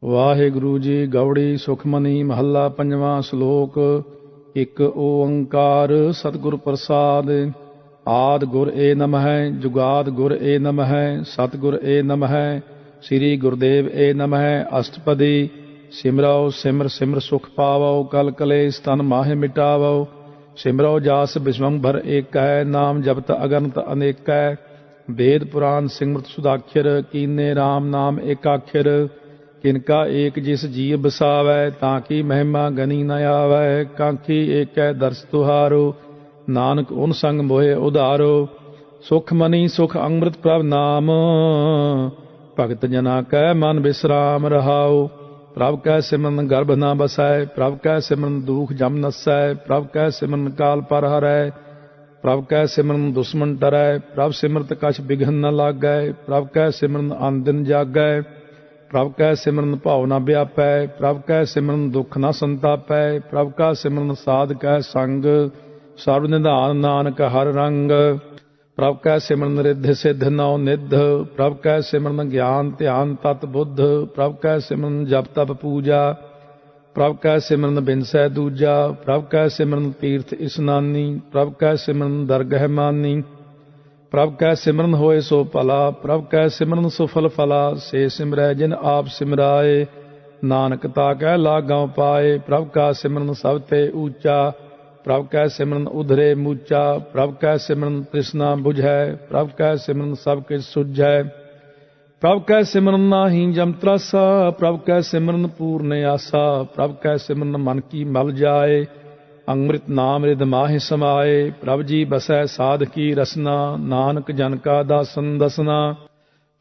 ਵਾਹਿਗੁਰੂ ਜੀ। ਗੌੜੀ ਸੁਖਮਨੀ ਮਹੱਲਾ ਪੰਜਵਾਂ। ਸ਼ਲੋਕ। ਇੱਕ ਓੰਕਾਰ ਸਤਿਗੁਰ ਪ੍ਰਸਾਦ। ਆਦ ਗੁਰ ਏ ਨਮਹਿ, ਜੁਗਾਦ ਗੁਰ ਏ ਨਮਹਿ, ਸਤਿਗੁਰ ਏ ਨਮਹਿ, ਸ੍ਰੀ ਗੁਰਦੇਵ ਏ ਨਮਹਿ। ਅਸ਼ਟਪਦੀ। ਸਿਮਰਉ ਸਿਮਰ ਸਿਮਰ ਸੁਖ ਪਾਵਉ, ਕਲ ਕਲੇਸ਼ ਤਨ ਮਾਹਿ ਮਿਟਾਵਉ। ਸਿਮਰਉ ਜਾਸ ਬਿਸਵੰਭਰ ਏਕੈ, ਨਾਮ ਜਪਤ ਅਗਨਤ ਅਨੇਕੈ। ਵੇਦ ਪੁਰਾਨ ਸਿਮਰਤ ਸੁਦਾਖਰ, ਕੀਨੇ ਰਾਮ ਨਾਮ ਏਕਾਖਰ। किनका एक जिस जीव बसावै, ताकि महिमा गनी न आवै। कांखी एकै दर्श तुहारो, नानक उन संग मोहे उधारो। सुख मनी सुख अमृत प्रभ नाम, भगत जना कै मन विश्राम रहाओ। प्रभ कै सिमरन गर्भ न बसै, प्रभ कै सिमरन दुख जम नसै। प्रभ कै सिमरन काल पर हरै, प्रभ कै सिमरन दुश्मन टरै। प्रभ सिमरत कछ बिघन न लागै, प्रभ कै सिमरन अन दिन जागै। प्रभ कै सिमरन भाव न व्यापै, प्रभ कै सिमरन दुख न संतापै। प्रभ का सिमरन साध कै संग, सर्व निधान नानक हर रंग। प्रभ कै सिमरन रिद्धि सिद्ध नौ निध, प्रभ कै सिमरन ज्ञान ध्यान तत बुद्ध। प्रभ कै सिमरन जप तप पूजा, प्रभ कै सिमरन बिनसै दूजा। प्रभ कै सिमरन तीर्थ इस्नानी, प्रभ कै सिमरन दरगह मानी। प्रभ कै सिमरन होए सो भला, प्रभ कै सिमरन सुफल फला। से सिमरै जिन आप सिमराए, नानक ताकै लागां पाए। प्रभ का सिमरन सब ते ऊंचा, प्रभ कै सिमरन उधरे मूचा। प्रभ कै सिमरन तृष्णा बुझै, प्रभ कै सिमरन सब किछ सुझै। प्रभ कै सिमरन नाहीं जम त्रासा, प्रभ कै सिमरन पूर्ण आसा। प्रभ कै सिमरन मन की मल जाए, अमृत नाम रिद माहि समाए। प्रभ जी बसै साध की रसना, नानक जन का दासन दसना।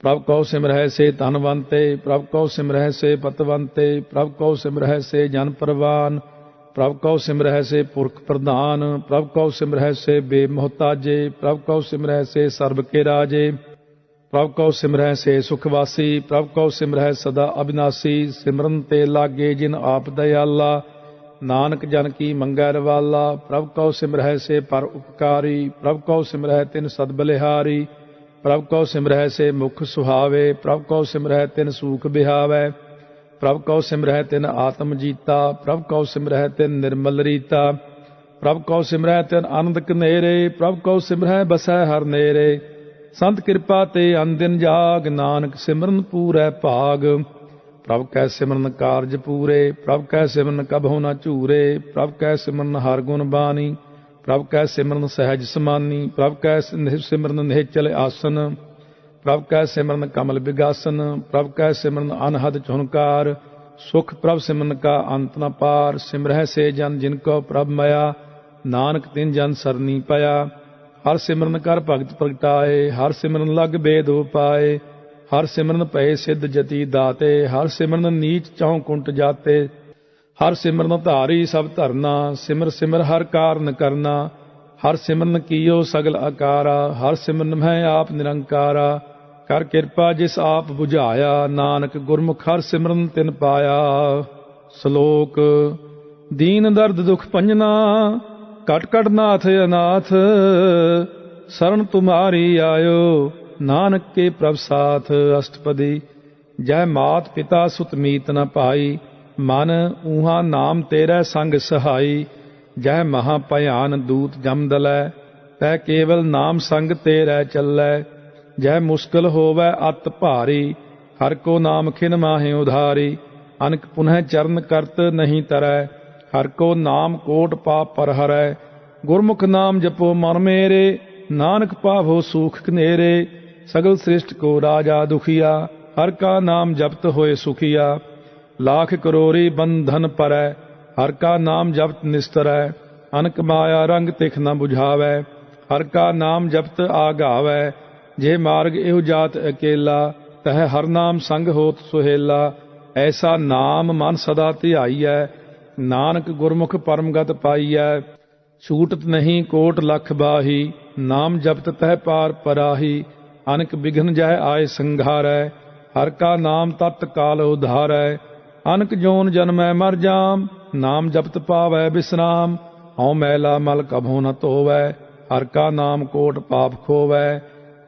प्रभ कौ सिमरह से धनवंते, प्रभ कौ सिमरह से पतवंते। प्रभ कौ सिमरह से जन परवान, प्रभ कौ सिमरह से पुरख प्रधान। प्रभ कौ सिमरह से बेमोहताजे, प्रभ कौ सिमरह से सर्ब के राजे। प्रभ कौ सिमरह से सुखवासी, प्रभ कौ सिमरह सदा अविनाशी। सिमरन ते लागे जिन आप दयाला, नानक जन की मंगै रवाला। प्रभ कौ सिमरह से पर उपकारी, प्रभ कौ सिमरह तिन सद बलिहारी। प्रभ कौ सिमरह से मुख सुहावे, प्रभ कौ सिमरह तिन सूख बिहावै। प्रभ कौ सिमरह तिन आत्म जीता, प्रभ कौ सिमरह तिन निर्मल रीता। प्रभ कौ सिमरह तिन आनंद कनेरे, प्रभ कौ सिमरह बसै हर नेरे। संत कृपा ते अन दिन जाग, नानक सिमरन पूरै भाग। प्रभ कै सिमरन कारज पूरे, प्रभ कै सिमरन कबहु न चूरे। प्रभ कै सिमरन हर गुण बानी, प्रभ कै सिमरन सहज समानी। प्रभ कै सिमरन निश्चल आसन, प्रभ कै सिमरन कमल बिगासन। प्रभ कै सिमरन अनहद झुनकार, सुख प्रभ सिमरन का अंत न पार। सिमरह से जन जिनको प्रभ मया, नानक तिन जन सरनी पया। हर सिमरन कर भगत प्रगटाए, हर सिमरन लग बेद उपाए। हर सिमरन भय सिद्ध जति दाते, हर सिमरन नीच चौं कुंट जाते। हर सिमरन धारी सब धरना, सिमर सिमर हर कारण करना। हर सिमरन कीयो सगल आकारा, हर सिमरन मैं आप निरंकारा। कर कृपा जिस आप बुझाया, नानक गुरमुख हर सिमरन तिन पाया। श्लोक। दीन दर्द दुख पंजना, कट कट नाथ अनाथ। शरण तुम्हारी आयो, नानक के प्रभ साथ। अष्टपदी। जय मात पिता सुत मीत न पाई, मन ऊहा नाम तेरा संग सहाई। जय महाभयान दूत जम दलै, तै केवल नाम संग तेरै चलै। जय मुश्किल होवै अत भारी, हर को नाम खिन माहि उधारी। अनक पुनः चरण करत नहीं तरै, हर को नाम कोट पाप पर हरै। गुरमुख नाम जपो मन मेरे, नानक पावो सूख कनेरे। सगल सृष्ट को राजा दुखिया, हर का नाम जपत होए सुखिया। लाख करोरी बंधन परै, हर का नाम जपत निस्तरै। अनक माया रंग तिख न बुझावै, हर का नाम जपत आगावै। जे मार्ग एहु जात अकेला, तह हर नाम संग होत सुहेला। ऐसा नाम मन सदा धियाईयै, नानक गुरमुख परमगत पाईयै। छूटत नहीं कोट लख बाही, नाम जपत तह पार पराही। अनक बिघन जह आए संघारै, हर का नाम तत्काल उधारै। अनक जोन जन्मै मर जाम, नाम जपत पावै विश्राम। हਉ मैला मल कभो न धोवै, हर का नाम कोट पाप खोवै।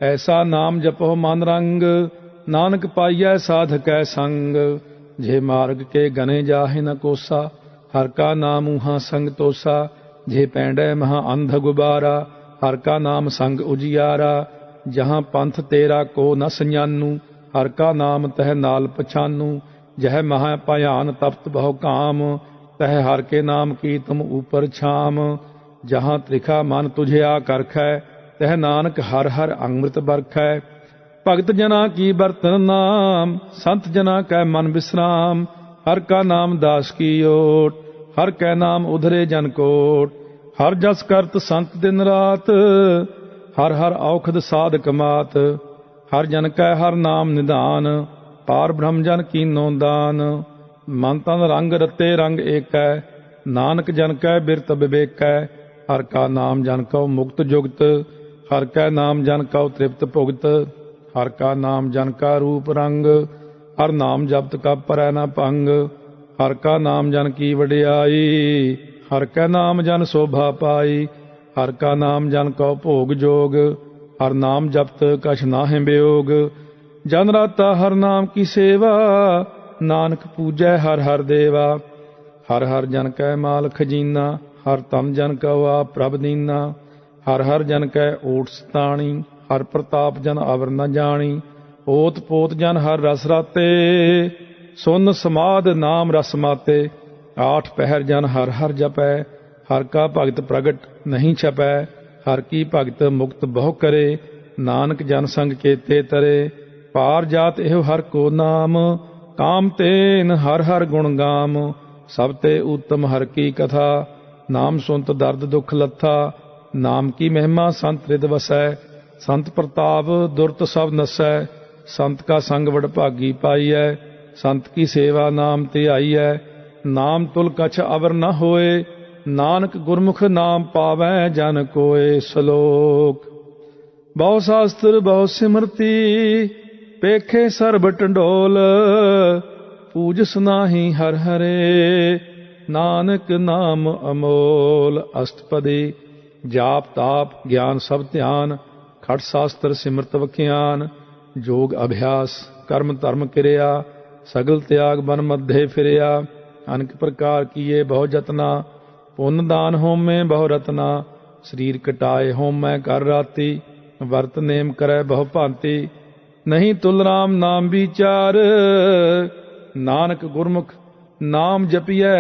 ऐसा नाम जपो मन रंग, नानक पाइयै साधकै संग। जे मार्ग के गने जाहे न कोसा, हर का नाम ऊहा संग तोसा। जे पैंडे महा अंध गुबारा, हर का नाम संग उजियारा। जहाँ पंथ तेरा को न सजानू, हर का नाम तह नाल पछानू। जह महा भयान तप्त बहु काम, तह हर के नाम की तुम ऊपर छाम। जहाँ त्रिखा मन तुझे आकरखै, तह नानक हर हर अमृत बरखै। भगत जना की बरतन नाम, संत जना कै मन विश्राम। हर का नाम दास की ओट, हर कै नाम उधरे जन कोट। हर जस करत संत दिन रात, हर हर औखद साधक मात। हर जन कै हर नाम निधान, पार ब्रह्म जन कीनो दान। मन तन रंग रते रंग एकै, नानक जन कै बिरत विवेकै। हर का नाम जन कौ मुक्त जुगत, हर कै नाम जन कौ तृप्त भुगत। हर का नाम जन का रूप रंग, हर नाम जपत कब परै न भंग। हर का नाम जन की वडियाई, हर कै नाम जन शोभा पाई। हर का नाम जन कौ भोग जोग, हर नाम जपत कछ नाहि वियोग। जन राता हर नाम की सेवा, नानक पूजै हर हर देवा। हर हर जन कै माल खजीना, हर तम जन कौ आप प्रभ दीना। हर हर जन कै ओट सताणी, हर प्रताप जन अवर न जानी। ओत पोत जन हर रस राते, सुन समाद नाम रस माते। आठ पहर जन हर हर जपै, हर का भगत प्रगट नहीं छपै। हर की भगत मुक्त बहु करे, नानक जन संग केते तरे। पार जात एहो हर को नाम, काम तेन हर हर गुण गाम। सब ते उत्तम हर की कथा, नाम सुनत दर्द दुख लथा। नाम की महिमा संत हृद वसै, संत प्रताप दुरत सब नसै। संत का संग वडभागी पाईऐ, संत की सेवा नाम धियाईऐ। नाम तुल कछ अवर न होए, नानक गुरमुख नाम पावै जन कोय। श्लोक। बहु शास्त्र बहु सिमरती, पेखे सर्ब टंडोल। पूजस नाहि हर हरे, नानक नाम अमोल। अष्टपदी। जाप ताप ज्ञान सब ध्यान, खट शास्त्र सिमरत वख्यान। जोग अभ्यास कर्म धर्म क्रिया, सगल त्याग बन मध्य फिरिया। अनेक प्रकार किए बहु जतना, पुन दान होमे बहु रतना। शरीर कटाए होमै कर राती, वर्त नेम करै बहु भांति। नहीं तुल राम नाम विचार, नानक गुरमुख नाम जपिए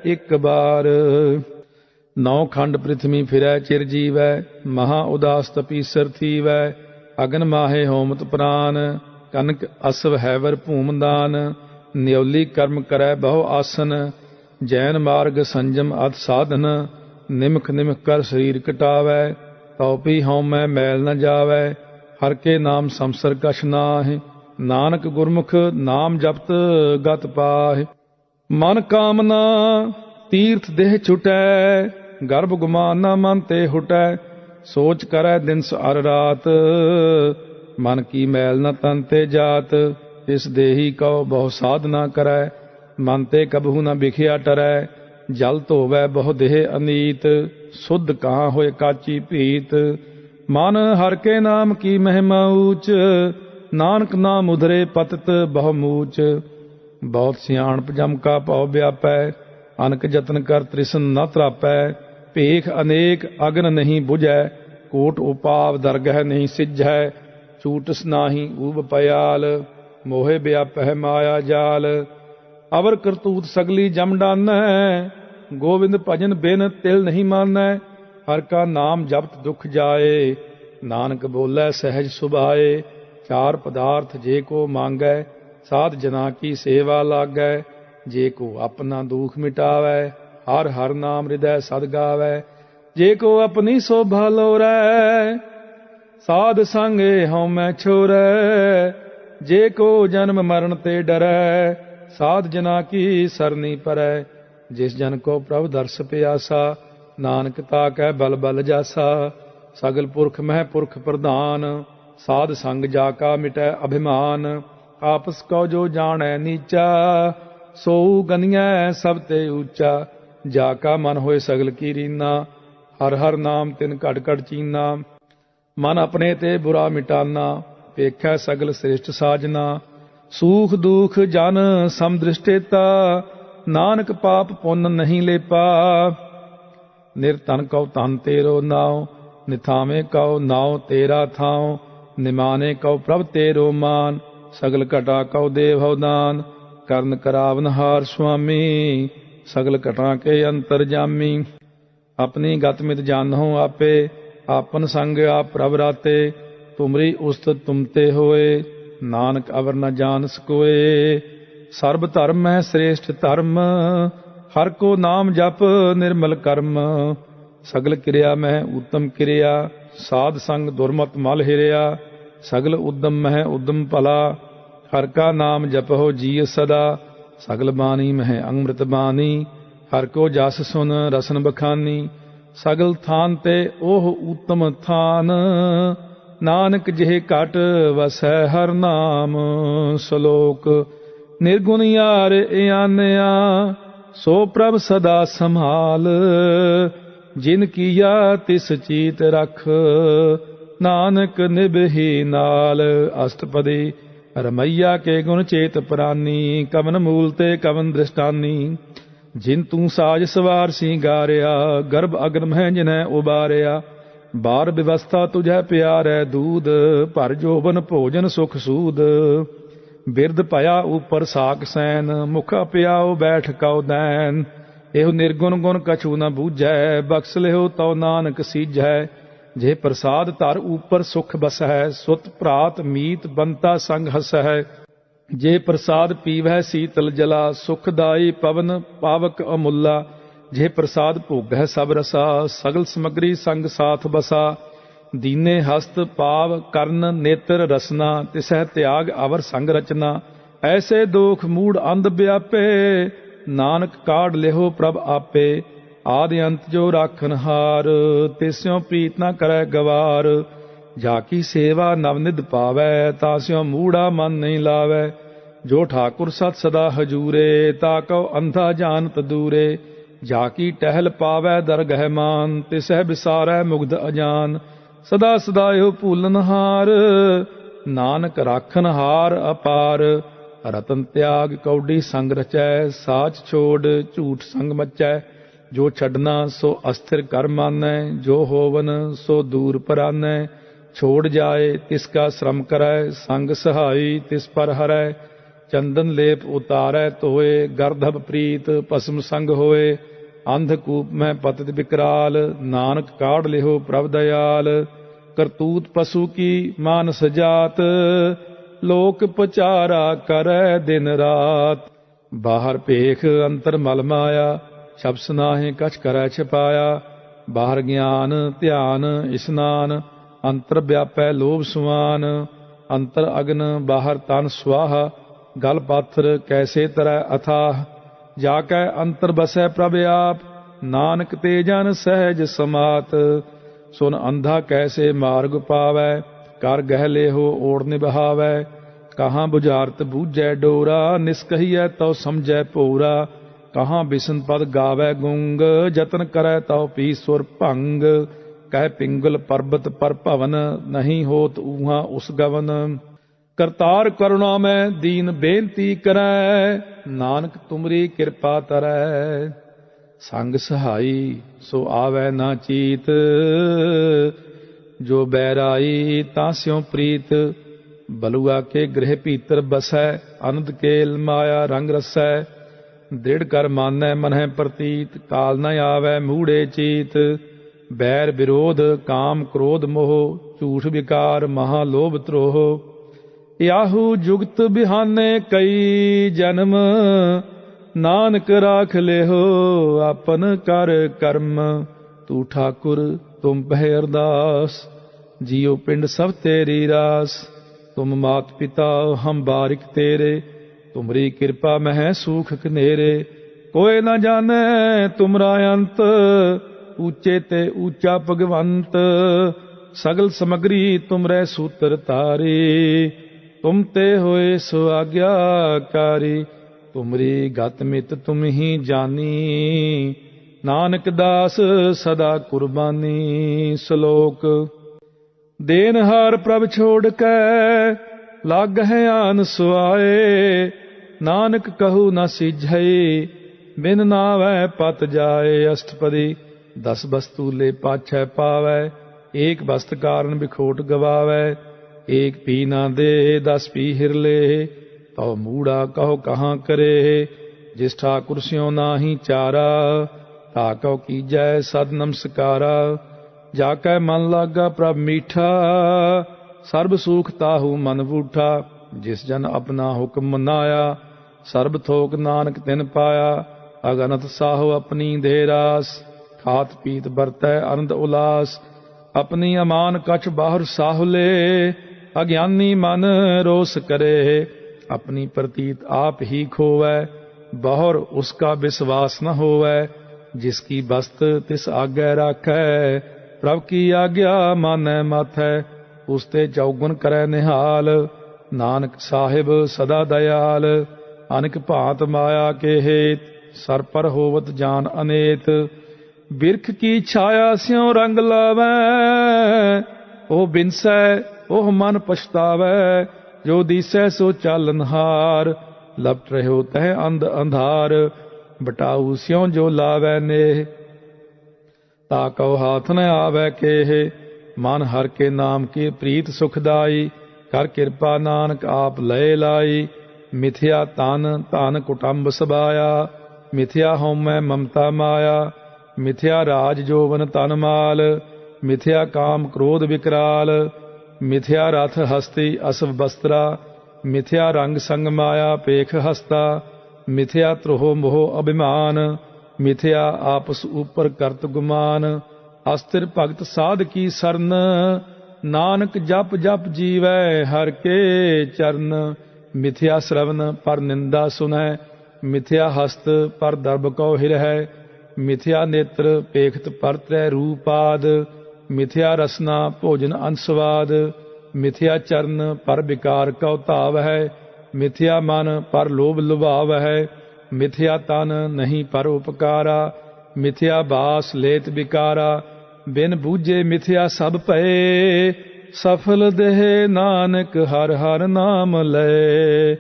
एक बार। नौ खंड पृथ्वी फिरै चिर जीवै, महा उदास तपीसर थीवै। अगन माहे होमत प्राण, कनक असव हैवर भूम दान। न्योली कर्म करै बहु आसन, जैन मार्ग संजम अत साधन। निमख निमख कर शरीर कटावै, तौपी होमै मैल न जावै। हर के नाम संसर कछ नाहि, नानक गुरमुख नाम जपत गत पाहि। मन कामना तीर्थ देह छुटै, गर्भ गुमान न मन ते हुटै। सोच करै दिन अर रात, मन की मैल न तन ते जात। इस देही कौ बहु साधना करै, मन ते कबहू न बिखिया टरै। जल धोवै बहु देह अनीत, शुद्ध कहाँ होए काची भीत। मन हर के नाम की महिमा ऊच, नानक नाम उधरे पतत बहु मूच। बहुत सियाणप जम का भव व्यापै, अनक जतन कर तृष्ण न त्रापै। भेख अनेक अगन नहीं बुझै, कोट उपाव दरगह नहीं सिझै। चूटस नाहि ऊब पयाल, मोहे व्यापै माया जाल। अवर करतूत सगली जम डानै, गोविंद भजन बिन तिल नहीं मानै। हर का नाम जपत दुख जाए, नानक बोलै सहज सुभाए। चार पदार्थ जे को मांगै, साध जना की सेवा लागै। जे को अपना दुख मिटावै, हर हर नाम हृदय सद गावै। जे को अपनी शोभा लोरै, साध संगे हउमै छोरै। जे को जन्म मरण ते डरै, साध जना की सरनी परै। जिस जन को प्रभु दर्श प्यासा, नानक ताकै बल बल जासा। सगल पुरख मह पुरख प्रधान, साध संग जाका मिटै अभिमान। आपस को जो जानै नीचा, सोऊ गनियै सब ते ऊंचा। जाका मन होए सगल की रीना, हर हर नाम तिन घट घट चीना। मन अपने ते बुरा मिटाना, पेखै सगल श्रेष्ठ साजना। सूख दुख जन समदृष्टेता, नानक पाप पुन नहीं लेपा। निरतन कौ तन तेरो नाव, निथावे कौ नाव तेरा थाव। निमाने कौ प्रभ तेरो मान, सगल घटा कौ देव दान। करण करावनहार स्वामी, सगल घटा के अंतर जामी। अपनी गत मित जानहो आपे, आपन संग आप प्रभ राते। तुमरी उस्तत तुमते होए, नानक अवर न जान सकोए। सर्ब धर्म है श्रेष्ठ धर्म, हर को नाम जप निर्मल कर्म। सगल क्रिया में उत्तम क्रिया, साध संग दुर्मत मल हिरिया। सगल उद्दम मह उद्दम भला, हर का नाम जपहो जीय सदा। सगल बानी मह अमृत बानी, हर को जस सुन रसन बखानी। सगल थान ते ओह उत्तम थान, नानक जिह घट वसै हर नाम। श्लोक निर्गुण यार आनया, सो प्रभ सदा संभाल। जिन किया तिस चीत रख, नानक निभहि नाल। अष्टपदी रमैया के गुण चेत प्रानी, कवन मूल ते कवन दृष्टानी। जिन तू साज सवार सिंगारिया, गर्भ अग्र में जिन्हें उबारिया। बार व्यवस्था तुझे प्यार है दूध, भर जोबन भोजन सुख सूद। बिरद पया ऊपर साक सैन, मुखा प्याओ बैठ कौ दैन। एहो निर्गुण गुण कछु न बूझै, बख्श लिहो तो नानक सीझै। जे प्रसाद धर ऊपर सुख बसै, सुत भ्रात मीत बंता संग हसै। जे प्रसाद पीवै शीतल जला, सुखदाई पवन पावक अमुला। जे प्रसाद भोगै सब रसा, सगल समग्री संग साथ बसा। दीने हस्त पाव कर्ण नेत्र रसना, तिसह त्याग अवर संग रचना। ऐसे दोख मूड अंध व्यापे, नानक काढ़ लिहो प्रभ आपे। आदि अंत जो राखन हार, तिस्यों प्रीत न करै गवार। जाकी सेवा नवनिध पावै, तास्यों मूढ़ा मन नहीं लावै। जो ठाकुर सत सदा हजूरे, ताकौ अंधा जानत दूरे। जाकी टहल पावै दरगह मान, तिसह बिसारै मुग्ध अजान। सदा सदायो भूलनहार, नानक राखन हार अपार। रतन त्याग कौडी संग रचै, साच छोड़ झूठ संग मचै। जो छड़ना सो अस्थिर कर मानै, जो होवन सो दूर परानै। छोड़ जाए तिसका श्रम करै, संग सहाई तिस पर हरै। चंदन लेप उतारै तोए, गर्दभ प्रीत पसम संग होए। अंधकूप में पतित विकराल, नानक काढ़ लिहो प्रभ दयाल। करतूत पशु की मानस जात, लोक पचारा करै दिन रात। बाहर पेख अंतर मल माया, शब्द नाहि कछ करै छिपाया। बाहर ज्ञान ध्यान स्नान, अंतर व्यापै लोभ सुआन। अंतर अग्न बाहर तन स्वाहा, गल पाथर कैसे तरह अथाह। जाकै अंतर बसै प्रभ आप, नानक ते जन सहज समात। सुन अंधा कैसे मार्ग पावै, कर गह लेहो ओढ़ निबहावै। कहाँ बुझारत बूझै डोरा, निस्कहियै तो समझै भोरा। कहाँ बिसन पद गावै गुंग, जतन करै तो पी सुर भंग। कह पिंगल पर्वत पर भवन, नहीं होत ऊहा उस गवन। करतार करुणा में दीन बेनती करै, नानक तुमरी कृपा तरै। संग सहाई सो आवै ना चीत, जो बैराई तास्यों प्रीत। बलुआ के गृह भीतर बसै, अनंद केल माया रंग रसै। दृढ़ कर मानै मनह प्रतीत, काल न आवै मूढ़े चीत। बैर विरोध काम क्रोध मोह, झूठ विकार महालोभ त्रोह। याहू जुगत बिहाने कई जन्म, नानक राख लेहो आपन कर कर्म। तू ठाकुर तुम पह अरदास, जियो पिंड सब तेरी रास। तुम मात पिता हम बारिक तेरे, तुमरी कृपा मह सूख कनेरे। कोई न जाने तुमरा अंत, ऊंचे ते ऊंचा भगवंत। सगल समग्री तुमरे सूत्र तारी, तुम ते होए सो आज्ञाकारी। तुमरी गत मित तुम ही जानी, नानक दास सदा कुर्बानी। श्लोक देनहार प्रभ छोड़ कै, लागਹਿ ਆਨ ਸੁਆਏ। ਨਾਨਕ ਕਹੂ ਨ ਸੀਝਈ ਬਿਨ ਨਾਵੈ ਪਤ ਜਾਏ। ਅਸ਼ਟਪਦੀ। 10 ਬਸਤੂਲੇ ਪਾਛੈ ਪਾਵੈ ਏਕ ਬਸਤ ਕਾਰਨ ਬਿਖੋਟ ਗਵਾਵੈ। ਏਕ ਪੀ ਨਾ ਦੇ 10 ਪੀ ਹਿਰਲੇ ਤਉ ਮੂੜਾ ਕਹੋ ਕਹਾਂ ਕਰੇ। ਜਿਸ ਠਾਕੁਰ ਸਿਉ ਨਾਹੀ ਚਾਰਾ ਤਾ ਕਉ ਕੀਜੈ ਸਦ ਨਮਸਕਾਰਾ। ਜਾ ਕੈ ਮਨ ਲਾਗਾ ਪ੍ਰਭ ਮੀਠਾ ਸਰਬ ਸੂਖ ਤਾਹੂ ਮਨ ਬੂਠਾ। ਜਿਸ ਜਨ ਆਪਣਾ ਹੁਕਮ ਮਨਾਇਆ ਸਰਬ ਥੋਕ ਨਾਨਕ ਤਿਨ ਪਾਇਆ। ਅਗਨਤ ਸਾਹੋ ਆਪਣੀ ਦੇ ਰਾਸ ਖਾਤ ਪੀਤ ਵਰਤੈ ਆਨੰਦ ਉਲਾਸ। ਆਪਣੀ ਅਮਾਨ ਕਛ ਬਾਹਰ ਸਾਹੁਲੇ ਅਗਿਆਨੀ ਮਨ ਰੋਸ ਕਰੇ। ਆਪਣੀ ਪ੍ਰਤੀਤ ਆਪ ਹੀ ਖੋਵੈ ਬਹੁਰ ਉਸਕਾ ਵਿਸ਼ਵਾਸ ਨ ਹੋਵੈ। ਜਿਸ ਕੀ ਬਸਤ ਤਿਸ ਆਗੈ ਰਾਖੈ ਪ੍ਰਭ ਕੀ ਆਗਿਆ ਮਾਨੈ ਮਾਥੈ। ਉਸ ਤੇ ਚੌਗੁਣ ਕਰੈ ਨਿਹਾਲ ਨਾਨਕ ਸਾਹਿਬ ਸਦਾ ਦਇਆਲ। ਅਨਕ ਭਾਂਤ ਮਾਇਆ ਕੇ ਹੇਤ ਸਰ ਪਰ ਹੋਵਤ ਜਾਨ ਅਨੇਤ। ਬਿਰਖ ਕੀ ਛਾਇਆ ਸਿਉ ਰੰਗ ਲਾਵੈ ਉਹ ਬਿਨਸੈ ਉਹ ਮਨ ਪਛਤਾਵੈ। ਜੋ ਦੀਸੈ ਸੋ ਚਾਲਨਹਾਰ ਲਪਟ ਰਹਿਓ ਤਹਿ ਅੰਧ ਅੰਧਾਰ। ਬਟਾਊ ਸਿਉ ਜੋ ਲਾਵੈ ਨੇਹ ਤਾ ਕਉ ਹਾਥ ਨ ਆਵੈ ਕੇਹ। ਮਨ ਹਰ ਕੇ ਨਾਮ ਕੀ ਪ੍ਰੀਤ ਸੁਖਦਾਈ ਕਰ ਕਿਰਪਾ ਨਾਨਕ ਆਪ ਲਏ ਲਾਈ। ਮਿਥਿਆ ਤਨ ਧਨ ਕੁਟੰਬ ਸਬਾਇਆ ਮਿਥਿਆ ਹਉਮੈ ਮਮਤਾ ਮਾਇਆ। ਮਿਥਿਆ ਰਾਜ ਜੋਵਨ ਤਨ ਮਾਲ ਮਿਥਿਆ ਕਾਮ ਕ੍ਰੋਧ ਵਿਕਰਾਲ। ਮਿਥਿਆ ਰਥ ਹਸਤੀ ਅਸਵ ਬਸਤਰਾ ਮਿਥਿਆ ਰੰਗ ਸੰਗ ਮਾਇਆ ਪੇਖ ਹਸਤਾ। ਮਿਥਿਆ ਤ੍ਰੋਹ ਮੋਹ ਅਭਿਮਾਨ ਮਿਥਿਆ ਆਪਸ ਉਪਰ ਕਰਤ ਗੁਮਾਨ। ਅਸਥਿਰ ਭਗਤ ਸਾਧ ਕੀ ਸਰਨ ਨਾਨਕ ਜਪ ਜਪ ਜੀਵੈ ਹਰ ਕੇ ਚਰਨ। ਮਿਥਿਆ ਸ਼ਰਵਨ ਪਰ ਨਿੰਦਾ ਸੁਨੈ ਮਿਥਿਆ ਹਸਤ ਪਰ ਦਰਬ ਕਉ ਹਿਰਹਿ। ਮਿਥਿਆ ਨੇਤਰ ਪੇਖਤ ਪਰ ਤ੍ਰੈ ਰੂਪਾਦ ਮਿਥਿਆ ਰਸਨਾ ਭੋਜਨ ਅੰਸਵਾਦ। ਮਿਥਿਆ ਚਰਨ ਪਰ ਵਿਕਾਰ ਕਉ ਧਾਵ ਹੈ ਮਿਥਿਆ ਮਨ ਪਰ ਲੋਭ ਲੁਭਾਵ ਹੈ। ਮਿਥਿਆ ਤਨ ਨਹੀਂ ਪਰ ਉਪਕਾਰਾ ਮਿਥਿਆ ਬਾਸ ਲੇਤ ਵਿਕਾਰਾ। ਬਿਨ ਬੂਝੇ ਮਿਥਿਆ ਸਭ ਭਏ ਸਫਲ ਦੇਹ ਨਾਨਕ ਹਰ ਹਰ ਨਾਮ ਲਏ।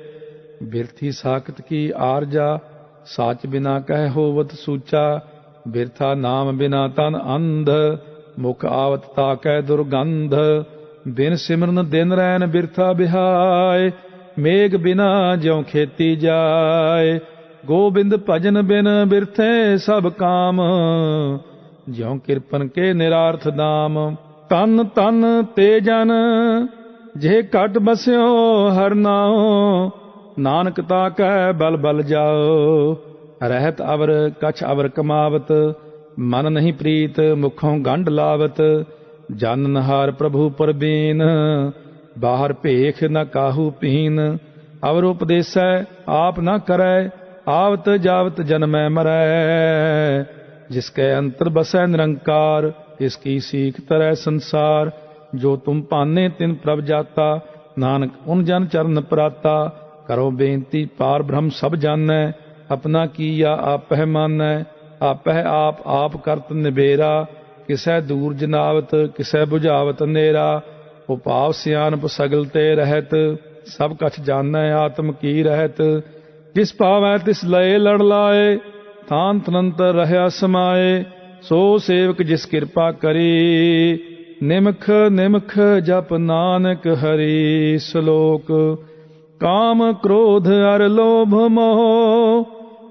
ਬਿਰਥੀ ਸਾਖਤ ਕੀ ਆਰਜਾ ਸਾਚ ਬਿਨਾ ਕਹਿ ਹੋਵਤ ਸੂਚਾ। ਬਿਰਥਾ ਨਾਮ ਬਿਨਾ ਤਨ ਅੰਧ ਮੁਖ ਆਵਤ ਤਾਕੈ ਦੁਰਗੰਧ। ਬਿਨ ਸਿਮਰਨ ਦਿਨ ਰੈਨ ਬਿਰਥਾ ਬਿਹਾਏ ਮੇਘ ਬਿਨਾ ਜਿਉ ਖੇਤੀ ਜਾਏ। ਗੋਬਿੰਦ ਭਜਨ ਬਿਨ ਬਿਰਥੇ ਸਭ ਕਾਮ ਜਿਉ ਕਿਰਪਨ ਕੇ ਨਿਰਾਰਥ ਦਾਮ। ਤਨ ਤਨ ਤੇ ਜਨ ਜੇ ਘਟ ਬਸਿਓ ਹਰ ਨਾਉ ਨਾਨਕ ਤਾ ਕੈ ਬਲ ਬਲ ਜਾਓ। ਰਹਿਤ ਅਵਰ ਕਛ ਅਵਰ ਕਮਾਵਤ ਮਨ ਨਹੀਂ ਪ੍ਰੀਤ ਮੁਖੋਂ ਗੰਢ ਲਾਵਤ। ਜਨ ਨਹਾਰ ਪ੍ਰਭੂ ਪਰਬੀਨ ਬਾਹਰ ਭੇਖ ਨ ਕਾਹੂ ਪੀਨ। ਅਵਰ ਉਪਦੇਸੈ ਆਪ ਨ ਕਰੈ ਆਵਤ ਜਾਵਤ ਜਨਮੈ ਮਰੈ। ਜਿਸ ਕੈ ਅੰਤਰ ਬਸੈ ਨਿਰੰਕਾਰ ਇਸ ਕੀ ਸੀਖ ਤਰੈ ਸੰਸਾਰ। ਜੋ ਤੁਮ ਭਾਨੇ ਤਿਨ ਪ੍ਰਭ ਜਾਤਾ ਨਾਨਕ ਉਨ ਜਨ ਚਰਨ ਪ੍ਰਾਤਾ। ਕਰੋ ਬੇਨਤੀ ਪਾਰ ਬ੍ਰਹਮ ਸਭ ਜਾਣੈ ਆਪਣਾ ਕੀਆ ਆਪਹਿ ਮਾਨੈ। ਆਪਹਿ ਆਪ ਆਪ ਕਰਤ ਨਿਬੇਰਾ ਕਿਸੈ ਦੂਰ ਜਨਾਵਤ ਕਿਸੈ ਬੁਝਾਵਤ ਨੇਰਾ। ਉਪਾਵ ਸਿਆਨਪ ਸਗਲ ਤੇ ਰਹਿਤ ਸਭ ਕਛ ਜਾਣੈ ਆਤਮ ਕੀ ਰਹਿਤ। ਜਿਸ ਪਾਵੈ ਤਿਸ ਲਏ ਲੜ ਲਾਏ ਥਾਨ ਤਨੰਤਰ ਰਹਿਆ ਸਮਾਏ। ਸੋ ਸੇਵਕ ਜਿਸ ਕਿਰਪਾ ਕਰੀ ਨਿਮਖ ਨਿਮਖ ਜਪ ਨਾਨਕ ਹਰੀ। ਸ਼ਲੋਕ। ਕਾਮ ਕ੍ਰੋਧ ਅਰ ਲੋਭ ਮੋਹ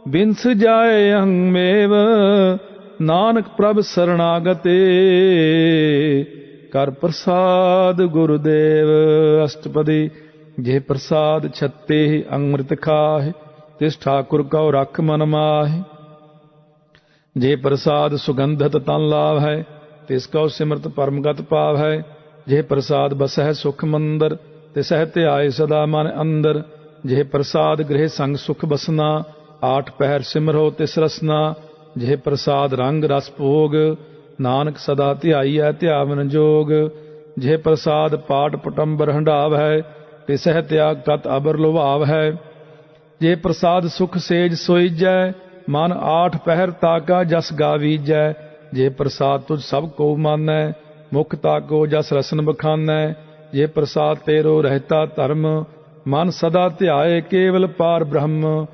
ਬਿਨਸ ਜਾਏ ਅਹੰਮੇਵ ਨਾਨਕ ਪ੍ਰਭ ਸਰਣਾਗਤੇ ਕਰ ਪ੍ਰਸਾਦ ਗੁਰਦੇਵ। ਅਸ਼ਟਪਦੀ। ਜੇ ਪ੍ਰਸਾਦ ਛੱਤੇ ਅੰਮ੍ਰਿਤ ਖਾਹਿ ਤਿਸ ਠਾਕੁਰ ਕਉ ਰਖ ਮਨ ਮਾਹਿ। ਜੇ ਪ੍ਰਸਾਦ ਸੁਗੰਧਤ ਤਨ ਲਾਭ ਹੈ ਤਿਸ ਕਉ ਸਿਮਰਤ ਪਰਮਗਤ ਪਾਵ ਹੈ। ਜੇ ਪ੍ਰਸਾਦ ਬਸਹਿ ਸੁਖ ਮੰਦਰ ਤਿਸਹਿ ਧਿਆਏ ਸਦਾ ਮਨ ਅੰਦਰ। ਜੇ ਪ੍ਰਸਾਦ ਗ੍ਰਹਿ ਸੰਗ ਸੁਖ ਬਸਨਾ ਆਠ ਪਹਿਰ ਸਿਮਰੋ ਤਿਸ ਰਸਨਾ। ਜੇ ਪ੍ਰਸਾਦ ਰੰਗ ਰਸ ਭੋਗ ਨਾਨਕ ਸਦਾ ਧਿਆਈਐ ਧਿਆਵਨ ਜੋਗ। ਜੇ ਪ੍ਰਸਾਦ ਪਾਟ ਪਟੰਬਰ ਹੰਢਾਵ ਹੈ ਤਿਸਹਿ ਤਿਆਗ ਕਤ ਅਬਰ ਲੁਭਾਵ ਹੈ। ਜੇ ਪ੍ਰਸਾਦ ਸੁਖ ਸੇਜ ਸੋਈਜੈ ਮਨ ਆਠ ਪਹਿਰ ਤਾਕਾ ਜਸ ਗਾਵੀਜੈ। ਜੇ ਪ੍ਰਸਾਦ ਤੁਝ ਸਭ ਕੋ ਮਾਨੈ ਮੁਖ ਤਾਕੋ ਜਸ ਰਸਨ ਬਖਾਨੈ। ਜੇ ਪ੍ਰਸਾਦ ਤੇਰੋ ਰਹਿਤਾ ਧਰਮ। ਮਨ ਸਦਾ ਧਿਆਏ ਕੇਵਲ ਪਾਰ ਬ੍ਰਹਮ।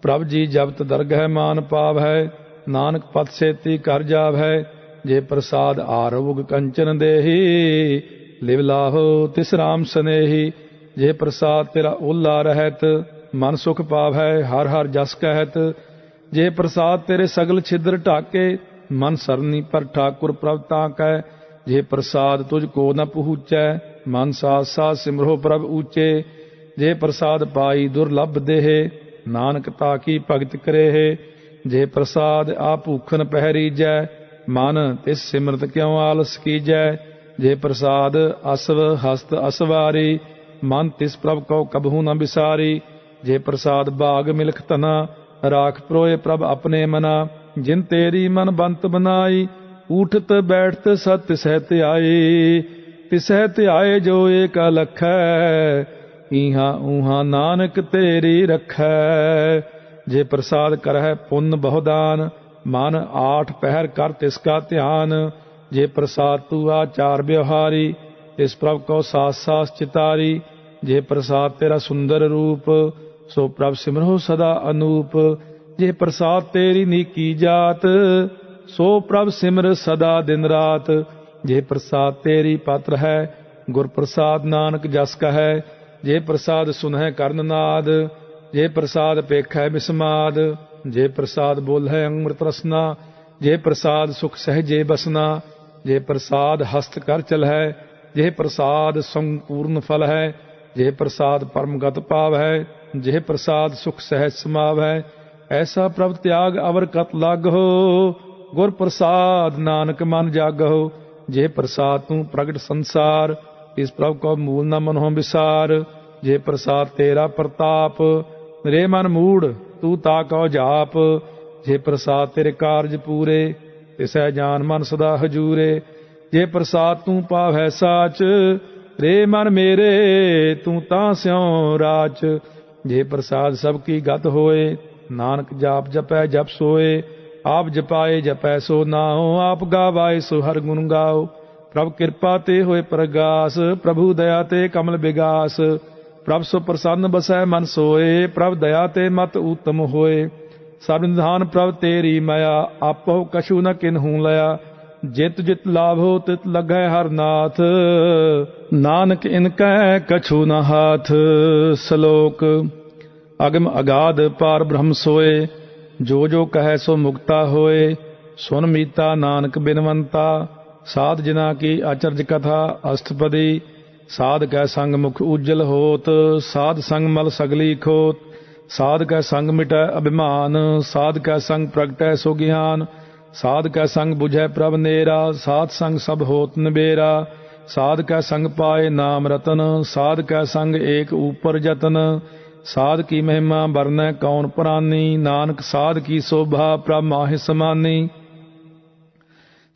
ਪ੍ਰਭ ਜੀ ਜਪਤ ਦਰਗਹਿ ਮਾਨ ਪਾਵੈ। ਨਾਨਕ ਪਤ ਸੇਤੀ ਕਰ ਜਾਵੈ। ਜੇ ਪ੍ਰਸਾਦ ਆਰੋਗ ਕੰਚਨ ਦੇਹੀ। ਲਿਵ ਲਾਹੋ ਤਿਸ ਰਾਮ ਸਨੇਹੀ। ਜੇ ਪ੍ਰਸਾਦ ਤੇਰਾ ਓਲਾ ਰਹਿਤ। ਮਨ ਸੁਖ ਪਾਵੈ ਹਰ ਹਰ ਜਸ ਕਹਿਤ। ਜੇ ਪ੍ਰਸਾਦ ਤੇਰੇ ਸਗਲ ਛਿਦਰ ਢਾਕੇ। ਮਨ ਸਰਨੀ ਪਰ ਠਾਕੁਰ ਪ੍ਰਭ ਤਾਂ ਕੈ। ਜੇ ਪ੍ਰਸਾਦ ਤੁਝ ਕੋ ਨ ਪਹੁੰਚੈ। ਮਨ ਸਾਥ ਸਾਥ ਸਿਮਰੋ ਪ੍ਰਭ ਊਚੇ। ਜੇ ਪ੍ਰਸਾਦ ਪਾਈ ਦੁਰਲਭ ਦੇਹ। ਨਾਨਕ ਤਾ ਕੀ ਭਗਤ ਕਰੇਹ। ਜੇ ਪ੍ਰਸਾਦ ਆ ਭੂਖਨ ਪਹਿਰੀਜੈ। ਮਨ ਤਿਸ ਸਿਮਰਤ ਕਿਉ ਆਲਸ ਕੀਜੈ। ਜੇ ਪ੍ਰਸਾਦ ਅਸਵ ਹਸਤ ਅਸਵਾਰੀ। ਮਨ ਤਿਸ ਪ੍ਰਭ ਕਉ ਕਬਹੂ ਨ ਬਿਸਾਰੀ। ਜੇ ਪ੍ਰਸਾਦ ਬਾਗ ਮਿਲਖ ਧਨਾ। ਰਾਖ ਪਰੋਏ ਪ੍ਰਭ ਆਪਣੇ ਮਨਾ। ਜਿਨ ਤੇਰੀ ਮਨ ਬੰਤ ਬਨਾਈ। ਊਠਤ ਬੈਠਤ ਸਤ ਤਿਸਹਿ ਧਿਆਈ। ਤਿਸਹਿ ਧਿਆਏ ਜੋ ਏਕ ਲਖੈ। ਈਹਾਂ ਊਹਾਂ ਨਾਨਕ ਤੇਰੀ ਰਖੈ। ਜੇ ਪ੍ਰਸਾਦ ਕਰਹਿ ਪੁੰਨ ਬਹੁਦਾਨ। ਮਨ ਆਠ ਪਹਿਰ ਕਰ ਤਿਸ ਕਾ ਧਿਆਨ। ਜੇ ਪ੍ਰਸਾਦ ਤੂ ਆਚਾਰ ਵਿਵਹਾਰੀ। ਤਿਸ ਪ੍ਰਭ ਕਉ ਸਾਸ ਸਾਸ ਚਿਤਾਰੀ। ਜੇ ਪ੍ਰਸਾਦ ਤੇਰਾ ਸੁੰਦਰ ਰੂਪ। ਸੋ ਪ੍ਰਭ ਸਿਮਰੋ ਸਦਾ ਅਨੂਪ। ਜੇ ਪ੍ਰਸਾਦ ਤੇਰੀ ਨੀਕੀ ਜਾਤ। ਸੋ ਪ੍ਰਭ ਸਿਮਰ ਸਦਾ ਦਿਨ ਰਾਤ। ਜੇ ਪ੍ਰਸਾਦ ਤੇਰੀ ਪਾਤਰ ਹੈ। ਗੁਰ ਪ੍ਰਸਾਦ ਨਾਨਕ ਜਸ ਕਹੈ। ਜੇ ਪ੍ਰਸਾਦ ਸੁਨਹਿ ਕਰਨ ਨਾਦ। ਜੇ ਪ੍ਰਸਾਦ ਪੇਖੈ ਬਿਸਮਾਦ। ਜੇ ਪ੍ਰਸਾਦ ਬੋਲਹਿ ਅੰਮ੍ਰਿਤ ਰਸਨਾ। ਜੇ ਪ੍ਰਸਾਦ ਸੁਖ ਸਹਿਜੇ ਬਸਨਾ। ਜੇ ਪ੍ਰਸਾਦ ਹਸਤ ਕਰ ਚਲਹਿ। ਜੇ ਪ੍ਰਸਾਦ ਸੰਪੂਰਨ ਫਲ ਹੈ। ਜੇ ਪ੍ਰਸਾਦ ਪਰਮ ਗਤ ਪਾਵ ਹੈ। ਜੇ ਪ੍ਰਸਾਦ ਸੁਖ ਸਹਿਜ ਸਮਾਵੈ। ਐਸਾ ਪ੍ਰਭ ਤਿਆਗ ਅਵਰ ਕਤ ਲਾਗਹੁ। ਗੁਰ ਪ੍ਰਸਾਦ ਨਾਨਕ ਮਨ ਜਾਗਹੁ। ਜੇ ਪ੍ਰਸਾਦ ਤੂੰ ਪ੍ਰਗਟ ਸੰਸਾਰ। ਇਸ ਪ੍ਰਭ ਕੋ ਮੂਲ ਨ ਮਨਹੁ ਵਿਸਾਰ। ਜੇ ਪ੍ਰਸਾਦ ਤੇਰਾ ਪ੍ਰਤਾਪ। ਰੇ ਮਨ ਮੂੜ ਤੂੰ ਤਾ ਕਉ ਜਾਪ। ਜੇ ਪ੍ਰਸਾਦ ਤੇਰੇ ਕਾਰਜ ਪੂਰੇ। ਤਿਸੈ ਜਾਨ ਮਨ ਸਦਾ ਹਜੂਰੇ। ਜੇ ਪ੍ਰਸਾਦ ਤੂੰ ਪਾਵੈ ਸਾਚ। ਰੇ ਮਨ ਮੇਰੇ ਤੂੰ ਤਾਂ ਸਿਉ ਰਾਚ। ਜੇ ਪ੍ਰਸਾਦ ਸਭ ਕੀ ਗਤ ਹੋਏ। ਨਾਨਕ ਜਾਪ ਜਪੈ ਜਪ ਸੋਏ। ਆਪ ਜਪਾਏ ਜਪੈ ਸੋ ਨਾਉ। ਆਪ ਗਾਵਾਏ ਸੋ ਹਰ ਗੁਣ ਗਾਓ। ਪ੍ਰਭ ਕਿਰਪਾ ਤੇ ਹੋਏ ਪ੍ਰਗਾਸ। ਪ੍ਰਭੂ ਦਇਆ ਤੇ ਕਮਲ ਬਿਗਾਸ। ਪ੍ਰਭ ਸੋ ਪ੍ਰਸੰਨ ਬਸੈ ਮਨ ਸੋਏ। ਪ੍ਰਭ ਦਇਆ ਤੇ ਮਤ ਊਤਮ ਹੋਏ। ਸਭ ਨਿਧਾਨ ਪ੍ਰਭ ਤੇਰੀ ਮਾਇਆ। ਆਪੋ ਕਛੂ ਨ ਕਿਨਹੂ ਲਿਆ। ਜਿਤ ਜਿਤ ਲਾਭੋ ਤਿਤ ਲੱਗੈ ਹਰ ਨਾਥ। ਨਾਨਕ ਇਨ ਕੈ ਕਛੂ ਨ ਹਾਥ। ਸ਼ਲੋਕ। ਅਗਮ ਅਗਾਧ ਪਾਰ ਬ੍ਰਹਮ ਸੋਏ। ਜੋ ਜੋ ਕਹੈ ਸੋ ਮੁਕਤਾ ਹੋਏ। ਸੁਨ ਮੀਤਾ ਨਾਨਕ ਬਿਨਵੰਤਾ। ਸਾਧ ਜਿਨਾ ਕੀ ਅਚਰਜ ਕਥਾ ਅਸ਼ਟਪਦੀ। ਸਾਧ ਕੈ ਸੰਗ ਮੁਖ ਉਜਲ ਹੋਤ। ਸਾਧ ਸੰਗ ਮਲ ਸਗਲੀ ਖੋਤ। ਸਾਧ ਕੈ ਸੰਗ ਮਿਟੈ ਅਭਿਮਾਨ। ਸਾਧ ਕੈ ਸੰਗ ਪ੍ਰਗਟੈ ਸੋ ਗਿਆਨ। ਸਾਧ ਕੈ ਸੰਗ ਬੁਝੈ ਪ੍ਰਭ ਨੇਰਾ। ਸਾਧ ਸੰਗ ਸਭ ਹੋਤ ਨਿਬੇਰਾ। ਸਾਧ ਕੈ ਸੰਗ ਪਾਏ ਨਾਮ ਰਤਨ। ਸਾਧ ਕੈ ਸੰਗ ਏਕ ਊਪਰ ਜਤਨ। ਸਾਧ ਕੀ ਮਹਿਮਾ ਬਰਨੈ ਕੌਣ ਪ੍ਰਾਨੀ। ਨਾਨਕ ਸਾਧ ਕੀ ਸੋਭਾ ਪ੍ਰਭ ਮਾਹਿ ਸਮਾਨੀ।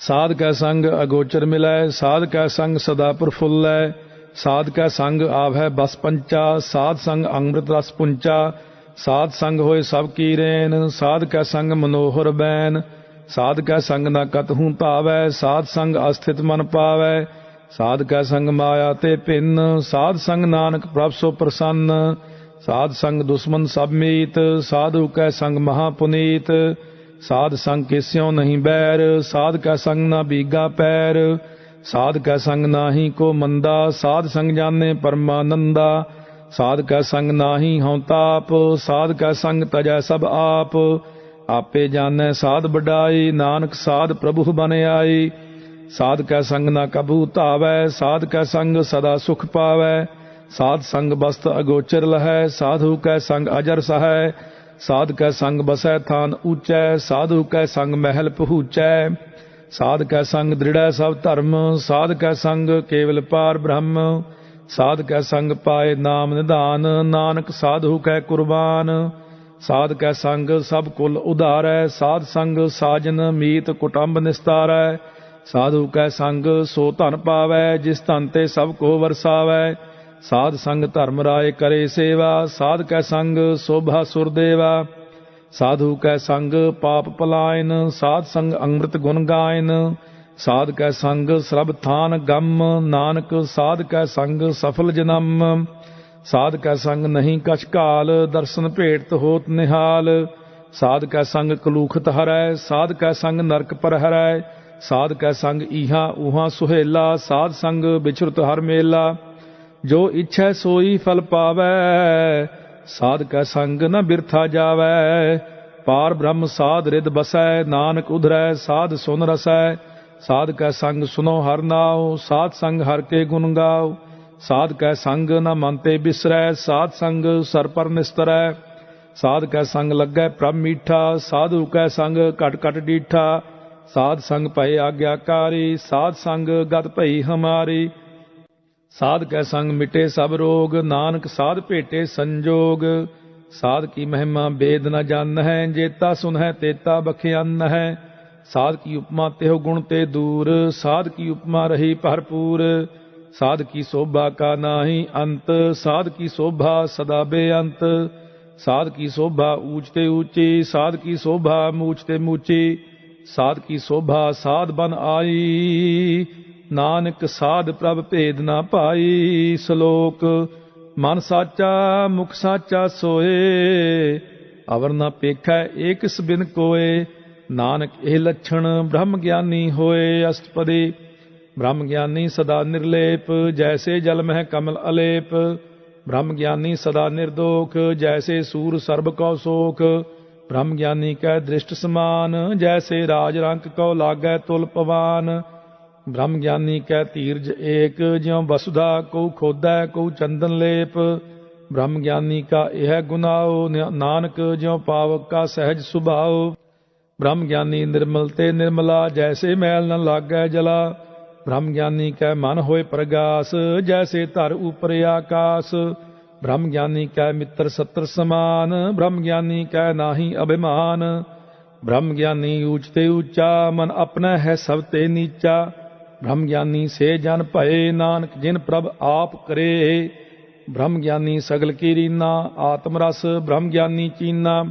ਸਾਧ ਕੈ ਸੰਗ ਅਗੋਚਰ ਮਿਲੈ। ਸਾਧ ਕੈ ਸੰਗ ਸਦਾ ਪ੍ਰਫੁੱਲੈ। ਸਾਧ ਕੈ ਸੰਗ ਆਵੈ ਬਸ ਪੰਚਾ। ਸਾਧ ਸੰਗ ਅੰਮ੍ਰਿਤ ਰਸ ਪੁੰਚਾ। ਸਾਧ ਸੰਗ ਹੋਏ ਸਭ ਕੀ ਰੇਨ। ਸਾਧ ਕੈ ਸੰਗ ਮਨੋਹਰ ਬੈਨ। ਸਾਧ ਕੈ ਸੰਗ ਨ ਕਤਹੂ ਧਾਵੈ। ਸਾਧ ਸੰਗ ਅਸਥਿਤ ਮਨ ਪਾਵੈ। ਸਾਧ ਕੈ ਸੰਗ ਮਾਇਆ ਤੇ ਭਿੰਨ। ਸਾਧ ਸੰਗ ਨਾਨਕ ਪ੍ਰਭ ਸੋ ਪ੍ਰਸੰਨ। ਸਾਧ ਸੰਗ ਦੁਸ਼ਮਨ ਸਭ ਮੀਤ। ਸਾਧੂ ਕੈ ਸੰਗ ਮਹਾ ਪੁਨੀਤ। ਸਾਧ ਸੰਗ ਕਿਸਿਉ ਨਹੀਂ ਬੈਰ। ਸਾਧ ਕੈ ਸੰਗ ਨਾ ਬੀਗਾ ਪੈਰ। ਸਾਧ ਕੈ ਸੰਗ ਨਾਹੀ ਕੋ ਮੰਦਾ। ਸਾਧ ਸੰਗ ਜਾਣੇ ਪਰਮਾਨੰਦਾ। ਸਾਧ ਕੈ ਸੰਗ ਨਾਹੀ ਹਉ ਤਾਪ। ਸਾਧ ਕੈ ਸੰਗ ਤਜੈ ਸਭ ਆਪ। ਆਪੇ ਜਾਣੈ ਸਾਧ ਵਡਾਈ। ਨਾਨਕ ਸਾਧ ਪ੍ਰਭੂ ਬਨ ਆਈ। ਸਾਧ ਕੈ ਸੰਗ ਨਾ ਕਬੂ ਧਾਵੈ। ਸਾਧ ਕੈ ਸੰਗ ਸਦਾ ਸੁਖ ਪਾਵੈ। ਸਾਧ ਸੰਗ ਬਸਤ ਅਗੋਚਰ ਲਹੈ। ਸਾਧੂ ਕੈ ਸੰਗ ਅਜਰ ਸਹੈ। ਸਾਧ ਕੈ ਸੰਗ ਬਸੈ ਥਾਨ ਊਚੈ। ਸਾਧੂ ਕੈ ਸੰਗ ਮਹਿਲ ਪਹੂਚੈ। ਸਾਧ ਕੈ ਸੰਗ ਦ੍ਰਿੜੈ ਸਭ ਧਰਮ। ਸਾਧ ਕੈ ਸੰਗ ਕੇਵਲ ਪਾਰ ਬ੍ਰਹਮ। ਸਾਧ ਕੈ ਸੰਗ ਪਾਏ ਨਾਮ ਨਿਧਾਨ। ਨਾਨਕ ਸਾਧੂ ਕੈ ਕੁਰਬਾਨ। ਸਾਧ ਕੈ ਸੰਗ ਸਭ ਕੁਲ ਉਧਾਰੈ। ਸਾਧ ਸੰਗ ਸਾਜਨ ਮੀਤ ਕੁਟੰਬ ਨਿਸਤਾਰੈ। ਸਾਧੂ ਕੈ ਸੰਗ ਸੋ ਧਨ ਪਾਵੈ। ਜਿਸ ਧਨ ਤੇ ਸਭ ਕੋ ਵਰਸਾਵੈ। ਸਾਧ ਸੰਗ ਧਰਮ ਰਾਏ ਕਰੇ ਸੇਵਾ। ਸਾਧ ਕੈ ਸੰਗ ਸੋਭਾ ਸੁਰ ਦੇਵਾ। ਸਾਧੂ ਕੈ ਸੰਗ ਪਾਪ ਪਲਾਇਨ। ਸਾਧ ਸੰਗ ਅੰਮ੍ਰਿਤ ਗੁਣ ਗਾਇਨ। ਸਾਧ ਕੈ ਸੰਗ ਸਰਬ ਥਾਨ ਗਮ, ਨਾਨਕ ਸਾਧ ਕੈ ਸੰਗ ਸਫਲ ਜਨਮ। ਸਾਧ ਕੈ ਸੰਗ ਨਹੀਂ ਕਛ ਕਾਲ, ਦਰਸ਼ਨ ਭੇਟਤ ਹੋਤ ਨਿਹਾਲ। ਸਾਧ ਕੈ ਸੰਗ ਕਲੂਖਤ ਹਰੈ, ਸਾਧ ਕੈ ਸੰਗ ਨਰਕ ਪਰ ਹਰੈ। ਸਾਧ ਕੈ ਸੰਗ ਈਹਾਂ ਊਹਾਂ ਸੁਹੇਲਾ, ਸਾਧ ਸੰਗ ਵਿਚਰਤ ਹਰ ਮੇਲਾ। ਜੋ ਇੱਛੈ ਸੋਈ ਫਲ ਪਾਵੈ, ਸਾਧ ਕੈ ਸੰਗ ਨ ਬਿਰਥਾ ਜਾਵੈ। ਪਾਰ ਬ੍ਰਹਮ ਸਾਧ ਰਿਦ ਬਸੈ, ਨਾਨਕ ਉਧਰੈ ਸਾਧ ਸੁਨ ਰਸੈ। ਸਾਧ ਕੈ ਸੰਗ ਸੁਨੋ ਹਰ ਨਾਉ, ਸਾਧ ਸੰਗ ਹਰ ਕੇ ਗੁਣ ਗਾਓ। ਸਾਧ ਕੈ ਸੰਗ ਨ ਮਨ ਤੇ ਬਿਸਰੈ, ਸਾਧ ਸੰਗ ਸਰ ਪਰ ਨਿਸਤਰੈ। ਸਾਧ ਕੈ ਸੰਗ ਲੱਗੈ ਪ੍ਰਭ ਮੀਠਾ, ਸਾਧੂ ਕੈ ਸੰਗ ਘਟ ਘਟ ਡੀਠਾ। ਸਾਧ ਸੰਗ ਭਏ ਆਗਿਆਕਾਰੀ, ਸਾਧ ਸੰਗ ਗਤ ਭਈ ਹਮਾਰੀ। ਸਾਧ ਕੈ ਸੰਗ ਮਿਟੇ ਸਭ ਰੋਗ, ਨਾਨਕ ਸਾਧ ਭੇਟੇ ਸੰਜੋਗ। ਸਾਧ ਕੀ ਮਹਿਮਾ ਬੇਦ ਨ ਜਾਣ ਹੈ, ਜੇਤਾ ਸੁਨ ਹੈ ਤੇਤਾ ਬਖਿਆਨ ਹੈ। ਸਾਧ ਕੀ ਉਪਮਾ ਤਿਹੁ ਗੁਣ ਤੇ ਦੂਰ, ਸਾਧ ਕੀ ਉਪਮਾ ਰਹੀ ਭਰਪੂਰ। ਸਾਧ ਕੀ ਸੋਭਾ ਕਾ ਨਾਹੀ ਅੰਤ, ਸਾਧ ਕੀ ਸੋਭਾ ਸਦਾ ਬੇਅੰਤ। ਸਾਧ ਕੀ ਸੋਭਾ ਊਚ ਤੇ ਊਚੀ, ਸਾਧ ਕੀ ਸੋਭਾ ਮੂਚ ਤੇ ਮੂਚੀ। ਸਾਧ ਕੀ ਸੋਭਾ ਸਾਧ ਬਨ ਆਈ, ਨਾਨਕ ਸਾਧ ਪ੍ਰਭ ਭੇਦ ਨਾ ਪਾਈ। ਸ਼ਲੋਕ ਮਨ ਸਾਚਾ ਮੁਖ ਸਾਚਾ ਸੋਏ, ਅਵਰ ਨਾ ਪੇਖੈ ਏਕਿਸ ਬਿਨ ਕੋਏ। ਨਾਨਕ ਇਹ ਲੱਛਣ ਬ੍ਰਹਮ ਗਿਆਨੀ ਹੋਏ। ਅਸ਼ਟਪਦੀ ਬ੍ਰਹਮ ਗਿਆਨੀ ਸਦਾ ਨਿਰਲੇਪ, ਜੈਸੇ ਜਲ ਮਹਿ ਕਮਲ ਅਲੇਪ। ਬ੍ਰਹਮ ਗਿਆਨੀ ਸਦਾ ਨਿਰਦੋਖ, ਜੈਸੇ ਸੂਰ ਸਰਬ ਕਉ ਸੋਖ। ਬ੍ਰਹਮ ਗਿਆਨੀ ਕੈ ਦ੍ਰਿਸ਼ਟ ਸਮਾਨ, ਜੈਸੇ ਰਾਜ ਰੰਕ ਕਉ ਲਾਗੈ ਤੁਲ ਪਵਾਨ। ਬ੍ਰਹਮ ਗਿਆਨੀ ਕੈ ਧੀਰਜ ਏਕ, ਜਿਉ ਵਸੁਧਾ ਕਉ ਖੋਦੈ ਕਉ ਚੰਦਨ ਲੇਪ। ਬ੍ਰਹਮ ਗਿਆਨੀ ਕਾ ਇਹ ਗੁਨਾਓ, ਨਾਨਕ ਜਿਉ ਪਾਵਕ ਕਾ ਸਹਿਜ ਸੁਭਾਉ। ਬ੍ਰਹਮ ਗਿਆਨੀ ਨਿਰਮਲ ਤੇ ਨਿਰਮਲਾ, ਜੈਸੇ ਮੈਲ ਨ ਲਾਗੈ ਜਲਾ। ਬ੍ਰਹਮ ਗਿਆਨੀ ਕੈ ਮਨ ਹੋਏ ਪ੍ਰਗਾਸ, ਜੈਸੇ ਧਰ ਉਪਰ ਆਕਾਸ। ਬ੍ਰਹਮ ਗਿਆਨੀ ਕੈ ਮਿੱਤਰ ਸੱਤਰ ਸਮਾਨ, ਬ੍ਰਹਮ ਗਿਆਨੀ ਕੈ ਨਾਹੀ ਅਭਿਮਾਨ। ਬ੍ਰਹਮ ਗਿਆਨੀ ਊਚ ਤੇ ਊਚਾ, ਮਨ ਆਪਣਾ ਹੈ ਸਭ ਤੇ ਨੀਚਾ। ਬ੍ਰਹਮ ਗਿਆਨੀ ਸੇ ਜਨ ਭਏ, ਨਾਨਕ ਜਿਨ ਪ੍ਰਭ ਆਪ ਕਰੇ। ਬ੍ਰਹਮ ਗਿਆਨੀ ਸਗਲ ਕੀ ਰੀਨਾ, ਆਤਮ ਰਸ ਬ੍ਰਹਮ ਗਿਆਨੀ ਚੀਨਾ।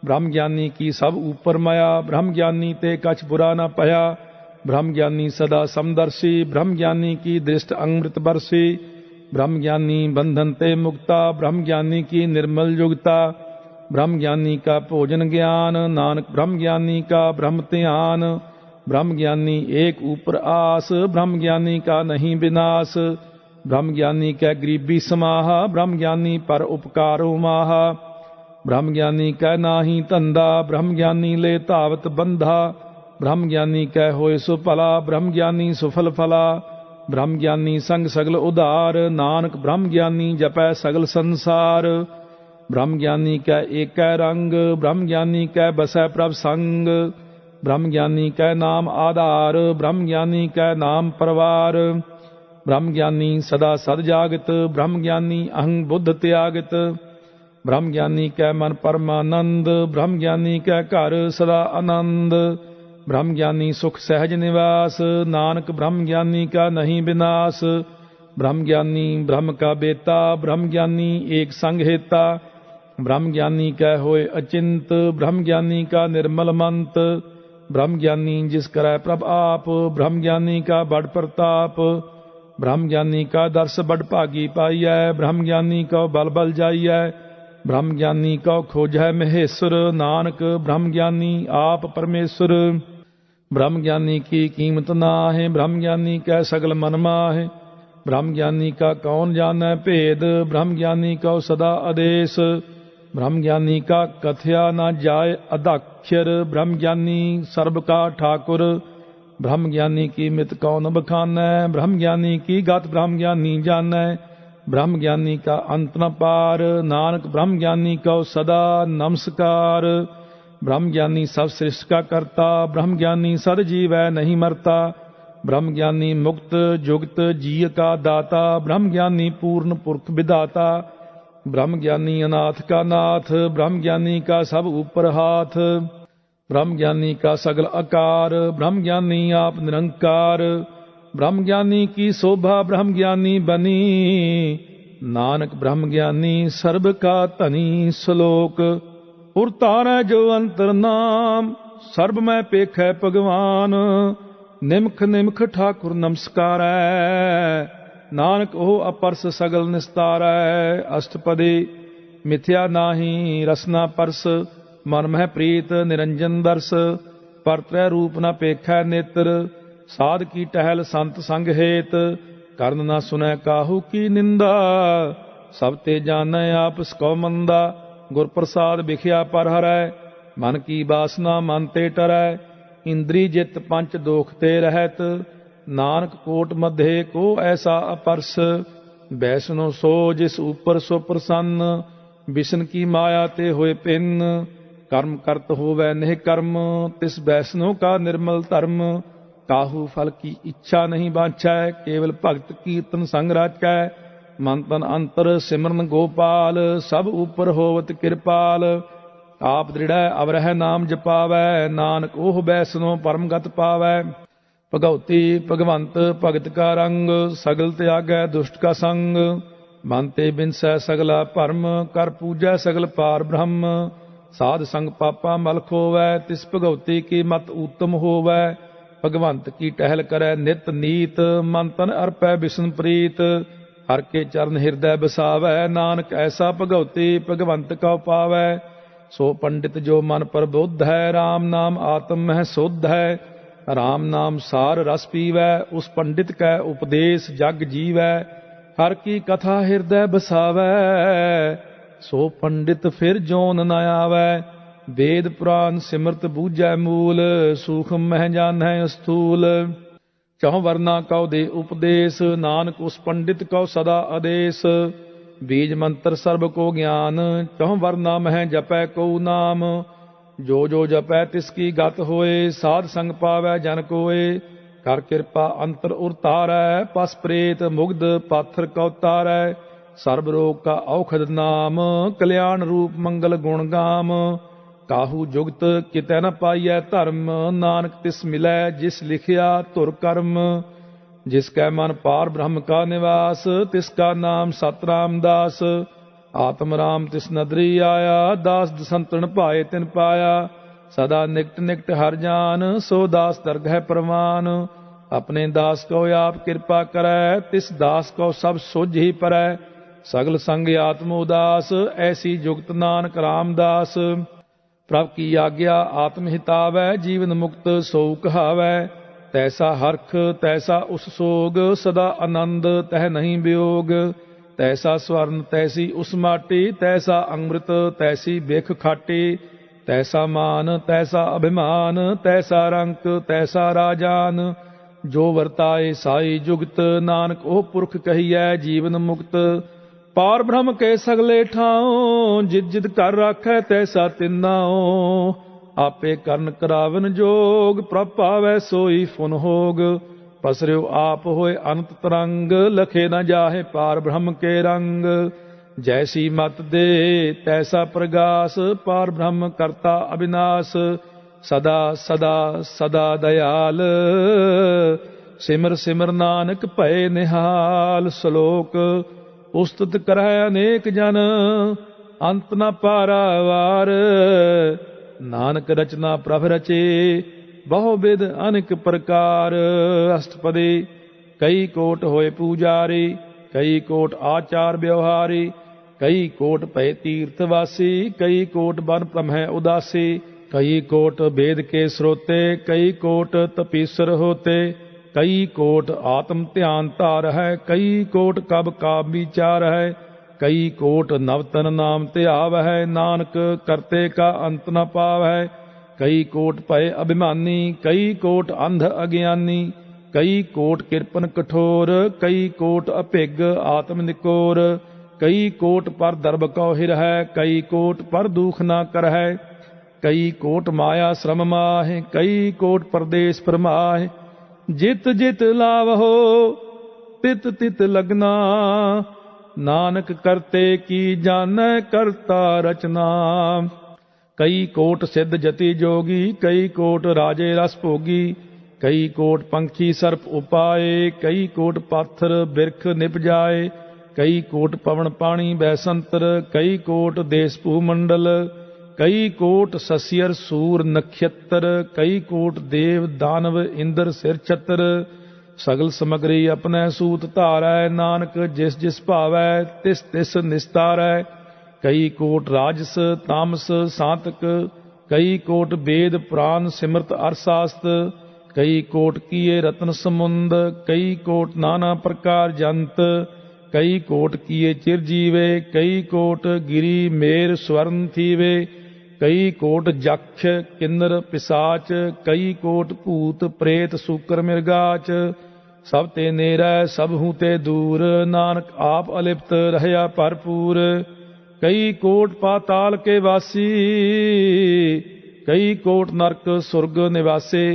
ਬ੍ਰਹਮ ਗਿਆਨੀ ਕੀ ਸਭ ਉਪਰ ਮਾਇਆ, ਬ੍ਰਹਮ ਗਿਆਨੀ ਤੇ ਕਛ ਬੁਰਾ ਨਾ ਭਇਆ। ਬ੍ਰਹਮ ਗਿਆਨੀ ਸਦਾ ਸਮਦਰਸ਼ੀ, ਬ੍ਰਹਮ ਗਿਆਨੀ ਕੀ ਦ੍ਰਿਸ਼ਟ ਅੰਮ੍ਰਿਤ ਬਰਸੀ। ਬ੍ਰਹਮ ਗਿਆਨੀ ਬੰਧਨ ਤੇ ਮੁਕਤਾ, ਬ੍ਰਹਮ ਗਿਆਨੀ ਕੀ ਨਿਰਮਲ ਯੁਗਤਾ। ਬ੍ਰਹਮ ਗਿਆਨੀ ਕਾ ਭੋਜਨ ਗਿਆਨ, ਨਾਨਕ ਬ੍ਰਹਮ ਗਿਆਨੀ ਕਾ ਬ੍ਰਹਮ ਧਿਆਨ। ਬ੍ਰਹਮ ਗਿਆਨੀ ਏਕ ਉਪਰ ਆਸ, ਬ੍ਰਹਮ ਗਿਆਨੀ ਕਾ ਨਹੀਂ ਵਿਨਾਸ਼। ਬ੍ਰਹਮ ਗਿਆਨੀ ਕੈ ਗਰੀਬੀ ਸਮਾਹਾ, ਬ੍ਰਹਮ ਗਿਆਨੀ ਪਰ ਉਪਕਾਰੋ ਮਾਹਾ। ਬ੍ਰਹਮ ਗਿਆਨੀ ਕੈ ਨਾਹੀ ਧੰਦਾ, ਬ੍ਰਹਮ ਗਿਆਨੀ ਲੈ ਧਾਵਤ ਬੰਧਾ। ਬ੍ਰਹਮ ਗਿਆਨੀ ਕੈ ਹੋਏ ਸੁ ਭਲਾ, ਬ੍ਰਹਮ ਗਿਆਨੀ ਸੁਫਲ ਫਲਾ। ਬ੍ਰਹਮ ਗਿਆਨੀ ਸੰਗ ਸਗਲ ਉਧਾਰ, ਨਾਨਕ ਬ੍ਰਹਮ ਗਿਆਨੀ ਜਪੈ ਸਗਲ ਸੰਸਾਰ। ਬ੍ਰਹਮ ਗਿਆਨੀ ਕੈ ਏਕੈ ਰੰਗ, ਬ੍ਰਹਮ ਗਿਆਨੀ ਕੈ ਬਸੈ ਪ੍ਰਭ ਸੰਗ। ਬ੍ਰਹਮ ਗਿਆਨੀ ਕੈ ਨਾਮ ਆਧਾਰ, ਬ੍ਰਹਮ ਗਿਆਨੀ ਕੈ ਨਾਮ ਪਰਵਾਰ। ਬ੍ਰਹਮ ਗਿਆਨੀ ਸਦਾ ਸਦ ਜਾਗਤ, ਬ੍ਰਹਮ ਗਿਆਨੀ ਅਹੰ ਬੁੱਧ ਤਿਆਗਤ। ਬ੍ਰਹਮ ਗਿਆਨੀ ਕੈ ਮਨ ਪਰਮਾਨੰਦ, ਬ੍ਰਹਮ ਗਿਆਨੀ ਕੈ ਘਰ ਸਦਾ ਆਨੰਦ। ਬ੍ਰਹਮ ਗਿਆਨੀ ਸੁਖ ਸਹਿਜ ਨਿਵਾਸ, ਨਾਨਕ ਬ੍ਰਹਮ ਗਿਆਨੀ ਕਾ ਨਹੀਂ ਵਿਨਾਸ਼। ਬ੍ਰਹਮ ਗਿਆਨੀ ਬ੍ਰਹਮ ਕਾ ਬੇਤਾ, ਬ੍ਰਹਮ ਗਿਆਨੀ ਏਕ ਸੰਗ ਹੇਤਾ। ਬ੍ਰਹਮ ਗਿਆਨੀ ਕੈ ਹੋਏ ਅਚਿੰਤ, ਬ੍ਰਹਮ ਗਿਆਨੀ ਕਾ ਨਿਰਮਲ ਮੰਤ। ਬ੍ਰਹਮ ਗਿਆਨੀ ਜਿਸ ਕਰੈ ਪ੍ਰਭ ਆਪ, ਬ੍ਰਹਮ ਗਿਆਨੀ ਕਾ ਬੜ ਪ੍ਰਤਾਪ। ਬ੍ਰਹਮ ਗਿਆਨੀ ਕਾ ਦਰਸ ਬੜ ਭਾਗੀ ਪਾਈਐ, ਬ੍ਰਹਮ ਗਿਆਨੀ ਕਉ ਬਲ ਬਲ ਜਾਈਐ। ਬ੍ਰਹਮ ਗਿਆਨੀ ਕਉ ਖੋਜੈ ਮਹੇਸ਼ਰ, ਨਾਨਕ ਬ੍ਰਹਮ ਗਿਆਨੀ ਆਪ ਪਰਮੇਸ਼ਰ। ਬ੍ਰਹਮ ਗਿਆਨੀ ਕੀ ਕੀਮਤ ਨਾਹਿ, ਬ੍ਰਹਮ ਗਿਆਨੀ ਕੈ ਸਗਲ ਮਨ ਮਾਹਿ। ਬ੍ਰਹਮ ਗਿਆਨੀ ਕਾ ਕੌਣ ਜਾਣੈ ਭੇਦ, ਬ੍ਰਹਮ ਗਿਆਨੀ ਕਉ ਸਦਾ ਆਦੇਸ। ਬ੍ਰਹਮ ਗਿਆਨੀ ਕਾ ਕਥਿਆ ਨਾ ਜਾਏ ਅਦਾਖਰ, ਬ੍ਰਹਮ ਗਿਆਨੀ ਸਰਬ ਕਾ ਠਾਕੁਰ। ਬ੍ਰਹਮ ਗਿਆਨੀ ਕੀ ਮਿਤ ਕੌਣ ਬਖਾਨੈ, ਬ੍ਰਹਮ ਗਿਆਨੀ ਕੀ ਗਤ ਬ੍ਰਹਮ ਗਿਆਨੀ ਜਾਣੈ। ਬ੍ਰਹਮ ਗਿਆਨੀ ਕਾ ਅੰਤ ਨ ਪਾਰ, ਨਾਨਕ ਬ੍ਰਹਮ ਗਿਆਨੀ ਕਉ ਸਦਾ ਨਮਸਕਾਰ। ਬ੍ਰਹਮ ਗਿਆਨੀ ਸਭ ਸ੍ਰਿਸ਼ਟ ਕਾ ਕਰਤਾ, ਬ੍ਰਹਮ ਗਿਆਨੀ ਸਦ ਜੀਵੈ ਨਹੀਂ ਮਰਤਾ। ਬ੍ਰਹਮ ਗਿਆਨੀ ਮੁਕਤ ਜੁਗਤ ਜੀਅ ਕਾ ਦਾਤਾ, ਬ੍ਰਹਮ ਗਿਆਨੀ ਪੂਰਨ ਪੁਰਖ ਵਿਧਾਤਾ। ਬ੍ਰਹਮ ਗਿਆਨੀ ਅਨਾਥ ਕਾ ਨਾਥ, ਬ੍ਰਹਮ ਗਿਆਨੀ ਕਾ ਸਭ ਉਪਰ ਹਾਥ। ਬ੍ਰਹਮ ਗਿਆਨੀ ਕਾ ਸਗਲ ਆਕਾਰ, ਬ੍ਰਹਮ ਗਿਆਨੀ ਆਪ ਨਿਰੰਕਾਰ। ਬ੍ਰਹਮ ਗਿਆਨੀ ਕੀ ਸ਼ੋਭਾ ਬ੍ਰਹਮ ਗਿਆਨੀ ਬਨੀ, ਨਾਨਕ ਬ੍ਰਹਮ ਗਿਆਨੀ ਸਰਬ ਕਾ ਧਨੀ। ਸ਼ਲੋਕ ਉਰ ਧਾਰੈ ਜੋ ਅੰਤਰ ਨਾਮ, ਸਰਬ ਮੈਂ ਪੇਖੈ ਭਗਵਾਨ। ਨਿਮਖ ਨਿਮਖ ਠਾਕੁਰ ਨਮਸਕਾਰੈ। ਨਾਨਕ ਉਹ ਅਪਰਸ ਸਗਲ ਨਿਸਤਾਰੈ। ਅਸ਼ਟਪਦੀ ਮਿਥਿਆ ਨਾਹੀ ਰਸਨਾ ਪਰਸ, ਮਨ ਮਹਿ ਪ੍ਰੀਤ ਨਿਰੰਜਨ ਦਰਸ। ਪਰ ਤ੍ਰੈ ਰੂਪ ਨ ਪੇਖੈ ਨੇਤਰ, ਸਾਧ ਕੀ ਟਹਿਲ ਸੰਤ ਸੰਗ ਹੇਤ। ਕਰਨ ਨਾ ਸੁਨੈ ਕਾਹੂ ਕੀ ਨਿੰਦਾ, ਸਭ ਤੇ ਜਾਣੈ ਆਪਸ ਕਉ ਮੰਦਾ। ਗੁਰ ਪ੍ਰਸਾਦ ਵਿਖਿਆ ਪਰ ਹਰੈ, ਮਨ ਕੀ ਬਾਸਨਾ ਮਨ ਤੇ ਟਰੈ। ਇੰਦਰੀ ਜਿਤ ਪੰਚ ਦੋਖ ਤੇ ਰਹਿਤ, ਨਾਨਕ ਕੋਟ ਮਧੇ ਕੋ ਐਸਾ ਅਪਰਸ। ਬੈਸਨੋ ਸੋ ਜਿਸ ਉਪਰ ਸੋ ਪ੍ਰਸੰਨ, ਬਿਸ਼ਨ ਕੀ ਮਾਇਆ ਤੇ ਹੋਏ ਪਿੰਨ। ਕਰਮ ਕਰਤ ਹੋਵੈ ਨਿਹ ਕਰਮ, ਤਿਸ ਬੈਸਨੋ ਕਾ ਨਿਰਮਲ ਧਰਮ। ਕਾਹੂ ਫਲ ਕੀ ਇੱਛਾ ਨਹੀਂ ਬਾਂਛੈ, ਕੇਵਲ ਭਗਤ ਕੀਰਤਨ ਸੰਗ ਰਾਚੈ। ਮਨ ਤਨ ਅੰਤਰ ਸਿਮਰਨ ਗੋਪਾਲ, ਸਭ ਉਪਰ ਹੋਵਤ ਕਿਰਪਾਲ। ਆਪ ਦ੍ਰਿੜੈ ਅਵਰਹਿ ਨਾਮ ਜਪਾਵੈ, ਨਾਨਕ ਉਹ ਬੈਸਨੋ ਪਰਮਗਤ ਪਾਵੈ। ਭਗਉਤੀ ਭਗਵੰਤ ਭਗਤ ਕਾ ਰੰਗ, ਸਗਲ ਤਿਆਗੈ ਦੁਸ਼ਟ ਕਾ ਸੰਗ। ਮਨ ਤੇ ਬਿਨਸੈ ਸਗਲਾ ਭਰਮ, ਕਰ ਪੂਜੈ ਸਗਲ ਪਾਰ ਬ੍ਰਹਮ। ਸਾਧ ਸੰਗ ਪਾਪਾ ਮਲ ਖੋਵੈ, ਤਿਸ ਭਗਉਤੀ ਕੀ ਮਤ ਊਤਮ ਹੋਵੈ। ਭਗਵੰਤ ਕੀ ਟਹਿਲ ਕਰੈ ਨਿਤ ਨੀਤ, ਮਨ ਤਨ ਅਰਪੈ ਬਿਸ਼ਨ ਪ੍ਰੀਤ। ਹਰ ਕੇ ਚਰਨ ਹਿਰਦੈ ਬਸਾਵੈ, ਨਾਨਕ ਐਸਾ ਭਗਉਤੀ ਭਗਵੰਤ ਕਉ ਪਾਵੈ। ਸੋ ਪੰਡਿਤ ਜੋ ਮਨ ਪ੍ਰਬੁੱਧ ਹੈ, ਰਾਮ ਨਾਮ ਆਤਮ ਮਹਿ ਸੁਧ ਹੈ। ਰਾਮ ਨਾਮ ਸਾਰ ਰਸ ਪੀਵੈ, ਉਸ ਪੰਡਿਤ ਕੈ ਉਪਦੇਸ਼ ਜਗ ਜੀਵੈ। ਹਰ ਕੀ ਕਥਾ ਹਿਰਦੈ ਬਸਾਵੈ, ਸੋ ਪੰਡਿਤ ਫਿਰ ਜੋਨ ਨ ਆਵੈ। ਵੇਦ ਪੁਰਾਨ ਸਿਮਰਤ ਬੂਝੈ ਮੂਲ, ਸੂਖਮ ਮਹਿ ਜਾਣੈ ਸਥੂਲ। ਚਹੁ ਵਰਨਾ ਕਉ ਦੇ ਉਪਦੇਸ਼, ਨਾਨਕ ਉਸ ਪੰਡਿਤ ਕਉ ਸਦਾ ਆਦੇਸ਼। ਬੀਜ ਮੰਤਰ ਸਰਬ ਕੋ ਗਿਆਨ, ਚਹੁ ਵਰਨਾ ਮਹਿ ਜਪੈ ਕਉ ਨਾਮ। ਜੋ ਜੋ ਜਪੈ ਤਿਸ ਕੀ ਗਤ ਹੋਏ, ਸਾਧ ਸੰਗ ਪਾਵੈ ਜਨ ਕੋਏ। ਕਰ ਕਿਰਪਾ ਅੰਤਰ ਉਰ ਤਾਰੈ, ਪਸ ਪ੍ਰੇਤ ਮੁਗਧ ਪਾਥਰ ਕਉ ਤਾਰੈ। ਸਰਬ ਰੋਗ ਕਾ ਔਖਦ ਨਾਮ, ਕਲਿਆਣ ਰੂਪ ਮੰਗਲ ਗੁਣ ਗਾਮ। ਕਾਹੂ ਜੁਗਤ ਕਿਤੈ ਨ ਪਾਈਐ ਧਰਮ, ਨਾਨਕ ਤਿਸ ਮਿਲੈ ਜਿਸ ਲਿਖਿਆ ਧੁਰ ਕਰਮ। ਜਿਸ ਕੈ ਮਨ ਪਾਰ ਬ੍ਰਹਮ ਕਾ ਨਿਵਾਸ, ਤਿਸ ਕਾ ਨਾਮ ਸਤ ਰਾਮਦਾਸ। ਆਤਮ ਰਾਮ ਤਿਸ ਨਦਰੀ ਆਇਆ, ਦਾਸ ਦਸੰਤਨ ਭਾਏ ਤਿਨ ਪਾਇਆ। ਸਦਾ ਨਿਕਟ ਨਿਕਟ ਹਰ ਜਾਨ, ਸੋ ਦਾਸ ਦਰਗਹਿ ਪ੍ਰਵਾਨ। ਆਪਣੇ ਦਾਸ ਕੋ ਆਪ ਕਿਰਪਾ ਕਰੈ, ਤਿਸ ਦਾਸ ਕੋ ਸਭ ਸੁਝ ਹੀ ਪਰੈ। ਸਗਲ ਸੰਗ ਆਤਮ ਉਦਾਸ, ਐਸੀ ਜੁਗਤ ਨਾਨਕ ਰਾਮਦਾਸ। ਪ੍ਰਭ ਕੀ ਆਗਿਆ ਆਤਮ ਹਿਤਾਵੈ, ਜੀਵਨ ਮੁਕਤ ਸੋ ਕਹਾਵੈ। ਤੈਸਾ ਹਰਖ ਤੈਸਾ ਉਸ ਸੋਗ, ਸਦਾ ਆਨੰਦ ਤਹਿ ਨਹੀਂ ਵਿਯੋਗ। ਤੈਸਾ ਸਵਰਨ ਤੈਸੀ ਉਸ ਮਾਟੀ, ਤੈਸਾ ਅੰਮ੍ਰਿਤ ਤੈਸੀ ਬਿਖ ਖਾਟੀ। ਤੈਸਾ ਮਾਨ ਤੈਸਾ ਅਭਿਮਾਨ, ਤੈਸਾ ਰੰਕ ਤੈਸਾ ਰਾਜਾਨ। ਜੋ ਵਰਤਾਏ ਸਾਈ ਜੁਗਤ, ਨਾਨਕ ਉਹ ਪੁਰਖ ਕਹੀਐ ਜੀਵਨ ਮੁਕਤ। ਪਾਰ ਬ੍ਰਹਮ ਕੇ ਸਗਲੇ ਠਾਉ, ਜਿਤ ਜਿਤ ਕਰ ਰਾਖੈ ਤੈਸਾ ਤਿਨਾਉ। ਆਪੇ ਕਰਨ ਕਰਾਵਨ ਜੋਗ, ਪ੍ਰਭ ਪਾਵੈ ਸੋਈ ਫੁਨ ਹੋਗ। ਪਸਰਿਓ ਆਪ ਹੋਏ ਅਨੰਤ ਤਰੰਗ, ਲਖੇ ਨ ਜਾਹੇ ਪਾਰ ਬ੍ਰਹਮ ਕੇ ਰੰਗ। ਜੈਸੀ ਮਤ ਦੇ ਤੈਸਾ ਪ੍ਰਗਾਸ, ਪਾਰ ਬ੍ਰਹਮ ਕਰਤਾ ਅਬਿਨਾਸ਼। ਸਦਾ ਸਦਾ ਸਦਾ ਦਇਆਲ, ਸਿਮਰ ਸਿਮਰ ਨਾਨਕ ਭਏ ਨਿਹਾਲ। ਸ਼ਲੋਕ ਉਸਤਤ ਕਰੈ ਅਨੇਕ ਜਨ, ਅੰਤ ਨ ਪਾਰਾਵਾਰ। ਨਾਨਕ ਰਚਨਾ ਪ੍ਰਭ ਰਚੇ, ਬਹੁ ਬਿਧ ਅਨੇਕ ਪ੍ਰਕਾਰ। ਅਸ਼ਟਪਦੀ ਕਈ ਕੋਟ ਹੋਏ ਪੂਜਾਰੀ, ਕਈ ਕੋਟ ਆਚਾਰ ਵਿਵਹਾਰੀ। ਕਈ ਕੋਟ ਭਏ ਤੀਰਥ ਵਾਸੀ, ਕਈ ਕੋਟ ਬਨ ਭ੍ਰਮਹਿ ਉਦਾਸੀ। ਕਈ ਕੋਟ वेद के श्रोते, कई कोट तपीसर होते। कई कोट आत्म ध्यान धार है, कई कोट कब का विचार है। कई कोट नवतन नाम ध्याव है, नानक करते का अंत न पाव है। कई कोट भय अभिमानी, कई कोट अंध अज्ञानी। कई कोट किरपन कठोर, कई कोट अभिग आत्म निकोर। कई कोट पर दर्भ कौ हिर है, कई कोट पर दुख न कर है। कई कोट माया श्रम माह, कई कोट परदेश परमाह। जित जित लाभ हो तित तित लगना, नानक करते की जानै करता रचना। कई कोट सिद्ध जति जोगी, कई कोट राजे रस भोगी। कई कोट पंखी सर्प उपाए, कई कोट पाथर बिरख निप जाए। कई कोट पवन पानी बैसंतर, कई कोट देश भूमंडल। कई कोट ससियर सूर नक्षत्र, कई कोट देव दानव इंद्र सिर छत्र। सगल समगरी अपने सूत धारै, नानक जिस जिस भावै तिस तिस निस्तारै। कई कोट राजस तामस सातक, कई कोट वेद पुराण सिमरत अरशास्त्र। कई कोट किए रत्न समुंद, कई कोट नाना प्रकार जंत। कई कोट किए चिरजीवे, कई कोट गिरी मेर स्वर्ण थीवे। कई कोट जक्ष किन्नर पिसाच, कई कोट भूत प्रेत सूकर मिर्गाच। सब ते नेरै सब हूँ ते दूर, नानक आप अलिप्त रहया भरपूर। कई कोट पाताल के वासी, कई कोट नरक सुरग निवासे।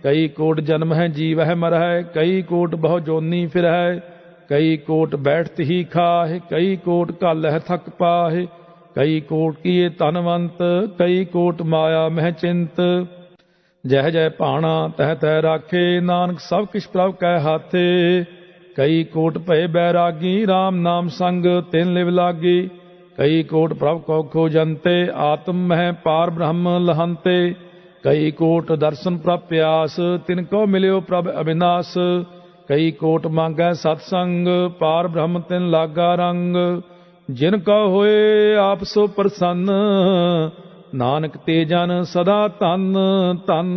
कई कोट जन्म है जीव है मर है, कई कोट बहु जोनी फिर है। कई कोट बैठत ही खाह, कई कोट घल है थक पाह। कई कोट किए धनवंत, कई कोट माया मह चिंत। जह जह भाणा तह तह राखे, नानक सब किछ प्रभ कै हाथे। कई कोट भय बैरागी, राम नाम संग तिन लिव लागी। कई कोट प्रभ को खोजंते, आत्म मह पार ब्रह्म लहंते। कई कोट दर्शन प्रभ प्यास, तिनको मिल्यो प्रभ अविनाश। कई कोट मांगै सतसंग, पार ब्रह्म तिन लागा रंग। जिन का होए आप सो प्रसन्न, नानक ते जन सदा धन धन।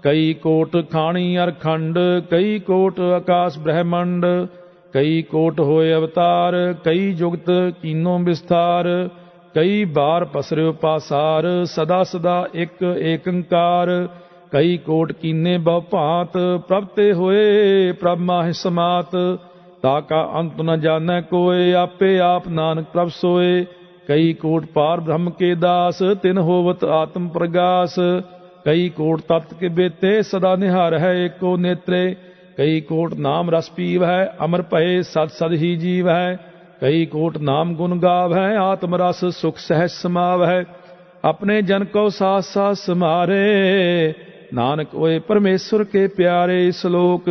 कई कोट खाणी अरखंड, कई कोट आकाश ब्रह्मंड। कई कोट होए अवतार, कई जुगत कीनो विस्तार। कई बार पसर्यो पासार, सदा सदा एक एकंकार। कई कोट कीने बहु भांत, प्रभ ते होए प्रभ माहि समात। ताका अंत न जानै कोय, आपे आप नानक प्रभ सोए। कई कोट पार ब्रह्म के दास, तिन होवत आत्म प्रगास। कई कोट तत्व के बेते, सदा निहार है एको नेत्रे। कई कोट नाम रस पीव है, अमर भये सद सद ही जीव है। कई कोट नाम गुण गाव है, आत्म रस सुख सहज समाव है। अपने जन को सास सास समारे, नानक ओए परमेश्वर के प्यारे। श्लोक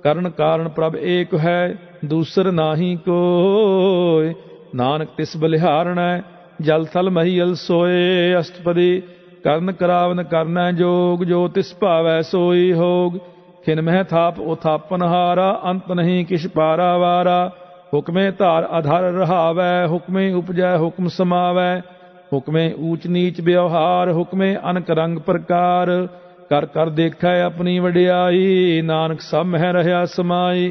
करण कारण प्रभ एक है, दूसर नाही कोय। नानक तिस बलिहारण जल थल महियल सोए। अष्टपदी करण करावन करना जोग, जो तिस भावै सोई होग। खिन मह थाप उथापन हारा, अंत नहीं किछ पारा वारा। हुक्मे धार आधार रहावै, हुक्मे उपजै हुक्म समावै। हुक्मे ऊच नीच व्यवहार, हुक्मे अनक रंग प्रकार। कर कर देखै अपनी वडियाई, नानक सब मह रह्या समाई।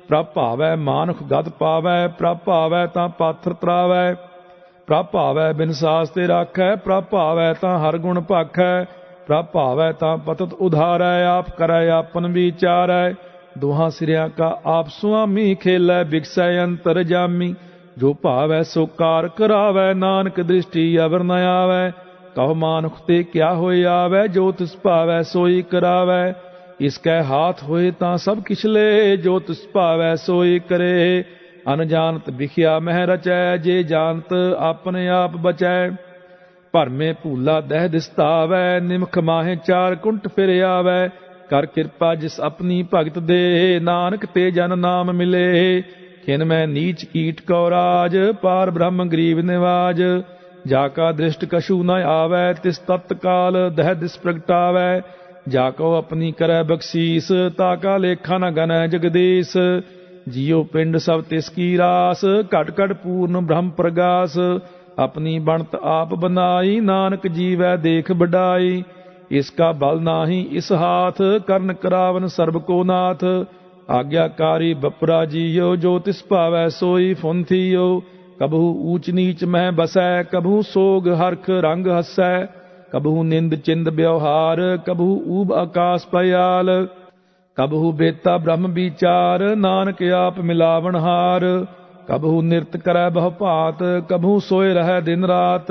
प्रभ भावै मानुख गत पावै, प्रभ भावै तां पाथर तरावै। प्रभ भावै बिन सास ते राखै, प्रभ भावै तां हर गुण भाखै। प्रभ भावै तां पतत उधारै, आप करै आपन विचारै। दोहां सिरिया का आप सुआमी, खेलै बिकसै अंतर जामी। जो भावै सो कार करावै, नानक दृष्टि अवर न आवै। कहो मानुख ते क्या होए आवै, जो तिस भावै सोई करावै। इसकै हाथ होए तां सब किछ ले, जो तिस भावै सोई करे। अनजानत बिखिया मह रचै, जे जानत अपने आप बचै। भरमे भूला दह दिसतावै, निमख माहे चार कुंट फिर आवै। कर कृपा जिस अपनी भगत दे, नानक ते जन नाम मिले। खिन मैं नीच कीट को राज, पार ब्रह्म गरीब निवाज। जाका दृष्ट कछु न आवै, तिस तत्काल दह दिस प्रगटावै। जाको अपनी करै बख्शीस, ताका लेखा न गनै जगदीश। जियो पिंड सब तिसकी रास, घट घट पूर्ण ब्रह्म प्रगास। अपनी बनत आप बनाई, नानक जीवै देख बढ़ाई। इसका बल नाही इस हाथ, करन करावन सर्ब को नाथ। आज्ञाकारी बपरा जियो, जो तिस भावै सोई फुंथियो। कबहू ऊच नीच मह बसै, कबहू सोग हरख रंग हसै। कबहू निंद चिंद व्यवहार, कबहू ऊब आकाश पयाल। कबहू बेता ब्रह्म विचार, नानक आप मिलावन हार। कबहू निरत करै बहु भांत, कबहू सोए रहै दिन रात।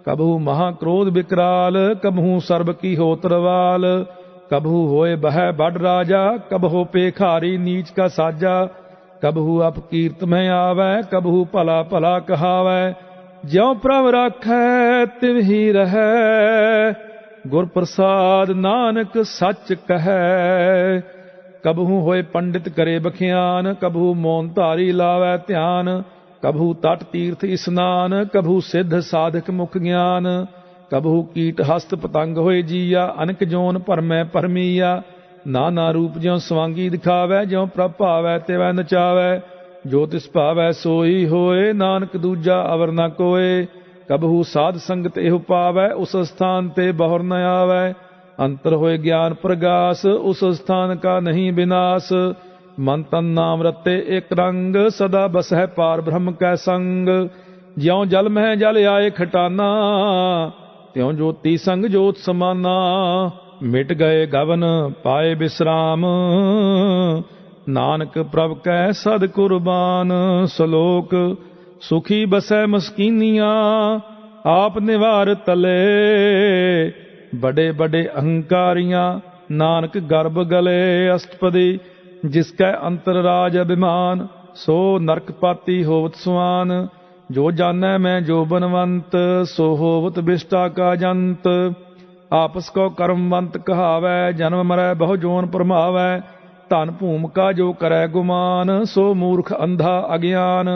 कबहू महाक्रोध विकराल, कबहू सर्ब की होत रवाल। कबहू होए बह बड़ राजा, कबहू पेखारी नीच का साजा। कबहू अपकीर्त में आवै, कबहू भला भला कहावै। ज्यों प्रभ राखै तिव ही रहै, गुर प्रसाद नानक सच कहै। कबहू होए पंडित करे बखियान, कबहू मौन धारी लावै ध्यान। कभू तट तीर्थ स्नान, कभू सिद्ध साधक मुख ज्ञान, कभू कीट हस्त पतंग होए जीया, अनक जोन भरमै भरमीया। नाना रूप ज्यों स्वांगी दिखावै, ज्यों प्रभ भावै तिवै नचावै। जो तिस भावै सोई होए, नानक दूजा अवर न कोय। कबहू साध संगत एहु पावै, उस स्थान ते बहुर न आवै। अंतर होए ज्ञान प्रगास, उस स्थान का नहीं विनाश। मन तन नाम रते एक रंग, सदा बस है पार ब्रह्म कै संग। ज्यों जल मह जल आए खटाना, त्यों ज्योति संग ज्योत समाना। मिट गए गवन पाए विश्राम, नानक प्रभ कै सद कुर्बान। श्लोक सुखी बसै मस्कीनिया, आप निवार तले। बड़े बड़े अहंकारियां, नानक गर्भ गले। अष्टपदी जिसकै अंतर राज अभिमान, सो नरक पाती होवत सुआन। जो जानै मैं जो बनवंत, सो होवत बिष्टा का जंत। आपस को कर्मवंत कहावै, जन्म मरै बहु जोन परमावै। धन भूम का जो करै गुमान, सो मूर्ख अंधा अज्ञान।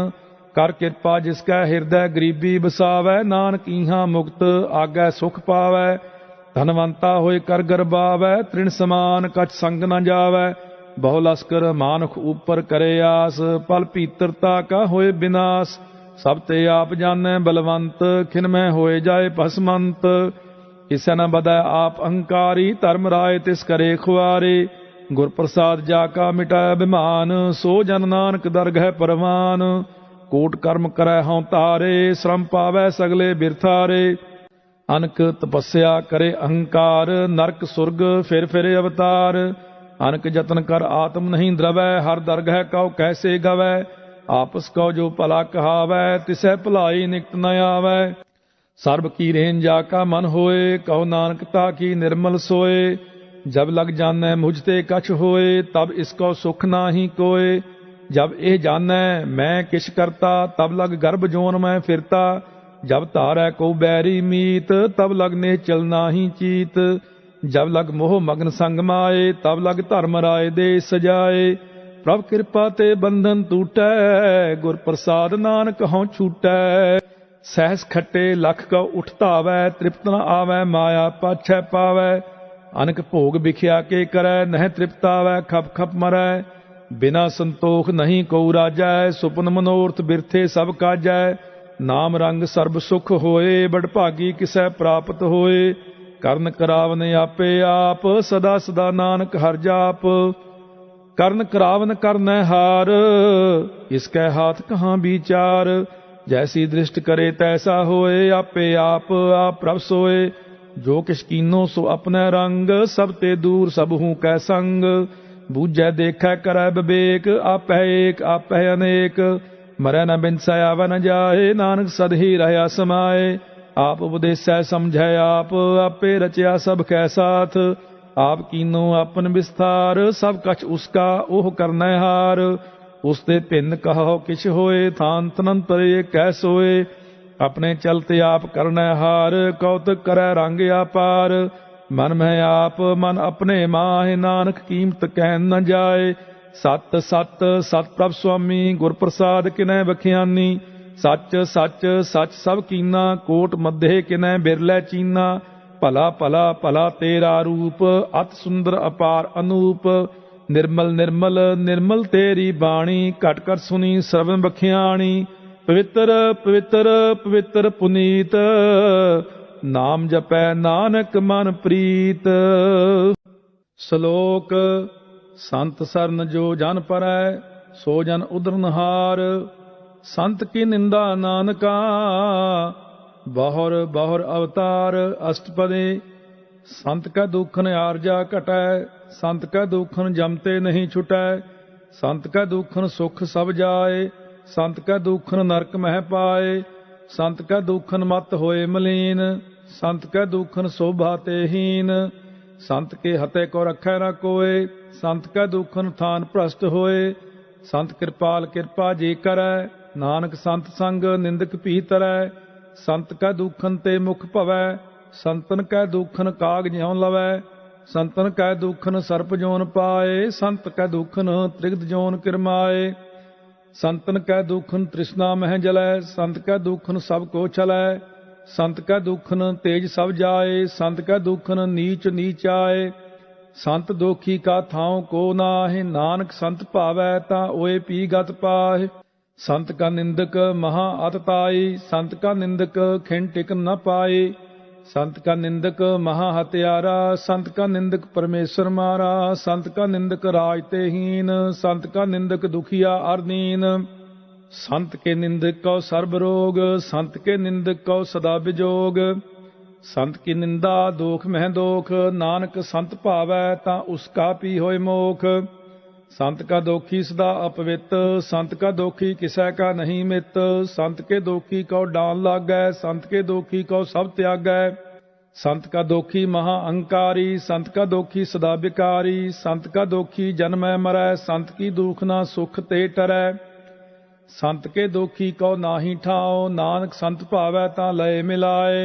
कर कृपा जिसकै हृदय गरीबी बसावै, नानक इहां मुक्त आगै सुख पावै। धनवंता होए कर गरबावै, तृण समान कछ संग न जावै। बहु लश्कर मानख ऊपर करे आस, पल पीतरता का होए विनाश। सब ते आप जानै बलवंत, खिनमै होए जाए भस्मंत। किसे न बदै आप अहंकारी, धर्म राय तिस करे खुआरे। गुर प्रसाद जाका मिटाय अभिमान, सो जन नानक दरगह परवान। कोट कर्म करै हਉ तारे, श्रम पावै सगले बिरथारे। अनक तपस्या करे अहंकार, नरक सुरग फिर अवतार। अनक जतन कर आत्म नहीं द्रवै, हर दरगह कौ कैसे गवै। आपस कौ जो भला कहावै, तिसै भलाई निकट न आवै। सर्ब की रेन जाका मन होए, कहो नानक ताकी निर्मल सोए। जब लग जानै मुझ ते कछ होए, तब इसको सुख नाही कोय। जब एह जानै मैं किछ करता, तब लग गर्भ जोन मैं फिरता। जब तारै को बैरी मीत, तब लग निश्चल नाही चीत। जब लग मोह मगन संग माए, तब लग धर्म राय दे सजाए। प्रभ कृपा ते बंधन टूटै, गुर प्रसाद नानक हਉ छूटै। सहस खट्टे लख कौ उठ धावै, तृप्त न आवै माया पाछै पावै। अनक भोग बिख्या के करै, नह तृप्त आवै खप खप मरै। बिना संतोख नहीं को राजै, सुपन मनोरथ बिरथे सब काजै। नाम रंग सर्ब सुख होए, बड़भागी किसै प्राप्त होए। ਕਰਨ ਕਰਾਵਨ ਆਪੇ ਆਪ, ਸਦਾ ਸਦਾ ਨਾਨਕ ਹਰ ਜਾਪ। ਕਰਨ ਕਰਾਵਨ ਕਰਨੈ ਹਾਰ, ਇਸਕੈ ਹਾਥ ਕਹਾਂ ਵਿਚਾਰ। ਜੈਸੀ ਦ੍ਰਿਸ਼ਟ ਕਰੇ ਤੈਸਾ ਹੋਏ, ਆਪੇ ਆਪ ਆਪ ਪ੍ਰਭ सोए। ਜੋ ਕਿਛ ਕੀਨੋ ਸੋ ਆਪਣੇ ਰੰਗ, ਸਭ ਤੇ ਦੂਰ ਸਭ ਹੂੰ ਕੈ ਸੰਗ। ਬੂਝੈ ਦੇਖੈ ਕਰੈ ਵਿਵੇਕ, ਆਪੈ ਏਕ ਆਪੈ ਅਨੇਕ। ਮਰੈ ਨ ਬਿਨਸੈ ਆਵੈ ਨ ਜਾਏ, ਨਾਨਕ ਸਦ ਹੀ ਰਹਿਆ ਸਮਾਏ। आप उपदेसै समझै आप, आपे रचया सब कै साथ। आप कीनो अपन विस्तार, सब कछ उसका ओह करनै हार। उसते भिन्न कहो किछ होए, थान तनंतर कै सोए। अपने चलते आप करनै हार, कौतक करै रंग अपार। मन में आप मन अपने माहे, नानक कीमत कहन न जाए। सत सत सत प्रभ स्वामी, गुर प्रसाद किनै बखियानी। सच सच सच सब कीना, कोट मध्य किनै बिरलै चीना। भला भला भला तेरा रूप, अत सुंदर अपार अनूप। निर्मल निर्मल निर्मल तेरी बाणी, घट कर सुनी श्रवण बखियाणी। पवित्र पवित्र पवित्र पुनीत, नाम जपै नानक मन प्रीत। श्लोक संत सरन जो जन परै, सो जन उदरनहार। संत की निंदा नानका, बहुर बहुर अवतार। अष्टपदी संत का दुखन आरजा घटै, संत का दुखन जमते नहीं छुटै। संत का दुखन सुख सब जाए, संत का दुखन नरक मह पाए। संत का दुखन मत होए मलीन, संत का दुखन शोभा ते हीन। संत के हते को रखै न कोय, संत का दुखन थान भ्रष्ट होए। संत कृपाल कृपा जी करै, नानक संत संग निंदक भी तरै। संत कै दुखन ते मुख भवै, संतन कै दुखन काग ज्यों लवै। संतन कै दुखन सर्प जोन पाए, संत कै दुखन त्रिगद जोन किरमाए। संतन कै दुखन तृष्णा मह जलै, संत कै दुखन सब को छलै। संत कै दुखन तेज सब जाए, संत कै दुखन नीच नीच आए। संत दोखी का थाव को नाहि, नानक संत भावै तां ओए पी गत पाहि। संत का निंदक महा अतताई, संत का निंदक खिन टिक न पाए। संत का निंदक महा हत्यारा, संत का निंदक परमेश्वर मारा। संत का निंदक राज ते हीन, संत का निंदक दुखिया अरदीन। संत के निंदक को सर्ब रोग, संत के निंदक को सदा विजोग। संत की निंदा दोख मह दोख, नानक संत भावै तां उसका पी होए मोख। संत का दोखी सदा अपवित, संत का दोखी किसै का नहीं मित। संत के दोखी को डान लागै, संत के दोखी को सब त्यागै। संत का दोखी महा अहंकारी, संत का दोखी सदा विकारी। संत का दोखी जन्मै मरै, संत की दुख ना सुख ते टरै। संत के दोखी को नाहि ठाओ, नानक संत भावै तां लय मिलाए।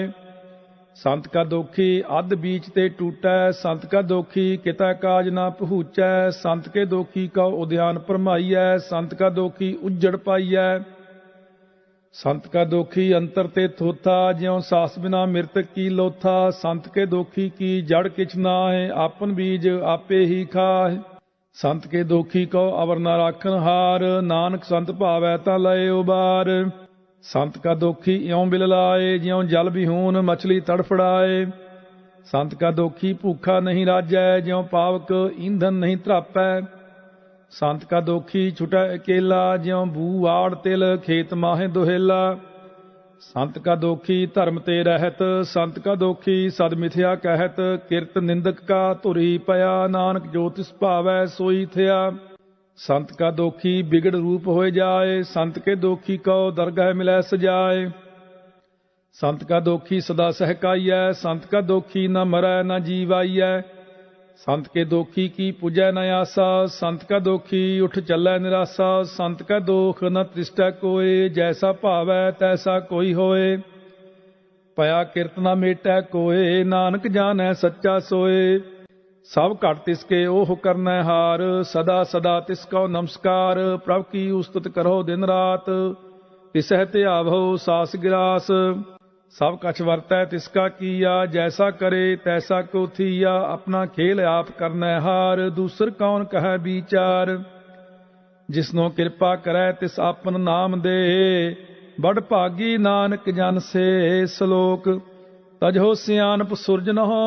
संत का दोखी अध बीच ते टूटै, संत का दोखी कितै काज ना पहुँचै। संत के दोखी का उद्यान भरमाइयै, संत का दोखी उज्जड़ पाइयै। संत का दोखी अंतर ते थोथा, ज्यों सास बिना मृतक की लोथा। संत के दोखी की जड़ किछ नाहि, आपन बीज आपे ही खाए। संत के दोखी को अवर न राखन हार, नानक संत भावै तां लय उबार। संत का दोखी इयों बिललाए, ज्यों जल विहून मछली तड़फड़ाए। संत का दोखी भूखा नहीं राजै, ज्यों पावक ईंधन नहीं त्रापै। संत का दोखी छुटै अकेला, ज्यों बू आड़ तिल खेत माहे दुहेला। संत का दोखी धर्म ते रहत, संत का दोखी सद मिथ्या कहत। किरत निंदक का धुरी पया, नानक जो तिस भावै सोई थिया। संत का दोखी बिगड़ रूप हो जाए, संत के दोखी को दरगाह मिलै सजाए। संत का दोखी सदा सहकाइयै, संत का दोखी न मरै न जीवाइयै। संत के दोखी की पूजै न आसा, संत का दोखी उठ चलै निरासा। संत का दोख न त्रिष्टै कोय, जैसा भावै तैसा कोई होए। पया किरत न मेटै कोय, नानक जानै सच्चा सोए। सब घट तिसके ओह करनै हार, सदा सदा तिसको नमस्कार। प्रभ की उस्तत करो दिन रात, तिसह त्यावो सास गिरास। सब कछ वरतै तिसका किया, जैसा करे तैसा को थिया। अपना खेल आप करनै हार, दूसर कौन कहै विचार। जिसनो कृपा करै तिस आपन नाम दे, बड़ भागी नानक जन से सलोक। तजहो सियानप सुरजनहो,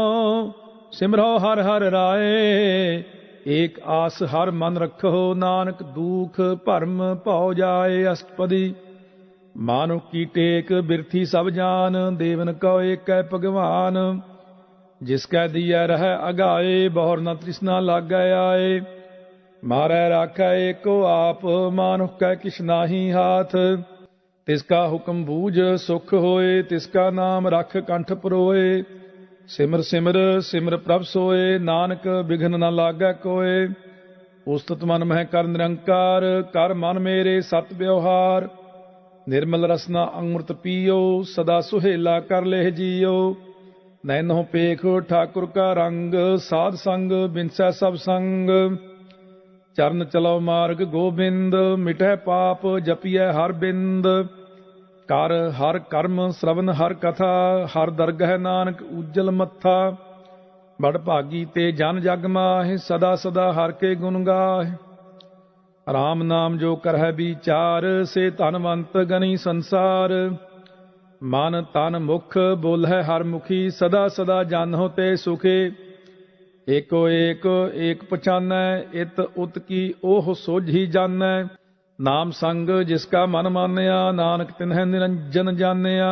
सिमरो हर हर राय। एक आस हर मन रखो, नानक दुख भरम भौ जाए अष्टपदी। मानो की टेक बिरथी सब जान, देवन को एक भगवान। जिसकै दिया रह अगाए, बहुर न तृष्णा लागै आए। मारै राखै एको आप, मानुख कै किछ नाहि हाथ। तिसका हुक्म बूझ सुख होए, तिसका नाम रख कंठ परोए। सिमर सिमर सिमर प्रभ सोए, नानक बिघन न लागै कोय। उस्तत मन मह कर निरंकार, कर मन मेरे सत व्यवहार। निर्मल रसना अमृत पियो, सदा सुहेला कर लेह जियो। नैनो पेख ठाकुर का रंग, साध संग बिनसै सब संग। चरण चलो मार्ग गोबिंद, मिटै पाप जपियै हर बिंद। कर हर कर्म श्रवण हर कथा, हर दरगह नानक उज्जल मत्था। बड़ भागी ते जन जग माहि, सदा सदा हर के गुण गाहि। राम नाम जो करह विचार, से धनवंत गनी संसार। मन तन मुख बोलह हर मुखी, सदा सदा जन हो ते सुखे। एको एक एक पछानै, इत उत की ओह सोझी जानै। नाम संग जिसका मन मानया, नानक तिन्ह निरंजन जानिया।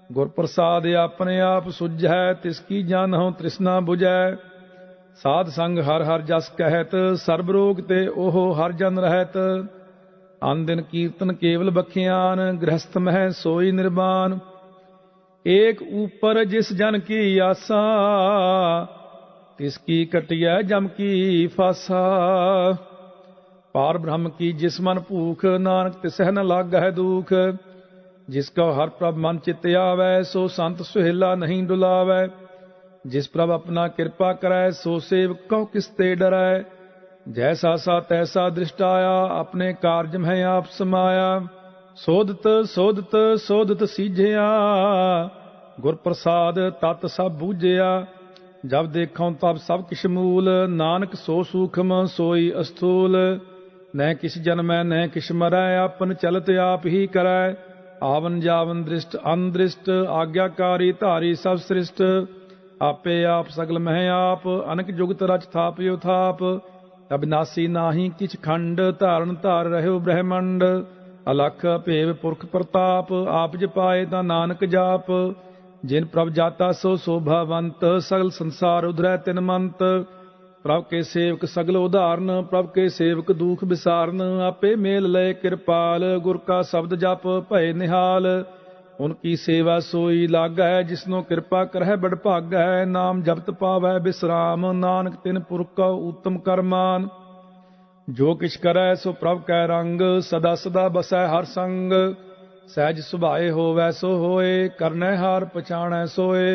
गुर प्रसाद अपने आप सुझै, तिसकी जानहु तृष्णा बुझै। साध संग हर हर जस कहत, सर्ब रोग ते ओह हर जन रहत। अन दिन कीर्तन केवल बखियान, गृहस्थ मह सोई निर्वाण। एक ऊपर जिस जन की आसा, तिसकी कटिया जम की फासा। पार ब्रह्म की जिस मन भूख, नानक तिसह न लागै दुख। जिसको हर प्रभ मन चित आवै, सो संत सुहेला नहीं डुलावै। जिस प्रभ अपना कृपा करै, सो सेवक को किस ते डरै। जैसा सा तैसा दृष्टाया, अपने कार्य में आप समाया। सोधत सोधत सोधत सीझिया, गुर प्रसाद तत् सब बूझिया। जब देखो तब सब किश मूल, नानक सो सूखम सोई अस्थूल। न किस जन्मै न किस मरै, अपन चलत आप ही करै। आवन जावन दृष्ट अनदृष्ट, आज्ञाकारी धारी सब सृष्ट। आपे आप सगल मह आप, अनक जुगत रच थापयो थाप। अविनाशी नाहि किछ खंड, धारण धार रहो ब्रह्मंड। अलख अभेव पुरख प्रताप, आप जपाए ता नानक जाप। जिन प्रभ जाता सो शोभावंत, सगल संसार उधरै तिन मंत। प्रभ के सेवक सगल उदाहरण, प्रभ के सेवक दुख विसारन। आपे मेल लय कृपाल, गुर का शब्द जप भय निहाल। उनकी सेवा सोई लागै, जिसनो कृपा करह बड़ भागै। नाम जपत पावै विश्राम, नानक तिन पुरख का उत्तम करमान। जो किछ करै सो प्रभ कै रंग, सदा सदा बसै हर संग। सहज सुभाए होवै सो होए, करनै हार पछाणै सोए।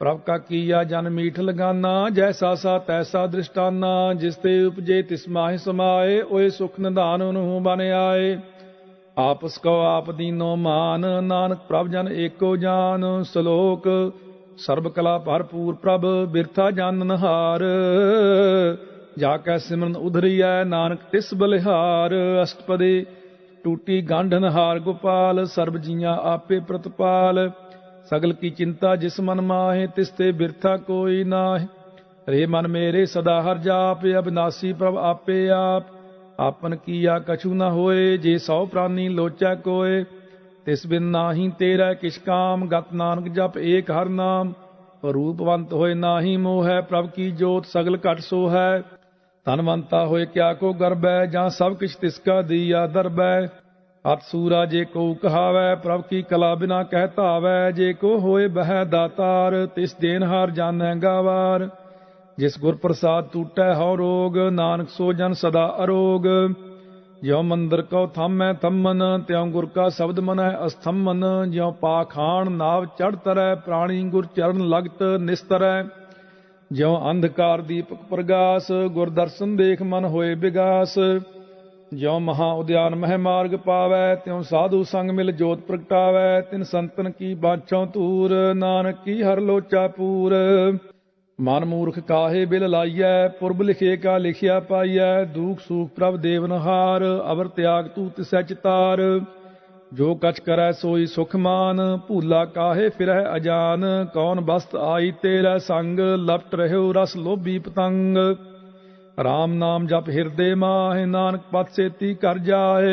प्रभ का कीया जन मीठ लगाना, जैसा सा तैसा दृष्टाना। जिसते उपजे तिस माहि समाए, ओए सुख निधान उन्हु बन आए। आपस को आप दीनो मान, नानक प्रभ जन एको जान। श्लोक सर्ब कला भरपूर प्रभ, बिरथा जानन हार। जाकै सिमरन उधरिया, नानक तिस बलिहार। अष्टपदी टूटी गांढन हार गोपाल, सर्ब जिया आपे प्रतपाल। सगल की चिंता जिस मन माहे, तिसते बिरथा कोई नाहि। रे मन मेरे सदा हर जाप, अविनाशी प्रभ आपे आप। आपन किया कछु न होए, जे सौ प्राणी लोचै कोय। तिस बिन नाही तेरा किछ काम, गत नानक जप एक हर नाम। रूपवंत होए नाही मोह, प्रभ की जोत सगल घट सो है। धनवंता होए क्या को गर्बै, जहाँ सब किछ तिसका दिया दरबै। अत सूरा जे को कहावै, प्रभ की कला बिना कहता आवै। जे को होए बह दातार, तिस देनहार जानੈ गावार। जिस गुर प्रसाद टूटै हौ रोग, नानक सो जन सदा अरोग। ज्यों मंदिर को थामै थम्मन, त्यों गुर का शब्द मनੈ अस्थम्मन। ज्यों पाखाण नाव चढ़ तरੈ, प्राणी गुर चरण लगत निस्तरै। ज्यों अंधकार दीपक प्रगास, गुर दर्शन देख मन होए विगास। ज्यों महा उद्यान मह मार्ग पावै, त्यों साधु संग मिल जोत प्रगटावै। तिन संतन की बाछों तूर, नानक की हर लोचा पूर। मन मूर्ख काहे बिल लाइयै, पुरब लिखे का लिखिया पाइयै। दुख सुख प्रभ देवनहार, अवर त्याग तू तिसै चितार। जो कछ करै सोई सुख मान, भूला काहे फिरह अजान। कौन बस्त आई तेरा संग, लपट रहो रस लोभी पतंग। राम नाम जप हिरदे माहे, नानक पत सेती कर जाए।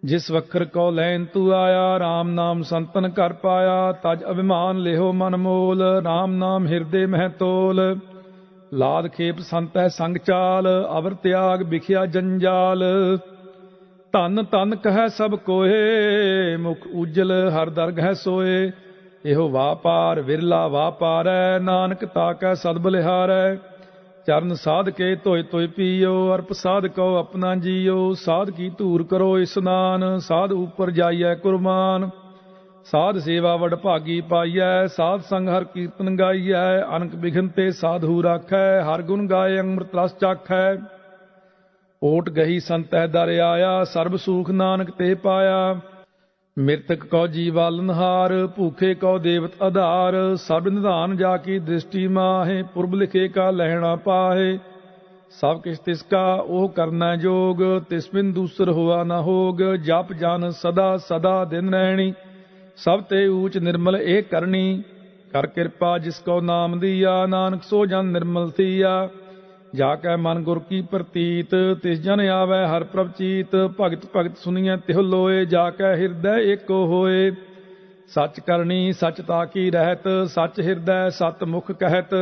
जिस वखर को लैन तू आया, राम नाम संतन कर पाया। तज अभिमान लेहो मन मोल, राम नाम हिरदे मह तोल। लाद खेप संत है संग चाल, अवर त्याग बिखिया जंजाल। धन धन कहै सब कोहे, मुख उजल हर दरगह सोए। एहो वापार विरला वापारै, नानक ताकै सद बलिहारै। चरण साध के धोए धोए पीओ, अर्प साध को अपना जियो। साध की धूर करो स्नान, साध ऊपर जाइए कुरबान। साध सेवा वड भागी पाइयै, साध संग हर कीर्तन गाइयै। अनक बिघन ते साधु राखै, हर गुण गाए अमृत रस चाखै। ओट गही संतै दर आया, सर्ब सुख नानक ते पाया। मृतक को जीवालनहार, भूखे को देवत आधार। सब निधान जाकी दृष्टि माहे, पुरब लिखे का लहना पाहे। सब किस तिसका ओह करना जोग, तिस बिन दूसर हुआ न होग। जप जन सदा सदा दिन रहनी, सब ते ऊच निर्मल एक करनी। कर कृपा जिसको नाम दिया, नानक सो जन निर्मल थिया। जाकै मन गुर की प्रतीत, तिस जन आवै हर प्रभ चीत। भगत भगत सुनिए तिह लोए, जाकै हृदय एको होए। सच करनी सच ताकी रहत, सच हृदय सत मुख कहत।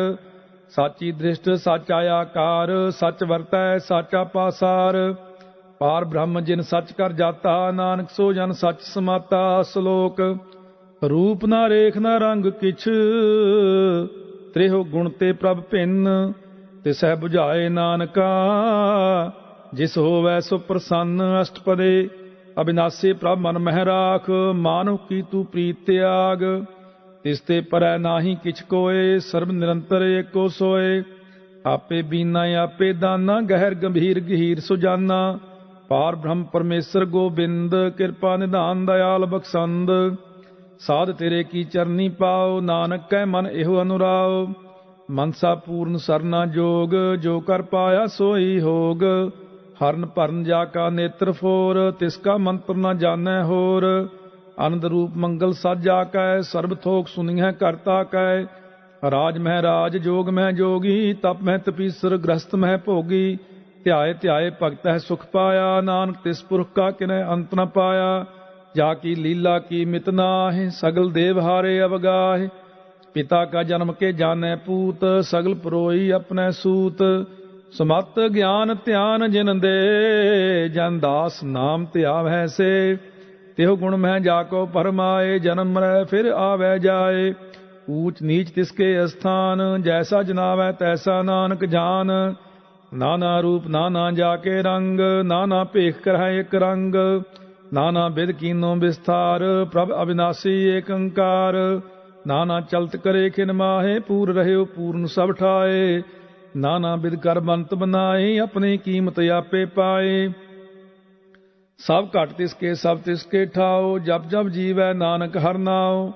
साची दृष्ट साचा आकार, सच वरतै साचा पासार। पार ब्रह्म जिन सच कर जाता, नानक सो जन सच समाता। श्लोक रूप ना रेख ना रंग किछ, त्रेहो गुण ते प्रभ भिन्न। तिसै बुझाए नानका, जिस होवै सो प्रसन्न। अष्टपदे अविनाशी प्रभ मन मह राख, मानव की तू प्रीत त्याग। तिसते परै नाही किछ कोय, सर्व निरंतर एको सोय। आपे बीना आपे दाना, गहर गंभीर गहीर सुजाना। पार ब्रह्म परमेश्वर गोबिंद, कृपा निधान दयाल बख्शंद। साध तेरे की चरनी पाओ, नानक कै मन एहो अनुराओ। मनसा पूर्ण सरना जोग, जो कर पाया सोई होग। हरन भरन जाका नेत्र फोर, तिसका मंत्र न जानै होर। आनंद रूप मंगल साजा कै, सर्ब थोक सुनिह करता कै। राज मह राज, जोग मह जोगी, तप मह तपीसर, गृहस्थ मह भोगी। ध्याए ध्याए भगत है सुख पाया, नानक तिस पुरख का किन्ह अंत न पाया। जाकी लीला की मित नाहि, सगल देव हारे अवगाहि। पिता का जन्म के जाने पूत, सगल परोई अपने सूत। समत ज्ञान ध्यान जिन दे, जन दास नाम ध्यावै से। तिहु गुण में जाको परमाए, जन्म मरै फिर आवे जाए। ऊंच नीच तिसके स्थान, जैसा जनावै तैसा नानक जान। नाना रूप नाना जाके रंग, नाना भेख करह एक रंग। नाना बिध कीनो विस्तार, प्रभ अविनाशी एक अंकार। नाना चलत करे खिन माहे, पूर रहे पूर्ण सब ठाए। नाना बिध कर बनत बनाए, अपनी कीमत आपे पाए। सब घट तिसके सब तिसके ठाओ, जप जप जीवै नानक हर नाओ।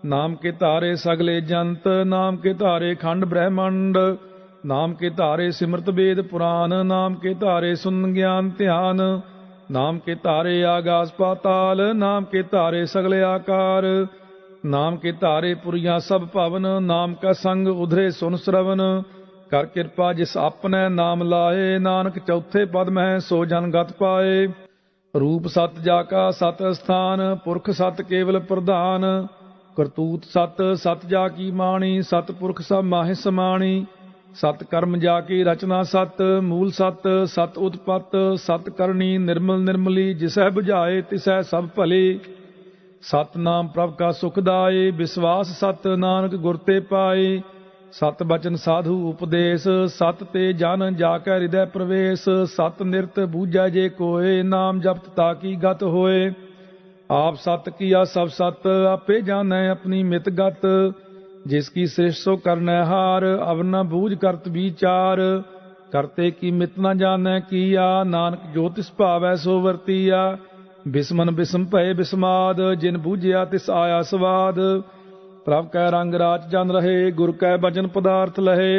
नाम के तारे सगले जंत, नाम के तारे खंड ब्रह्मंड। नाम के तारे सिमरत वेद पुराण, नाम के तारे सुन ज्ञान ध्यान। नाम के तारे आगास पाताल, नाम के तारे सगले आकार। नाम के तारे पुरिया सब भवन, नाम का संग उधरे सुन श्रवण। कर कृपा जिस अपने नाम लाए, नानक चौथे पद में सो जन गत पाए। रूप सत जाका सत स्थान, पुरख सत केवल प्रधान। करतूत सत सत जाकी माणी, सतपुरख सब माहि समाणी। सत कर्म जाकी रचना सत, मूल सत सत उत्पत। सत करनी निर्मल निर्मली, जिसै बुझाए तिसै सब भली। सत नाम प्रभ का सुखदाई, विश्वास सत नानक गुर ते पाए। सत बचन साधु उपदेश, सत ते जन जाकै हृदय प्रवेश। सत निरत बूझै जे कोय, नाम जपत ताकी गत होए। आप सत किया सब सत, आपे जानै अपनी मित गत। जिसकी सृष्टि सो करनै हार, अवर न बूझ करत विचार। करते की मित न जानै किया, नानक जो तिस भावै सो वरतिया। बिस्मन बिस्म भय बिस्माद, जिन बूझिया तिस आया स्वाद। प्रभ कै रंग राच जन रहे, गुर कै बचन पदार्थ लहे।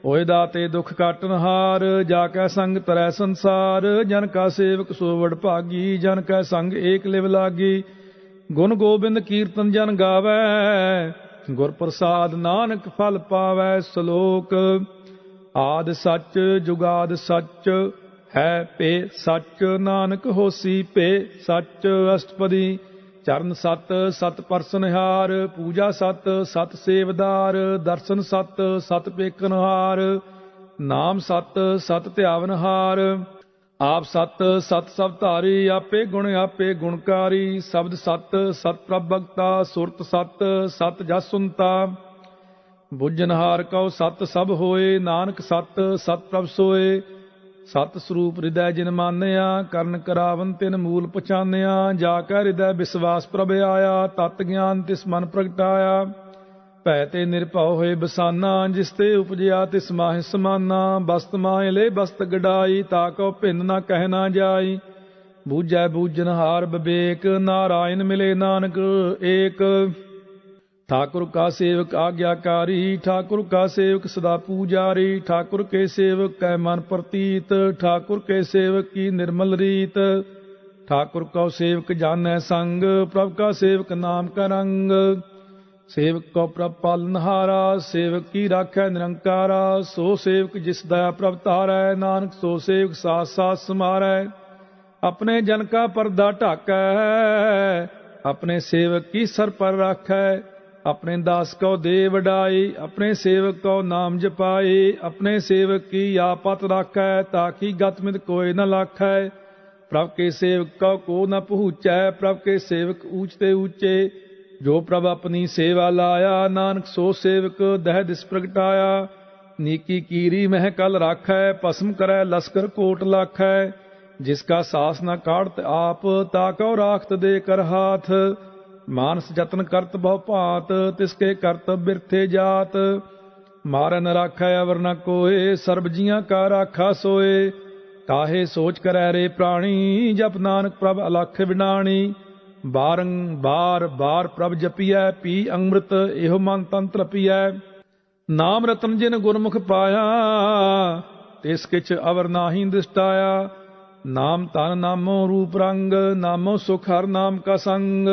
होए दाते दुख काटन हार, जाकै संग तरै संसार। जन का सेवक सो वड भागी, जन कै संग एक लिव लागी। गुण गोबिंद कीर्तन जन गावै, गुर प्रसाद नानक फल पावै। श्लोक आद सच जुगाद सच, है पे सच नानक होसी पे सच। अष्टपदी चरण सत सत परसनहार, पूजा सत सत सेवदार। दर्शन सत सत पेकनहार, नाम सत सत ध्यावनहार। आप सत सत सब धारी, आपे गुण आपे गुणकारी। शब्द सत सत प्रभ भगता, सुरत सत सत जस सुनता। बुझनहार कौ सत सब होए, नानक सत सत प्रभ सोए। सत स्वरूप हृदय जिन मानिया, ਕਰਨ ਕਰਾਵਨ ਤਿਨ ਮੂਲ ਪਛਾਨਿਆ। ਜਾ ਕੈ ਹਿਰਦੈ ਵਿਸ਼ਵਾਸ ਪ੍ਰਭ ਆਇਆ, ਤਤ ਗਿਆਨ ਤਿਸ ਮਨ ਪ੍ਰਗਟਾਇਆ। ਭੈ ਤੇ ਨਿਰਭਉ ਹੋਏ ਬਸਾਨਾ, ਜਿਸ ਤੇ ਉਪਜਿਆ ਤਿਸ ਮਾਹਿ ਸਮਾਨਾ। ਬਸਤ ਮਾਹਿ ਲੈ ਬਸਤ ਗਡਾਈ, ਤਾ ਕਉ ਭਿੰਨ ਨਾ ਕਹਿ ਨਾ ਜਾਈ। ਬੂਝੈ ਬੂਝਨਹਾਰ ਵਿਵੇਕ, ਨਾਰਾਇਣ ਮਿਲੇ ਨਾਨਕ ਏਕ। ठाकुर का सेवक आज्ञाकारी, ठाकुर का सेवक सदा पूजारी। ठाकुर के सेवक कै मन प्रतीत, ठाकुर के सेवक की निर्मल रीत। ठाकुर को सेवक जानै संग, प्रभ का सेवक नाम का रंग। सेवक को प्रभ पालनहारा, सेवक की राखै निरंकारा। सो सेवक जिस दया प्रभ तारै, नानक सो सेवक साथ साथ समारै। अपने जन का पर्दा ढाकै, अपने सेवक की सर पर राखै। अपने दास को दे वडाई, अपने सेवक को नाम जपाई। अपने सेवक की आपत राखै, ताकि गतमित कोई न लाखै। प्रभ के सेवक को न पहुँचै, प्रभ के सेवक ऊंचते ऊंचे। जो प्रभ अपनी सेवा लाया, नानक सो सेवक दह दिस प्रगटाया। नीकी कीरी मह कल राखै, भस्म करै लश्कर कोट लाखै। जिसका सास न काढ़त आप, ताको राखत दे कर हाथ। मानस जतन करत बहु भांत, तिसके करतब बिरथे जात। ਮਾਰੈ ਨ ਰਾਖੈ ਅਵਰ ਨ ਕੋਏ, ਸਰਬ ਜੀਆਂ ਕਾ ਰਾਖਾ ਸੋਏ। ਕਾਹੇ ਸੋਚ ਕਰੈ ਰੇ ਪ੍ਰਾਣੀ, ਜਪ ਨਾਨਕ ਪ੍ਰਭ ਅਲਖ ਵਿਡਾਣੀ। ਬਾਰੰਬਾਰ ਬਾਰ ਪ੍ਰਭ ਜਪੀਐ, ਪੀ ਅੰਮ੍ਰਿਤ ਇਹੋ ਮਨ ਤਨ ਤ੍ਰਪੀਐ। ਨਾਮ ਰਤਨ ਜਿਨ ਗੁਰਮੁਖ ਪਾਇਆ, ਤਿਸ ਕਿਛ ਅਵਰ ਨਾਹੀ ਦਿਸਟਾਇਆ। ਨਾਮ ਤਨ ਨਾਮੋ ਰੂਪ ਰੰਗ, ਨਾਮੋ ਸੁਖ ਹਰ ਨਾਮ ਕਾ ਸੰਗ।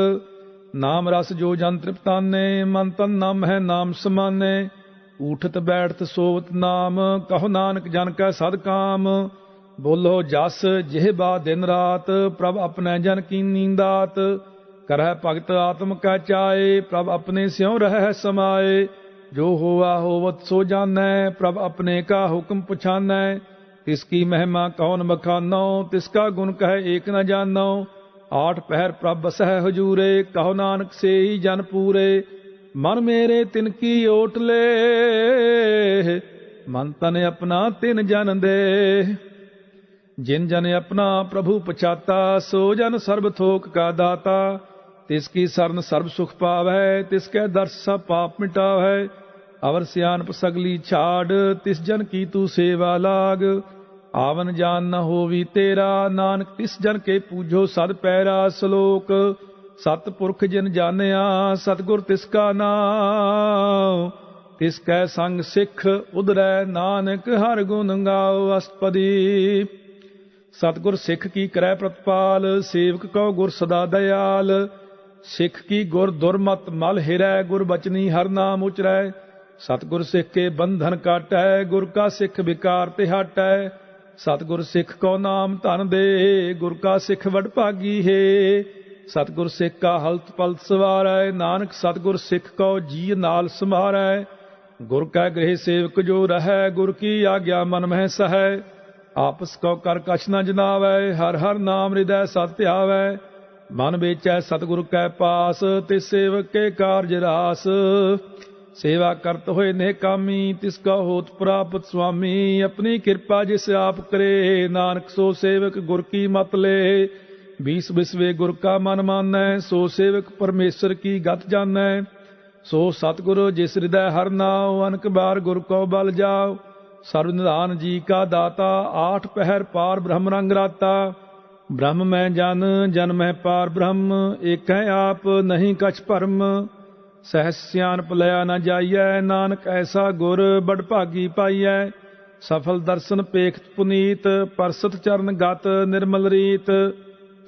ਨਾਮ ਰਸ ਜੋ ਜਨ ਤ੍ਰਿਪਤਾਨੇ, ਮਨ ਤਨ ਨਾਮ ਹੈ ਨਾਮ ਸਮਾਨੇ। ਊਠਤ ਬੈਠਤ ਸੋਵਤ ਨਾਮ, ਕਹੋ ਨਾਨਕ ਜਨ ਕੈ ਸਦ ਕਾਮ। ਬੋਲੋ ਜਸ ਜਿਹਬਾ ਦਿਨ ਰਾਤ, ਪ੍ਰਭ ਆਪਣੇ ਜਨ ਕੀਨੀ ਦਾਤ। ਕਰਹਿ ਭਗਤ ਆਤਮ ਕੈ ਚਾਏ, ਪ੍ਰਭ ਆਪਣੇ ਸਿਉ ਰਹਿ ਸਮਾਏ। ਜੋ ਹੋਆ ਹੋਵਤ ਸੋ ਜਾਣੈ, ਪ੍ਰਭ ਆਪਣੇ ਕਾ ਹੁਕਮ ਪੁਛਾਨੈ। ਤਿਸ ਕੀ ਮਹਿਮਾ ਕੌਣ ਬਖਾਨੋ, ਤਿਸ ਕਾ ਗੁਣ ਕਹਿ ਏਕ ਨ ਜਾਨੋ। ਆਠ ਪਹਿਰ ਪ੍ਰਭ ਬਸਹਿ ਹਜੂਰੇ, ਕਹੋ ਨਾਨਕ ਸੇਈ ਜਨ ਪੂਰੇ। ਮਨ ਮੇਰੇ ਤਿਨ ਕੀ ਓਟ ਲੇ, ਮਨ ਤਨ ਆਪਣਾ ਤਿਨ ਜਨ ਦੇ। ਜਿਨ ਜਨ ਆਪਣਾ ਪ੍ਰਭੂ ਪਛਾਤਾ, ਸੋ ਜਨ ਸਰਬ ਥੋਕ ਕਾ ਦਾਤਾ। ਤਿਸ ਕੀ ਸਰਨ ਸਰਬ ਸੁਖ ਪਾਵੈ, ਤਿਸ ਕੈ ਦਰਸ ਸਭ ਪਾਪ ਮਿਟਾਵੈ। ਅਵਰ ਸਿਆਣਪ ਸਗਲੀ ਛਾੜ, ਤਿਸ ਜਨ ਕੀ ਤੂੰ ਸੇਵਾ ਲਾਗ। ਆਵਨ ਜਾਨ ਨ ਹੋਵੀ ਤੇਰਾ, ਨਾਨਕ ਤਿਸ ਜਨ ਕੇ ਪੂਜੋ ਸਦ ਪੈਰਾ। ਸ਼ਲੋਕ ਸਤ ਪੁਰਖ ਜਿਨ ਜਾਣਿਆ, ਸਤਿਗੁਰ ਤਿਸ ਕਾ ਨਾਮ। ਤਿਸ ਕੈ ਸੰਗ ਸਿੱਖ ਉਧਰੈ, ਨਾਨਕ ਹਰ ਗੁਣ ਗਾਓ। ਅਸ਼ਟਪਦੀ। ਸਤਿਗੁਰ ਸਿੱਖ ਕੀ ਕਰੈ ਪ੍ਰਤਪਾਲ, ਸੇਵਕ ਕਉ ਗੁਰ ਸਦਾ ਦਇਆਲ। ਸਿੱਖ ਕੀ ਗੁਰ ਦੁਰਮਤ ਮਲ ਹਿਰੈ, ਗੁਰ ਬਚਨੀ ਹਰ ਨਾਮ ਉਚਰੈ। ਸਤਿਗੁਰ ਸਿੱਖ ਕੇ ਬੰਧਨ ਕਾਟੈ, ਗੁਰ ਕਾ ਸਿੱਖ ਵਿਕਾਰ ਤੇ ਹਟੈ। ਸਤਿਗੁਰ ਸਿੱਖ ਕੋ ਨਾਮ ਧਨ ਦੇ, ਗੁਰ ਕਾ ਸਿੱਖ ਵਡ ਭਾਗੀ ਹੈ। ਸਤਿਗੁਰ ਸਿੱਖ ਕਾ ਹਲਤ ਪਲਤ ਸਵਾਰੈ, ਨਾਨਕ ਸਤਿਗੁਰ ਸਿੱਖ ਕੋ ਜੀ ਨਾਲ ਸੰਭਾਰੈ। ਗੁਰ ਕੈ ਗ੍ਰਹਿ ਸੇਵਕ ਜੋ ਰਹੈ, ਗੁਰ ਕੀ ਆਗਿਆ ਮਨ ਮਹਿ ਸਹੈ। ਆਪਸ ਕੋ ਕਰ ਕਛ ਨ ਜਨਾਵੈ, ਹਰ ਹਰ ਨਾਮ ਹਿਰਦੈ ਸਤਿ ਧਿਆਵੈ। ਮਨ ਵੇਚੈ ਸਤਿਗੁਰ ਕੈ ਪਾਸ, ਤਿਸ ਸੇਵਕ ਕੇ ਕਾਰਜ ਰਾਸ। ਸੇਵਾ ਕਰਤ ਹੋਏ ਨੇ ਕਾਮੀ, ਤਿਸ ਕਾ ਹੋਤ ਪ੍ਰਾਪਤ ਸੁਆਮੀ। ਆਪਣੀ ਕਿਰਪਾ ਜਿਸ ਆਪ ਕਰੇ, ਨਾਨਕ ਸੋ ਸੇਵਕ ਗੁਰ ਕੀ ਮਤ ਲੇ। ਬੀਸ ਬਿਸਵੇ ਗੁਰ ਕਾ ਮਨ ਮਾਨੈ, ਸੋ ਸੇਵਕ ਪਰਮੇਸ਼ਰ ਕੀ ਗਤ ਜਾਣੈ। ਸੋ ਸਤਿਗੁਰ ਜਿਸ ਹਿਰਦੈ ਹਰ ਨਾਉ, ਅਨਕ ਬਾਰ ਗੁਰ ਕੋ ਬਲ ਜਾਓ। ਸਰਬ ਨਿਧਾਨ ਜੀ ਕਾ ਦਾਤਾ, ਆਠ ਪਹਿਰ ਪਾਰ ਬ੍ਰਹਮ ਰੰਗ ਰਾਤਾ। ਬ੍ਰਹਮ ਮੈਂ ਜਨ, ਜਨ ਮੈਂ ਪਾਰ ਬ੍ਰਹਮ, ਏਕੈ ਆਪ ਨਹੀਂ ਕਛ ਭਰਮ। ਸਹਿਸ ਸਿਆਣਪ ਲਿਆ ਨ ਜਾਈਐ, ਨਾਨਕ ਐਸਾ ਗੁਰ ਬੜ ਭਾਗੀ ਪਾਈਐ। ਸਫਲ ਦਰਸ਼ਨ ਪੇਖਤ ਪੁਨੀਤ, ਪਰਸਤ ਚਰਨ ਗਤ ਨਿਰਮਲ ਰੀਤ।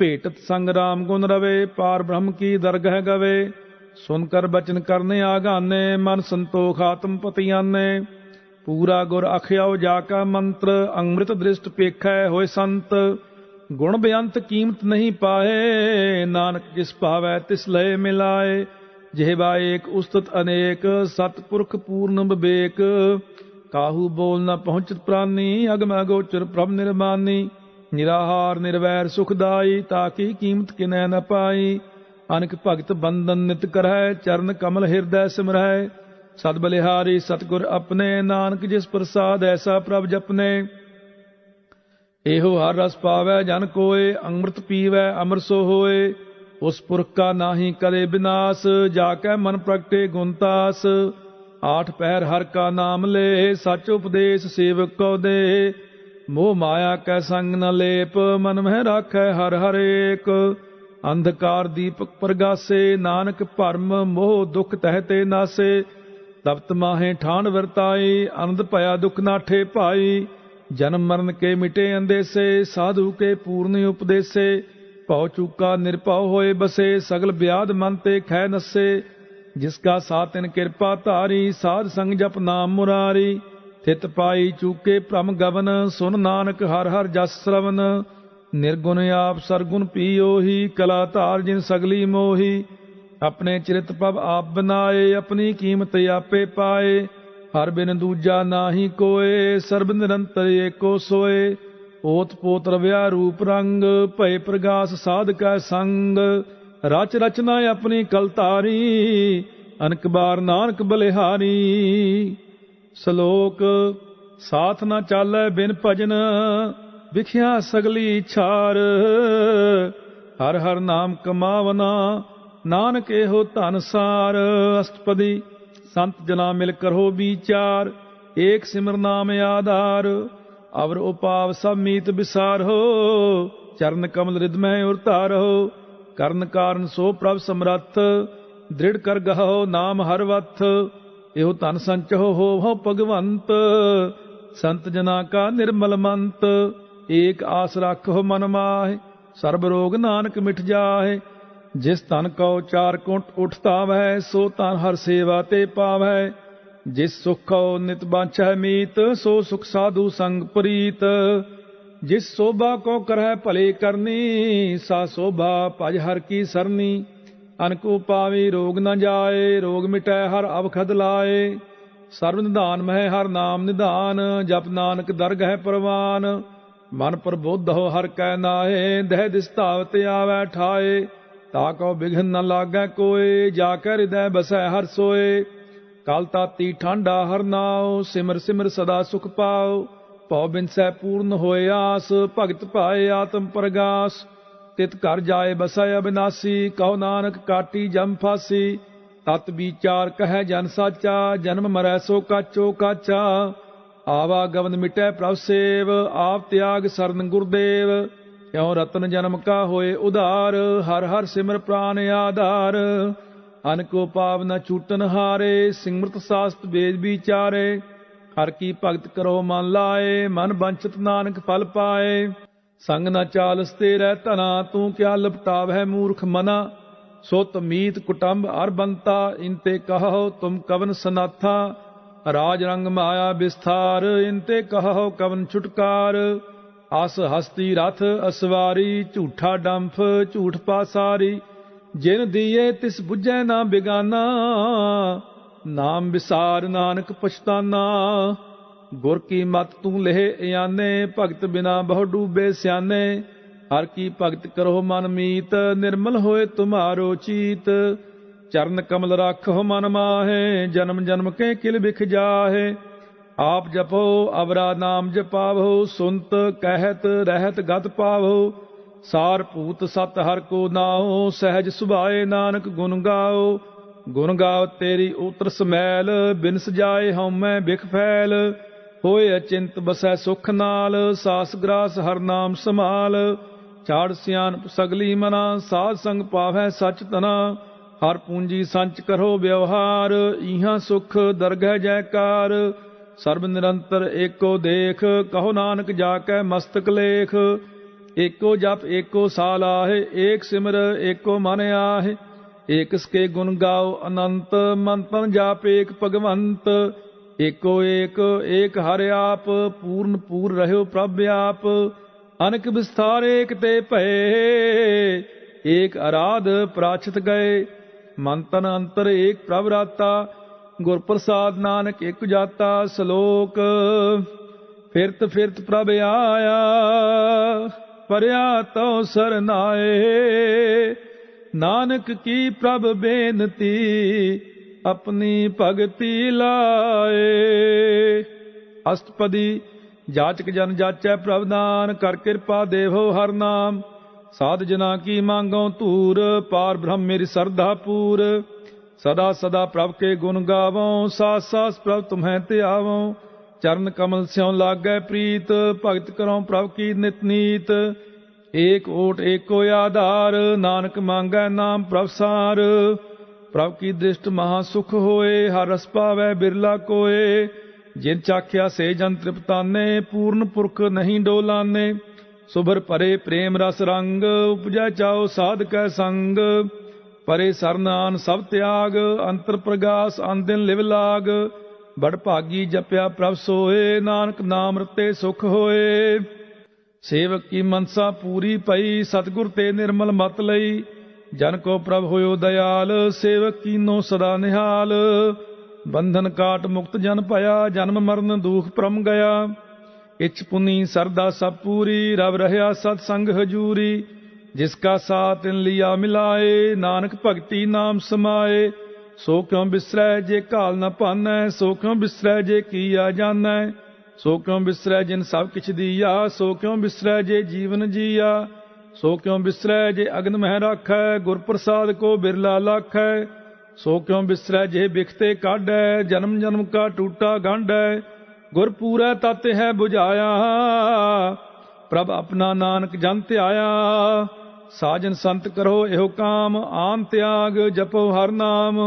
ਭੇਟਤ ਸੰਗ ਰਾਮ ਗੁਣ ਰਵੇ, ਪਾਰ ਬ੍ਰਹਮ ਕੀ ਦਰਗਹ ਗਵੇ। ਸੁਨ ਕਰ ਬਚਨ ਕਰਨੇ ਆਗਾਨੇ, ਮਨ ਸੰਤੋਖ ਆਤਮ ਪਤਿਆਨੇ। ਪੂਰਾ ਗੁਰ ਅਖਿਆਉ ਜਾ ਕਾ ਮੰਤਰ, ਅੰਮ੍ਰਿਤ ਦ੍ਰਿਸ਼ਟ ਪੇਖੈ ਹੋਏ ਸੰਤ। ਗੁਣ ਬੇਅੰਤ ਕੀਮਤ ਨਹੀਂ ਪਾਏ, ਨਾਨਕ ਜਿਸ ਭਾਵੈ ਤਿਸ ਲਏ ਮਿਲਾਏ। ਜਿਹਵਾ ਏਕ ਉਸਤਤ ਅਨੇਕ, ਸਤਿਪੁਰਖ ਪੂਰਨ ਵਿਵੇਕ। ਕਾਹੂ ਬੋਲ ਨ ਪਹੁੰਚਤ ਪ੍ਰਾਨੀ, ਅਗਮ ਅਗੋਚਰ ਪ੍ਰਭ ਨਿਰਮਾਨੀ। ਨਿਰਾਹਾਰ ਨਿਰਵੈਰ ਸੁਖਦਾਈ, ਤਾਕੀ ਕੀਮਤ ਕਿਨੈ ਨ ਪਾਈ। ਅਨਕ ਭਗਤ ਬੰਦਨ ਨਿਤ ਕਰੈ, ਚਰਨ ਕਮਲ ਹਿਰਦੈ ਸਿਮਰੈ। ਸਦ ਬਲਿਹਾਰੀ ਸਤਿਗੁਰ ਆਪਣੇ, ਨਾਨਕ ਜਿਸ ਪ੍ਰਸਾਦ ਐਸਾ ਪ੍ਰਭ ਜਪਨੇ। ਇਹੋ ਹਰ ਰਸ ਪਾਵੈ ਜਨ ਕੋਏ, ਅੰਮ੍ਰਿਤ ਪੀਵੈ ਅਮਰ ਸੋ ਹੋਏ। ਉਸ ਪੁਰਖ ਕਾ ਨਾਹੀ ਕਰੇ ਬਿਨਾਸ਼, ਜਾ ਕੈ ਮਨ ਪ੍ਰਗਟੇ ਗੁਣਤਾਸ। ਆਠ ਪਹਿਰ ਹਰ ਕਾ ਨਾਮ ਲੇ, ਸਚ ਉਪਦੇਸ਼ ਸੇਵਕ ਕੋ ਦੇ। ਮੋਹ ਮਾਇਆ ਕੈ ਸੰਗ ਨ ਲੇਪ, ਮਨ ਮਹਿ ਰਾਖੈ ਹਰ ਹਰ ਏਕ। ਅੰਧਕਾਰ ਦੀਪਕ ਪ੍ਰਗਾਸੇ, ਨਾਨਕ ਭਰਮ ਮੋਹ ਦੁਖ ਤਹਿ ਤੇ ਨਾਸੇ। ਤਪਤ ਮਾਹੇ ਠਾਣ ਵਰਤਾਈ, ਅਨੰਦ ਭਇਆ ਦੁਖ ਨਾਠੇ ਭਾਈ। ਜਨਮ ਮਰਨ ਕੇ ਮਿਟੇ ਅੰਦੇਸੇ, ਸਾਧੂ ਕੇ ਪੂਰਨ ਉਪਦੇਸੇ। ਭਉ ਚੂਕਾ ਨਿਰਭਉ ਹੋਏ ਬਸੇ, ਸਗਲ ਬਿਆਦ ਮਨ ਤੇ ਖੈ ਨਸੇ। ਜਿਸ ਕਾ ਸਾਤਿਨ ਕਿਰਪਾ ਧਾਰੀ, ਸਾਧ ਸੰਗ ਜਪ ਨਾਮ ਮੁਰਾਰੀ। ਥਿਤ ਪਾਈ ਚੂਕੇ ਭ੍ਰਮ ਗਵਨ, ਸੁਨ ਨਾਨਕ ਹਰ ਹਰ ਜਸ ਸ਼ਰਵਨ। ਨਿਰਗੁਣ ਆਪ ਸਰਗੁਣ ਪੀਓਹੀ, ਕਲਾ ਧਾਰ ਜਿਨ ਸਗਲੀ ਮੋਹੀ। ਆਪਣੇ ਚਰਿਤ ਪਵ ਆਪ ਬਨਾਏ, ਆਪਣੀ ਕੀਮਤ ਆਪੇ ਪਾਏ। ਹਰ ਬਿਨ ਦੂਜਾ ਨਾਹੀ ਕੋਏ, ਸਰਬ ਨਿਰੰਤਰ ਏਕੋ ਸੋਏ। ਓਤ ਪੋਤ ਰਵਿਆ ਰੂਪ ਰੰਗ, ਭਏ ਪ੍ਰਗਾਸ ਸਾਧ ਕੈ ਸੰਗ। ਰਚ ਰਚਨਾ ਆਪਣੀ ਕਲਤਾਰੀ, ਅਨਕ ਬਾਰ ਨਾਨਕ ਬਲਿਹਾਰੀ। ਸ਼ਲੋਕ ਸਾਥ ਨ ਚਾਲੈ ਬਿਨ ਭਜਨ, ਵਿਖਿਆ ਸਗਲੀ ਛਾਰ। ਹਰ ਹਰ ਨਾਮ ਕਮਾਵਨਾ, ਨਾਨਕ ਇਹੋ ਧਨ ਸਾਰ। ਅਸ਼ਟਪਦੀ। संत जना मिल करो विचार, एक सिमर नाम आधार। अवर उपाव सब मीत विसार हो, चरण कमल हृदय उरतार हो। करण कारण सो प्रभ समरथ, दृढ़ कर गहो नाम हर वथ। एहो धन संचहो हो भगवंत, संत जना का निर्मल मंत। एक आस रखो मन माहे, सर्ब रोग नानक मिट जाहे। जिस तन को चार कुंट उठता वह, सो तन हर सेवा ते पावै। जिस सुख को नित बांछै मीत, सो सुख साधु संग प्रीत। जिस शोभा को करह भले करनी, सा शोभा भज हर की सरनी। अनको पावे रोग न जाए, रोग मिटै हर अवखद लाए। सर्व निधान मह हर नाम निधान, जप नानक दरगह परवान। मन प्रबोध हो हर कै नाहे, दह दिस धावत आवै ठाए। ताको बिघन न लागै कोय, जाकर हृदय बसै हर सोए। काल ताती ठांडा हर नाव, सिमर सिमर सदा सुख पाओ। भौ बिनसै पूर्ण होए आस, भगत पाए आत्म प्रगास। तित घर जाए बसै अविनाशी, कहो नानक काटी जम फासी। तत विचार कह जन साचा, जन्म मरै सो काचो काचा। आवागमन मिटै प्रभ सेव, आप त्याग सरन गुरुदेव। क्यों रतन जन्म का होए उधार, हर हर सिमर प्राण आधार। अनको पाव न छूटन हारे, सिमरत शास्त्र वेद विचारे। हर की भगत करो मन लाए, मन बंचत नानक फल पाए। संग न चालस तेरै धना, तू क्या लपटावै मूर्ख मना। सुत मीत कुटुंब अर बंता, इनते कहो तुम कवन सनाथा। राज रंग माया विस्तार, इनते कहो कवन छुटकार। अस हस्ती रथ असवारी, झूठा डंफ झूठ पासारी। जिन दिए तिस बुझै ना बिगाना, नाम विसार नानक पछताना। गुर की मत तू लेह याने, भगत बिना बहु डूबे स्याने। हर की भगत करो मन मीत, निर्मल होए तुम्हारो चीत। चरण कमल राखो मन माहे, जन्म जन्म के किल बिख जाहे। आप जपो अवरा नाम जपावो, सुनत कहत रहत गत पावो। सार भूत सत हर को नाओ, सहज सुभाए नानक गुण गाओ। गुण गाओ तेरी उतर समैल, बिनस जाए हਉਮੈ बिख फैल। होए अचिंत बसै सुख नाल, सास ग्रास हर नाम समाल। छाड़ सियानप सगली मना, साध संग पावै सच तना। हर पूंजी संच करो व्यवहार, इहाँ सुख दरगह जयकार। सर्ब निरंतर एको देख, कहो नानक जाकै मस्तक लेख। एको जप एको साल आहे, एक सिमर एको मन आहे। एक इसके गुण गाओ अनंत, मन तन जाप एक भगवंत। एको एक एक हर आप, पूर्ण पूर रहो प्रभ आप। अनक विस्तार एक ते भये, एक आराध प्राचित गए। मन तन अंतर एक प्रभ राता, गुर प्रसाद नानक एक जाता। श्लोक फिरत फिरत प्रभ आया, परया तो सरनाए। नानक की प्रभ बेनती, अपनी भगति लाए। अष्टपदी जाचक जन जाचै प्रभ दान, कर कृपा देवो हर नाम। साध जना की मांगो तूर, पार ब्रह्म मेरी श्रद्धा पूर। सदा सदा प्रभ के गुण गावों, सास सास प्रभ तुम्हें त्यावों। चरण कमल स्यों लागै प्रीत, भगत करो प्रभ की नित नीत। एक ओट एको आधार, नानक मांगै नाम प्रभ सार। प्रभ की दृष्ट महासुख होए, हर रस पावै बिरला कोय। जिन चाख्या से जन तृप्ताने, पूर्ण पुरख नहीं डोलाने। सुभर परे प्रेम रस रंग, उपजै चाओ साध कै संग। परे सरनान सब त्याग, अंतर प्रगास अन दिन लिव लाग। बड़ भागी जपया प्रभ सोए, नानक नाम रते सुख होए। सेवक की मनसा पूरी पई, सतगुर ते निर्मल मत लई। जन को प्रभ होयो दयाल, सेवक कीनो सदा निहाल। बंधन काट मुक्त जन पया, जन्म मरण दुख परम गया। इच पुनी सरदा सब पूरी, रब रहया सतसंग हजूरी। जिसका साथ इन लिया मिलाए, नानक भगति नाम समाए। सो क्यों बिसरै जे काल न पानै, सो क्यों बिसरै जे किया जानै। सो क्यों बिसरै जिन सब किछ दिया, सो क्यों बिसरै जे जीवन जिया। सो क्यों बिसरै जे अग्न मह राखै, गुर प्रसाद को बिरला लाखै। सो क्यों बिसरै जे बिखते काढै, जन्म जन्म का टूटा गांढै। गुर पूरै तत है बुझाया, प्रभ अपना नानक जन त्याया। साजन संत करो एहो काम, आन त्याग जपो हर नाम।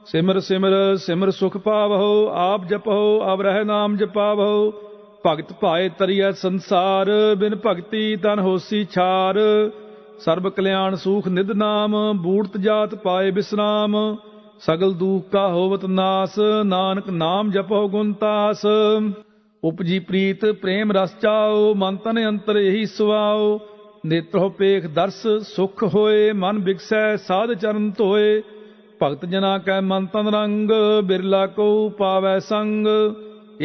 सिमर सिमर सिमर सुख पावहो, आप जपो अब रह नाम जपावहो। भगत भाए तरिया संसार, बिन भगति तन होसी छार। सर्ब कल्याण सूख निध नाम, बूढ़त जात पाए विश्राम। सगल दुख का होवत नास, नानक नाम जपो गुणतास। उपजी प्रीत प्रेम रस चाओ, मन तन अंतर यही सुआओ। नेत्रो पेख दर्श सुख होए, मन बिगसै साध चरण धोए। भगत जना कै मन तन रंग, बिरला को पावै संग।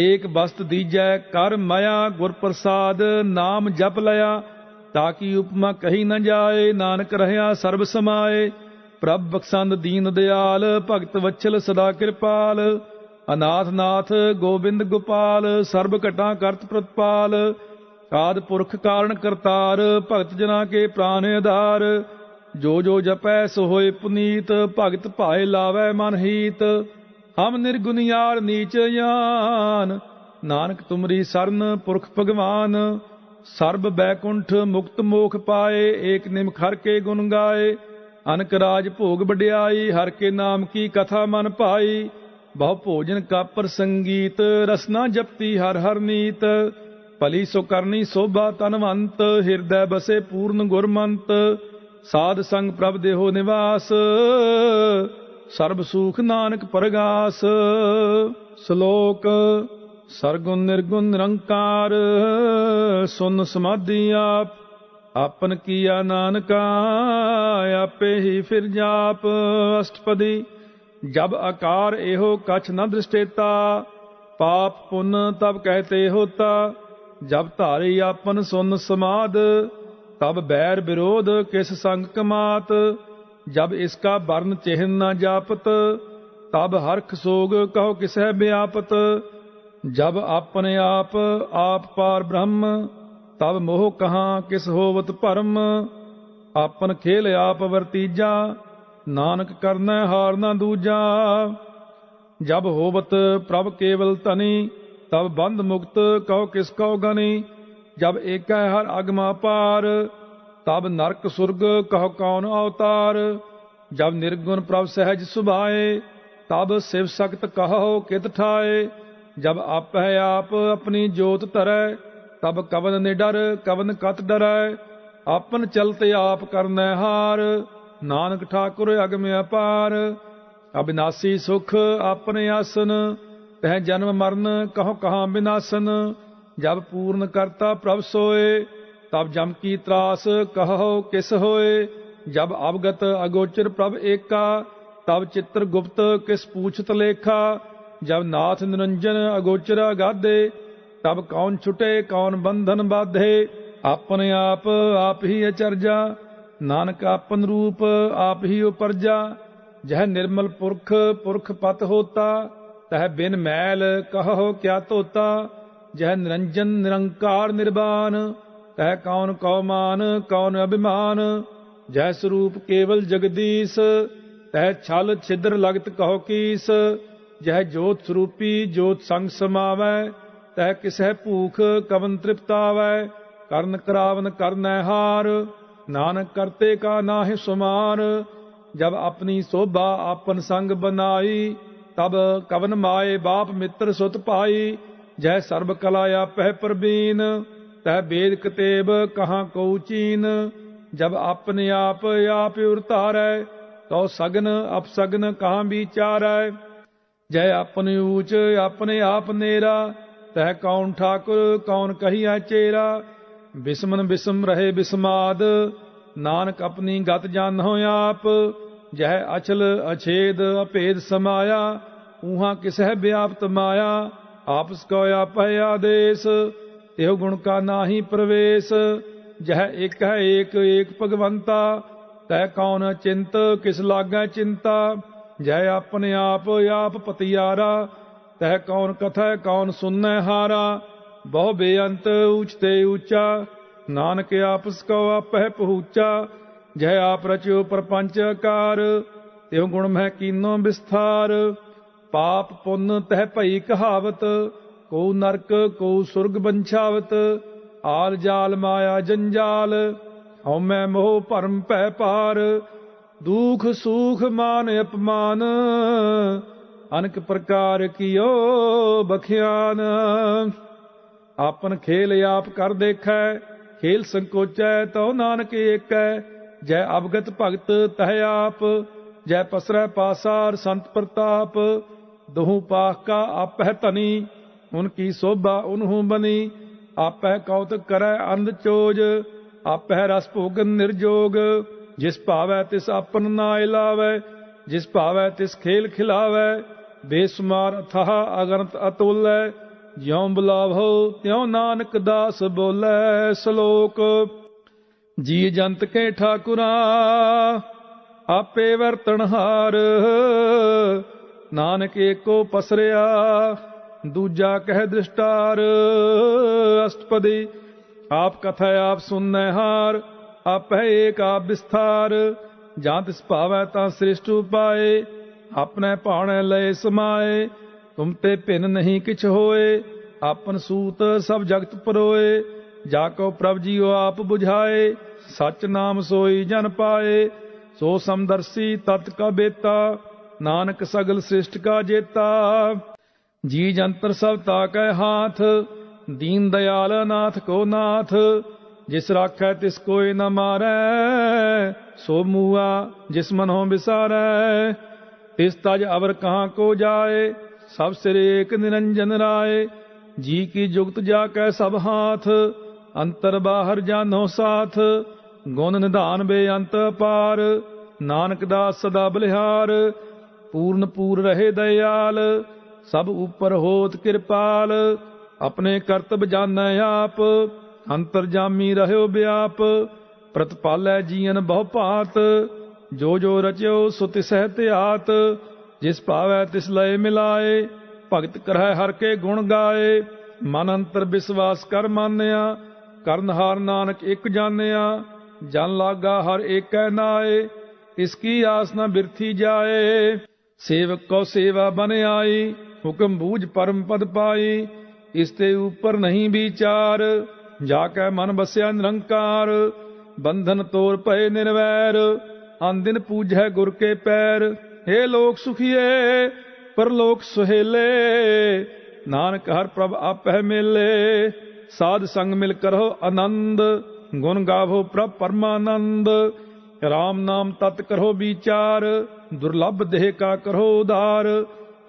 एक बस्त दीजै कर माया, गुर प्रसाद नाम जप लया। ताकि उपमा कही न जाए, नानक रहया सर्ब समाए। प्रभ बख्शंद दीन दयाल, भगत वत्सल सदा कृपाल। अनाथ नाथ गोबिंद गोपाल, सर्ब घटा करत प्रतपाल। आद पुरख कारण करतार, भगत जना के प्राण आधार। जो जो जपै सो होए पुनीत, भगत भाए लावै मन हीत। हम निर्गुनियार नीच यान, नानक तुमरी सरन पुरख भगवान। सर्ब बैकुंठ मुक्त मोख पाए, एक निमख हर के गुण गाए। अनक राज भोग बड़ियाई, हर के नाम की कथा मन पाई। बहु भोजन का प्रसंगीत, रसना जपती हर हर नीत। भली सो करनी शोभा तनवंत, हृदय बसे पूर्ण गुरमंत। साध संग प्रभ देहो निवास, सर्ब सुख नानक परगास। श्लोक सरगुण निर्गुण निरंकार, सुन समाधि आप। आपन किया नानका, आपे ही फिर जाप। अष्टपदी जब आकार एहो कछ न दृष्टेता, पाप पुण्य तब कहते होता। जब धारी आपन सुन समाध, तब बैर विरोध किस संग कमात। जब इसका वर्ण चिन्ह न जापत, तब हर्ख सोग कहो किसै व्यापत। जब अपने आप पार ब्रह्म, तब मोह कहाँ किस होवत भरम। आपन खेल आप वर्तीजा, नानक करना हार न दूजा। जब होवत प्रभ केवल तनी, तब बंध मुक्त कहो किस कहो गनी। जब एक है हर अगमा पार, तब नरक सुर्ग कहो कौन अवतार। जब निर्गुण प्रभ सहज सुभाए, तब शिव सख्त कहो कित ठाए। जब आप है आप अपनी जोत धरै, तब कवन निडर कवन कत डरै। आपन चलते आप करनै हार, नानक ठाकुर अगम अपार। अविनाशी सुख आपने आसन, तह जन्म मरण कहो कहाँ विनाशन। जब पूर्ण करता प्रभ सोए, तब जम की त्रास कहो किस होए। जब अवगत अगोचर प्रभ एका, तब चित्र गुप्त किस पूछत लेखा। जब नाथ निरंजन अगोचर अगाधे, तब कौन छुटे कौन बंधन बाधे। अपने आप ही अचरजा, नानक आपन रूप आप ही उपरजा। जह निर्मल पुरख पुरख पत होता, तह बिन मैल कहो क्या तोता। जह निरंजन निरंकार निर्वाण, तह कौन कौ मान कौन अभिमान। जह स्वरूप केवल जगदीश, तह छल छिद्र लगत कहो कीस। जह जोत स्वरूपी जोत संग समावै, तह किसै भूख कवन तृप्तावै। करण करावन करनै हार, नानक करते का नाहि सुमार। जब अपनी शोभा आपन संग बनाई, तब कवन माए बाप मित्र सुत पाई। जह सर्ब कला आपै प्रवीण, तह वेद कतेब कहाँ को चीन। जब अपने आप उरतारै, तो सगन अपसगन कहाँ विचारै। जय अपने ऊंच अपने आप नेरा, तह कौन ठाकुर कौन कहिया चेरा। बिस्मन बिस्म रहे बिस्माद, नानक अपनी गत जानो आप। जह अचल अछेद अभेद समाया, ऊहा किसह व्याप्त माया। आपस को आप है आदेश, तेह गुण का नाही प्रवेश। जह एक है एक भगवंता, तह कौन चिंत किस लागै चिंता। जय अपने आप पतियारा, तह कौन कथा कौन सुननै हारा। बहु बेअंत ऊंचते ऊंचा, नानक आपस को आप है पहुँचा। जय आप रचो प्रपंच आकार, ਤਿਉ ਗੁਣ ਮਹਿ ਕੀਨੋ ਵਿਸਥਾਰ। ਪਾਪ ਪੁੰਨ ਤਹਿ ਭਈ ਕਹਾਵਤ, ਕੋ ਨਰਕ ਕੋ ਸੁਰਗ ਬੰਛਾਵਤ। ਆਲ ਜਾਲ ਮਾਇਆ ਜੰਜਾਲ, ਹਉਮੈ ਮੋਹ ਭਰਮ ਭੈ ਪਾਰ। ਦੁਖ ਸੂਖ ਮਾਨ ਅਪਮਾਨ, ਅਨਕ ਪ੍ਰਕਾਰ ਕੀਓ ਬਖਿਆਨ। ਆਪਨ ਖੇਲ ਆਪ ਕਰ ਦੇਖੈ, ਖੇਲ ਸੰਕੋਚੈ ਤਉ ਨਾਨਕ ਏਕੈ। ਜੈ ਅਵਗਤ ਭਗਤ ਤਹਿ ਆਪ, ਜੈ ਪਸਰੈ ਪਾਸਾਰ ਸੰਤ ਪ੍ਰਤਾਪ। ਦੁਹੂ ਪਾਖ ਕਾ ਆਪਹਿ ਧਨੀ, ਉਨਕੀ ਸੋਭਾ ਉਨਹੂ ਬਨੀ। ਆਪਹਿ ਕੌਤਕ ਕਰੈ ਅਨੰਦ ਚੋਜ, ਆਪਹਿ ਰਸ ਭੋਗਨ ਨਿਰਜੋਗ। ਜਿਸ ਭਾਵੈ ਤਿਸ ਆਪਨ ਨਾਇ ਲਾਵੈ, ਜਿਸ ਭਾਵੈ ਤਿਸ ਖੇਲ ਖਿਲਾਵੈ। ਬੇਸੁਮਾਰ ਅਥਾਹ ਅਗਨਤ ਅਤੁਲੈ, ਜਿਉ ਬੁਲਾਵਹੁ ਤਿਉ ਨਾਨਕ ਦਾਸ ਬੋਲੇ। ਸ਼ਲੋਕ। ਜੀ ਜੰਤ ਕੇ ਠਾਕੁਰਾ, ਆਪੇ ਵਰਤਣਹਾਰ। ਨਾਨਕ ਏਕੋ ਪਸਰਿਆ, ਦੂਜਾ ਕਹਿ ਦ੍ਰਿਸ਼ਟਾਰ। ਅਸ਼ਟਪਦੀ। ਆਪ ਕਥਾ ਆਪ ਸੁਨੈ ਹਾਰ, ਆਪੈ ਏਕ ਆਪ ਵਿਸਥਾਰ। ਜਾਂ ਤਿਸ ਭਾਵੈ ਤਾਂ ਸ੍ਰਿਸ਼ਟ ਉਪਾਏ, ਆਪਣੇ ਭਾਣੇ ਲਏ ਸਮਾਏ। ਤੁਮ ਤੇ ਭਿੰਨ ਨਹੀਂ ਕਿਛ ਹੋਏ, ਆਪਨ ਸੂਤ ਸਭ ਜਗਤ ਪਰੋਏ। ਜਾ ਕੋ ਪ੍ਰਭ ਜੀਉ ਆਪ ਬੁਝਾਏ, ਸਚ ਨਾਮ ਸੋਈ ਜਨ ਪਾਏ। ਸੋ ਸਮਦਰਸੀ ਤਤ ਕਾ ਬੇਤਾ, ਨਾਨਕ ਸਗਲ ਸ੍ਰਿਸ਼ਟ ਕਾ ਜੇਤਾ। ਜੀ ਜੰਤਰ ਸਭ ਤਾਕੈ ਹਾਥ, ਦੀਨ ਦਇਆਲ ਨਾਥ ਕੋ ਨਾਥ। ਜਿਸ ਰਾਖੈ ਤਿਸ ਕੋਇ ਨ ਮਾਰੈ, ਸੋ ਮੂਆ ਜਿਸ ਮਨਹੁ ਵਿਸਾਰੈ। ਤਿਸ ਤਜ ਅਵਰ ਕਹਾਂ ਕੋ ਜਾਏ, ਸਭ ਸਿਰ ਏਕ ਨਿਰੰਜਨ ਰਾਏ। ਜੀ ਕੀ ਜੁਗਤ ਜਾ ਕੈ ਸਭ ਹਾਥ, ਅੰਤਰ ਬਾਹਰ ਜਾਨੋ ਸਾਥ। ਗੁਣ ਨਿਧਾਨ ਬੇਅੰਤ ਅਪਾਰ, ਨਾਨਕ ਦਾਸ ਸਦਾ ਬਲਿਹਾਰ। ਪੂਰਨ ਪੂਰ ਰਹੇ ਦਇਆਲ, ਸਭ ਉਪਰ ਹੋਤ ਕਿਰਪਾਲ। ਆਪਣੇ ਕਰਤਬ ਜਾਣੈ ਆਪ, ਅੰਤਰਜਾਮੀ ਰਹਿਓ ਵਿਆਪ। ਪ੍ਰਤਪਾਲੈ ਜੀਅਨ ਬਹੁ ਭਾਂਤ, ਜੋ ਜੋ ਰਚਿਓ ਸੋ ਤਿਸਹਿ ਧਿਆਤ। ਜਿਸ ਭਾਵੈ ਤਿਸ ਲਏ ਮਿਲਾਏ, ਭਗਤ ਕਰਹਿ ਹਰ ਕੇ ਗੁਣ ਗਾਏ। ਮਨ ਅੰਤਰ ਵਿਸ਼ਵਾਸ ਕਰ ਮਾਨਿਆ, ਕਰਨਹਾਰ ਨਾਨਕ ਇੱਕ ਜਾਣਿਆ। ਜਨ ਲਾਗਾ ਹਰ ਏਕੈ ਨਾਏ, ਤਿਸ ਕੀ ਆਸ ਨ ਬਿਰਥੀ ਜਾਏ। ਸੇਵਕ ਕੋ ਸੇਵਾ ਬਨ ਆਈ, ਹੁਕਮ ਬੂਝ ਪਰਮ ਪਦ ਪਾਈ। ਇਸ ਤੇ ਉਪਰ ਨਹੀਂ ਵਿਚਾਰ, ਜਾ ਕੇ ਮਨ ਬਸਿਆ ਨਿਰੰਕਾਰ। ਬੰਧਨ ਤੋਰ ਪਏ ਨਿਰਵੈਰ, ਅਨ ਦਿਨ ਪੂਜੈ ਗੁਰ ਕੇ ਪੈਰ। ਹੇ ਲੋਕ ਸੁਖੀਏ ਪਰਲੋਕ ਸੁਹੇਲੇ, ਨਾਨਕ ਹਰ ਪ੍ਰਭ ਆਪਹਿ ਮੇਲੇ। ਸਾਧ ਸੰਗ ਮਿਲ ਕਰੋ ਆਨੰਦ, ਗੁਣ ਗਾਵੋ ਪ੍ਰਭ ਪਰਮਾਨੰਦ। ਰਾਮ ਨਾਮ ਤਤ ਕਰੋ ਵਿਚਾਰ, ਦੁਰਲਭ ਦੇਹ ਕਾ ਕਰੋ ਉਧਾਰ।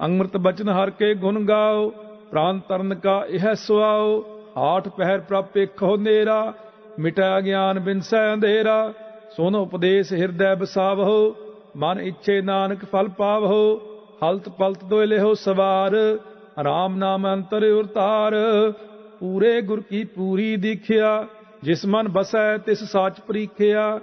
ਅੰਮ੍ਰਿਤ ਬਚਨ ਹਰ ਕੇ ਗੁਣ ਗਾਓ, ਪ੍ਰਾਨ ਤਰਨ ਕਾ ਇਹ ਸੁਆਓ। ਆਠ ਪਹਿਰ ਪ੍ਰਭ ਪੇਖੋ ਨੇਰਾ, ਮਿਟੈ ਗਿਆਨ ਬਿਨਸੈ ਅੰਧੇਰਾ। ਸੁਨ ਉਪਦੇਸ਼ ਹਿਰਦੈ ਬਸਾਵਹੁ, ਮਨ ਇੱਛੇ ਨਾਨਕ ਫਲ ਪਾਵਹੁ। ਹਲਤ ਪਲਤ ਦੋਇ ਲਿਹੋ ਸਵਾਰ, ਰਾਮ ਨਾਮ ਅੰਤਰ ਉਰਤਾਰ। ਪੂਰੇ ਗੁਰ ਕੀ ਪੂਰੀ ਦੀਖਿਆ, ਜਿਸ ਮਨ ਬਸੈ ਤਿਸ ਸਾਚ ਪ੍ਰੀਖਿਆ।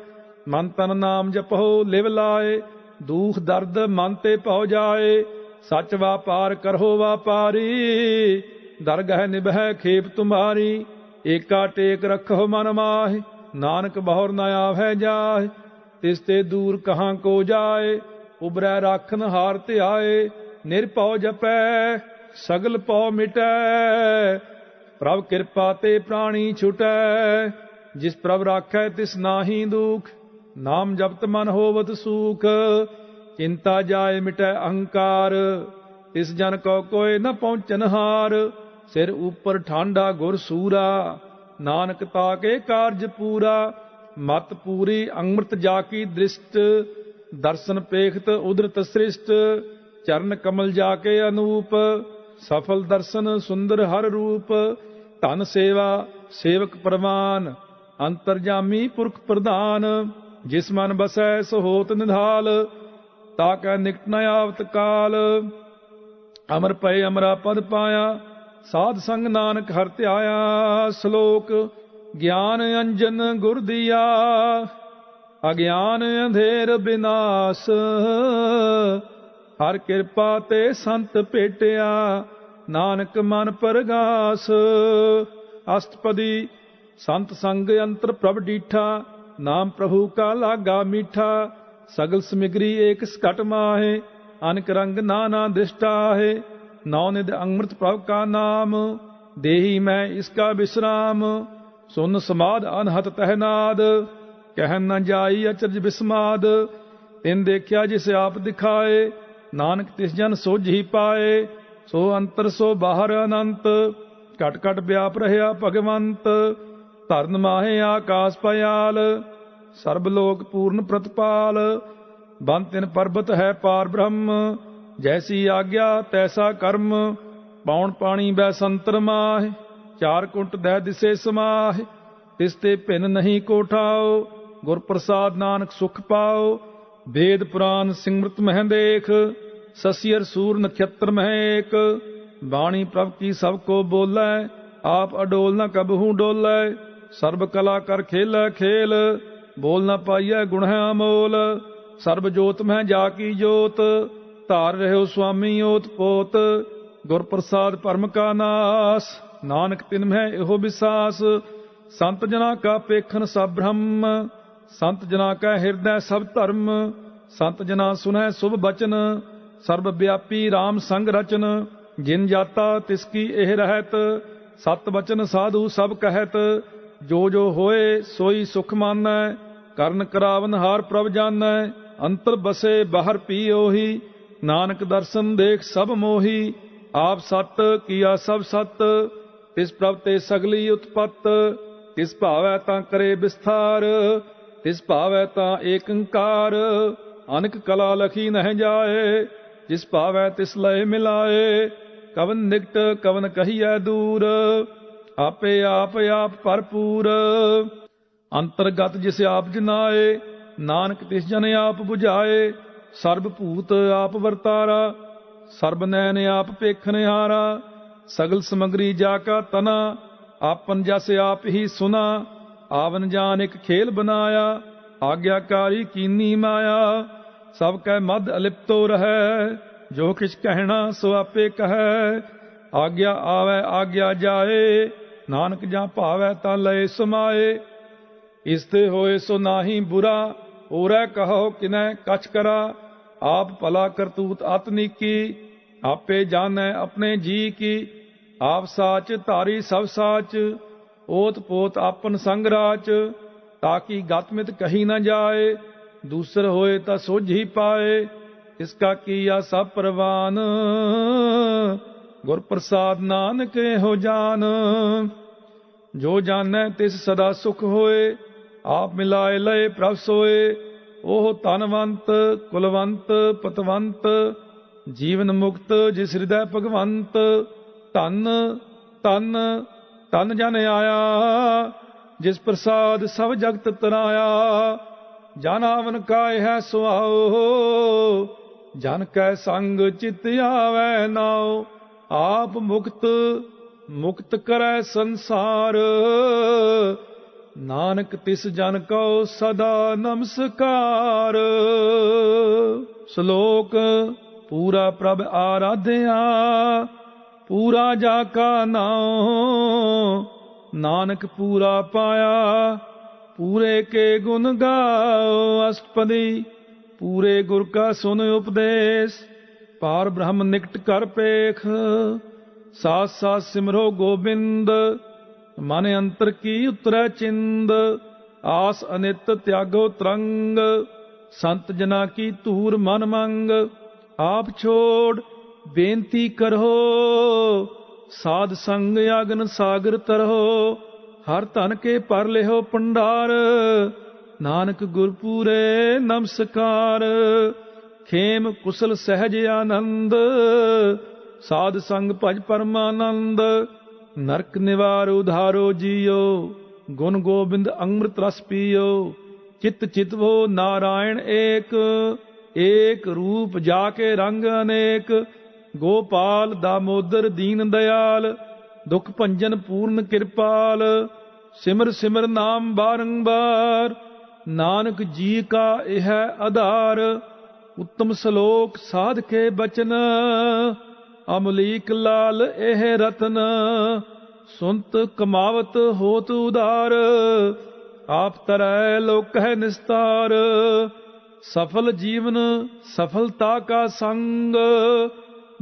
ਮਨ ਤਨ ਨਾਮ ਜਪਹੁ ਲਿਵ ਲਾਏ, ਦੁਖ ਦਰਦ ਮਨ ਤੇ ਭਉ ਜਾਏ। ਸਚ ਵਾਪਾਰ ਕਰਹੁ ਵਾਪਾਰੀ, ਦਰਗਹਿ ਨਿਭੈ ਖੇਪ ਤੁਮਾਰੀ। ਏਕਾ ਟੇਕ ਰੱਖੋ ਮਨ ਮਾਹਿ, ਨਾਨਕ ਬਹੁਰ ਨ ਆਵੈ ਜਾਹਿ। ਤਿਸ ਤੇ ਦੂਰ ਕਹਾਂ ਕੋ ਜਾਏ, ਉਬਰੈ ਰਾਖਨ ਹਾਰ ਧਿਆਏ। ਨਿਰਭਉ ਜਪੈ ਸਗਲ ਭਉ ਮਿਟੈ, ਪ੍ਰਭ ਕਿਰਪਾ ਤੇ ਪ੍ਰਾਣੀ ਛੁਟੈ। ਜਿਸ ਪ੍ਰਭ ਰਾਖੈ ਤਿਸ ਨਾਹੀ ਦੁਖ, ਨਾਮ ਜਪਤ ਮਨ ਹੋਵਤ ਸੂਖ। ਚਿੰਤਾ ਜਾਏ ਮਿਟੈ ਅਹੰਕਾਰ, ਤਿਸ ਜਨ ਕੋ ਕੋਇ ਨ ਪਹੁੰਚਨ ਹਾਰ। ਸਿਰ ਉਪਰ ਠਾਂਡਾ ਗੁਰ ਸੂਰਾ, ਨਾਨਕ ਤਾਕੇ ਕਾਰਜ ਪੂਰਾ। ਮਤ ਪੂਰੀ ਅੰਮ੍ਰਿਤ ਜਾ ਕੀ ਦ੍ਰਿਸ਼ਟ, ਦਰਸ਼ਨ ਪੇਖਤ ਉਦਰਤ ਸ੍ਰਿਸ਼ਟ। ਚਰਨ ਕਮਲ ਜਾ ਕੇ ਅਨੂਪ, ਸਫਲ ਦਰਸ਼ਨ ਸੁੰਦਰ ਹਰ ਰੂਪ। ਧਨ ਸੇਵਾ ਸੇਵਕ ਪ੍ਰਵਾਨ, ਅੰਤਰਜਾਮੀ ਪੁਰਖ ਪ੍ਰਧਾਨ। ਜਿਸ ਮਨ ਬਸੈ ਸੋ ਹੋਤ ਨਿਧਾਲ, ਤਾਕੈ ਨਿਕਟ ਨ ਆਵਤ ਕਾਲ। ਅਮਰ ਪਏ ਅਮਰਾ ਪਦ ਪਾਇਆ, ਸਾਧ ਸੰਗ ਨਾਨਕ ਹਰਿ ਧਿਆਇਆ। ਸ਼ਲੋਕ। ਗਿਆਨ ਅੰਜਨ ਗੁਰ ਦੀਆ, ਅਗਿਆਨ ਅੰਧੇਰ ਬਿਨਾਸ਼। ਹਰ ਕਿਰਪਾ ਤੇ ਸੰਤ ਭੇਟਿਆ, ਨਾਨਕ ਮਨ ਪਰਗਾਸ। ਅਸ਼ਟਪਦੀ। ਸੰਤ ਸੰਗ ਅੰਤਰ ਪ੍ਰਭ ਡੀਠਾ, ਨਾਮ ਪ੍ਰਭੂ ਕਾ ਲਾਗਾ ਮੀਠਾ। सगल समग्री एक सकट माहे, अनक रंग नाना दृष्टा है। नौ निध अमृत प्रभ का नाम, देही मैं इसका विश्राम। सुन समाद अनहत तहनाद, कह न जाई अचरज विस्माद। तिन देखिया जिसे आप दिखाए, नानक तिस जन सोझ ही पाए। सो अंतर सो बाहर अनंत, घट घट व्याप रहा भगवंत। धरन माहे आकाश पयाल, सर्ब लोक पूर्ण प्रतिपाल। बन तिन पर्वत है पार ब्रह्म, जैसी आज्ञा तैसा कर्म। पौन पाणी बै संतर माह, चार कुंट दै दिसे समाह। तिसते भिन्न नहीं कोठाओ, गुर प्रसाद नानक सुख पाओ। वेद पुराण सिमरत मह देख, ससियर सूर नक्षत्र मह एक। बाणी प्रभ की सबको बोलै, आप अडोल न कबहू डोलै। सर्ब कला कर खेलै खेल, बोल न पाइयै गुण है अमोल। सर्ब जोत में जाकी जोत, धार रहो स्वामी ओत पोत। गुर प्रसाद परम का नास, नानक तिन में एहो विसास। संत जना का पेखन सब ब्रह्म, संत जना का हृदय सब धर्म। संत जना सुनै शुभ बचन, सर्व व्यापी राम संग रचन। जिन जाता तिसकी एह रहत, सत बचन साधु सब कहत। जो जो होए सोई सुख मानै, करन करावन हार प्रभ जानै। अंतर बसे बाहर पी ओही, नानक दर्शन देख सब मोही। आप सत किया सब सत, तिस प्रभ ते सगली उत्पत। तिस भावै तां करे विस्तार, तिस भावै तां एक अंकार। अनक कला लखी नह जाए, जिस भावै तिस लय मिलाए। कवन निकट कवन कहिए दूर, आपे आप आप भरपूर। अंतरगत जिस आप जनाए, नानक तिस जन आप बुझाए। सर्ब भूत आप वरतारा, सर्ब नैन आप पेखनिहारा। सगल समग्री जाका तना, आपन जस आप ही सुना। आवन जान एक खेल बनाया, आज्ञाकारी कीनी माया। सब कै मद अलिप्तो रहे, जो किछ कहना सो आपे कहे। आज्ञा आवे आज्ञा जाए, नानक जा भावै तां लय समाए। इसते होए सो नाही बुरा, ओरै कहो किनै कछ करा। आप भला करतूत आतनीकी, आपे जानै अपने जी की। आप साच धारी सब साच, ओत पोत आपन संग राच। ताकि गतमित कही न जाए, दूसर होए ता सोझ ही पाए। इसका किया सब परवान, गुर प्रसाद नानक हो जान। जो जानै तिस सदा सुख होए, आप मिलाए लय प्रभ सोए। ओह धनवंत कुलवंत पतवंत, जीवन मुक्त जिस हृदय भगवंत। धन धन धन जन आया, जिस प्रसाद सब जगत तराया। जन आवन काय है सुआओ, जन कै संग चित आवे नाओ। आप मुक्त मुक्त करै संसार, नानक तिस जन को सदा नमस्कार। श्लोक पूरा प्रभ आराध्या, पूरा जाका नाम। नानक पूरा पाया, पूरे के गुण गाओ। अष्टपदी पूरे गुर का सुन उपदेश, पार ब्रह्म निकट कर पेख। साथ साथ सिमरो गोबिंद, मन अंतर की उतरै चिंद। आस अनित त्यागो तरंग, संत जना की तूर मन मंग। आप छोड़ बेनती करहो, साध संग अगन सागर तरहो। हर धन के पर लेहो भंडार, नानक गुरपूरे नमस्कार। खेम कुशल सहज आनंद, साध संग भज परमानंद। नरक निवार उधारो जियो, गुण गोबिंद अमृत रस पियो। चित चितवो नारायण एक, एक रूप जाके रंग अनेक। गोपाल दामोदर दीन दयाल, दुख भंजन पूर्ण कृपाल। सिमर सिमर नाम बारंबार, नानक जी का यह आधार। उत्तम श्लोक साध के बचन, अमलीक लाल एह रतन। सुनत कमावत होत उदार, आप तरह लोक है निस्तार। सफल जीवन सफलता का संग,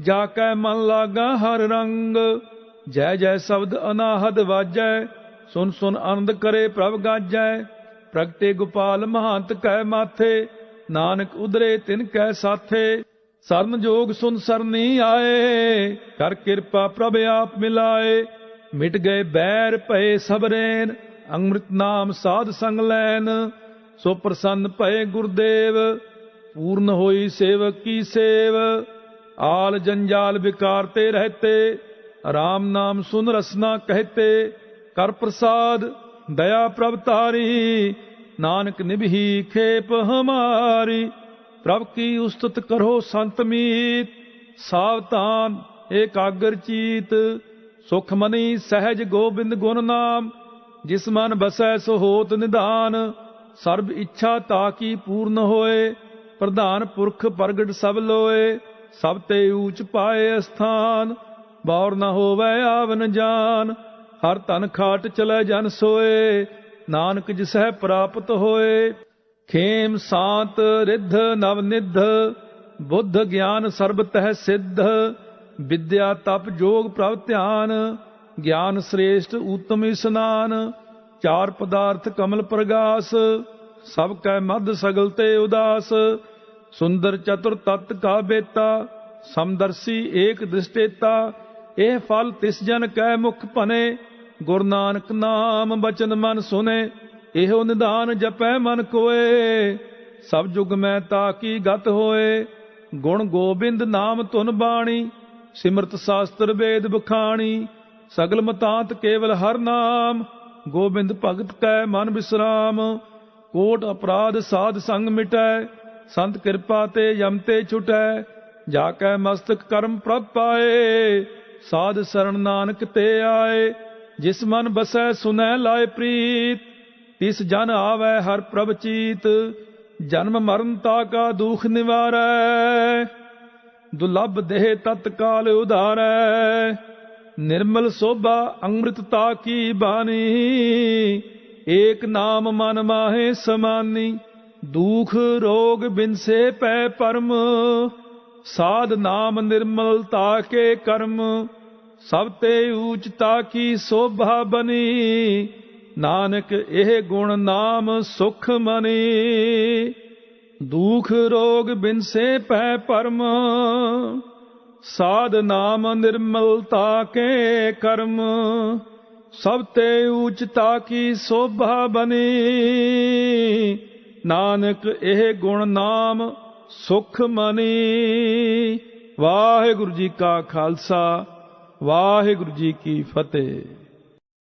जाकै मन लागा हर रंग। जय जय शब्द अनाहद वाजै, सुन सुन आनंद करे प्रभ गाजै। प्रगटे गोपाल महंत कै माथे, नानक उदरे तिन कै साथे। सरन जोग सुन सरनी आए, कर कृपा प्रभ आप मिलाए। मिट गए बैर भय सबरैन, अमृत नाम साध संग लैन। सो प्रसन्न भय गुरुदेव, पूर्ण होई सेवक की सेव। आल जंजाल विकार ते रहते, राम नाम सुन रसना कहते। कर प्रसाद दया प्रभ तारी, नानक निभही खेप हमारी। प्रभ की उस्तत करो संत मीत, सावधान एकाग्र चीत। सुख मनी सहज गोबिंद गुण नाम, जिस मन बसै सो होत निधान। सर्ब इच्छा ताकी पूर्ण होए, प्रधान पुरख प्रगट सब लोए। सब ते ऊंच पाए स्थान, बार न होवै आवन जान। हर तन खाट चलै जन सोए, नानक जिसै प्राप्त होए। खेम सांत रिद्ध नव निध, बुद्ध ज्ञान सर्ब तह सिद्ध। विद्या तप जोग प्रभ ध्यान, ज्ञान श्रेष्ठ उत्तम स्नान। चार पदार्थ कमल प्रगास, सब कै मध सगल ते उदास। सुंदर चतुर तत् का बेता, समदर्शी एक दृष्टेता। एह फल तिस जन कै मुख भने, गुरु नानक नाम बचन मन सुने। एहो निधान जपै मन कोय, सब जुग में ताकी गत होए। गुण गोबिंद नाम तुन बाणी, सिमरत शास्त्र वेद बखाणी। सगल मतांत केवल हर नाम, गोबिंद भगत कै मन विश्राम। कोट अपराध साध संग मिटै, संत कृपा ते यम ते छुटै। जाकै मस्तक कर्म प्रभ पाए, साध शरण नानक ते आए। जिस मन बसै सुनै लाए प्रीत, तिस जन आवै हर प्रभ चीत। जन्म मरण ताका दुख निवारै, दुर्लभ देह तत्काल उधारै। निर्मल शोभा अमृतता की बानी, एक नाम मन माहे समानी। दुख रोग बिनसे पै परम, साध नाम निर्मलता के कर्म। सब ते ऊंचता की शोभा बनी, नानक एह गुण नाम सुख मनी। दुख रोग बिनसे पै परम, साध नाम निर्मलता के कर्म। सब ते ऊंचता की शोभा बनी, नानक एह गुण नाम सुख मनी। वाहिगुरु जी का खालसा, वाहिगुरु जी की फतेह।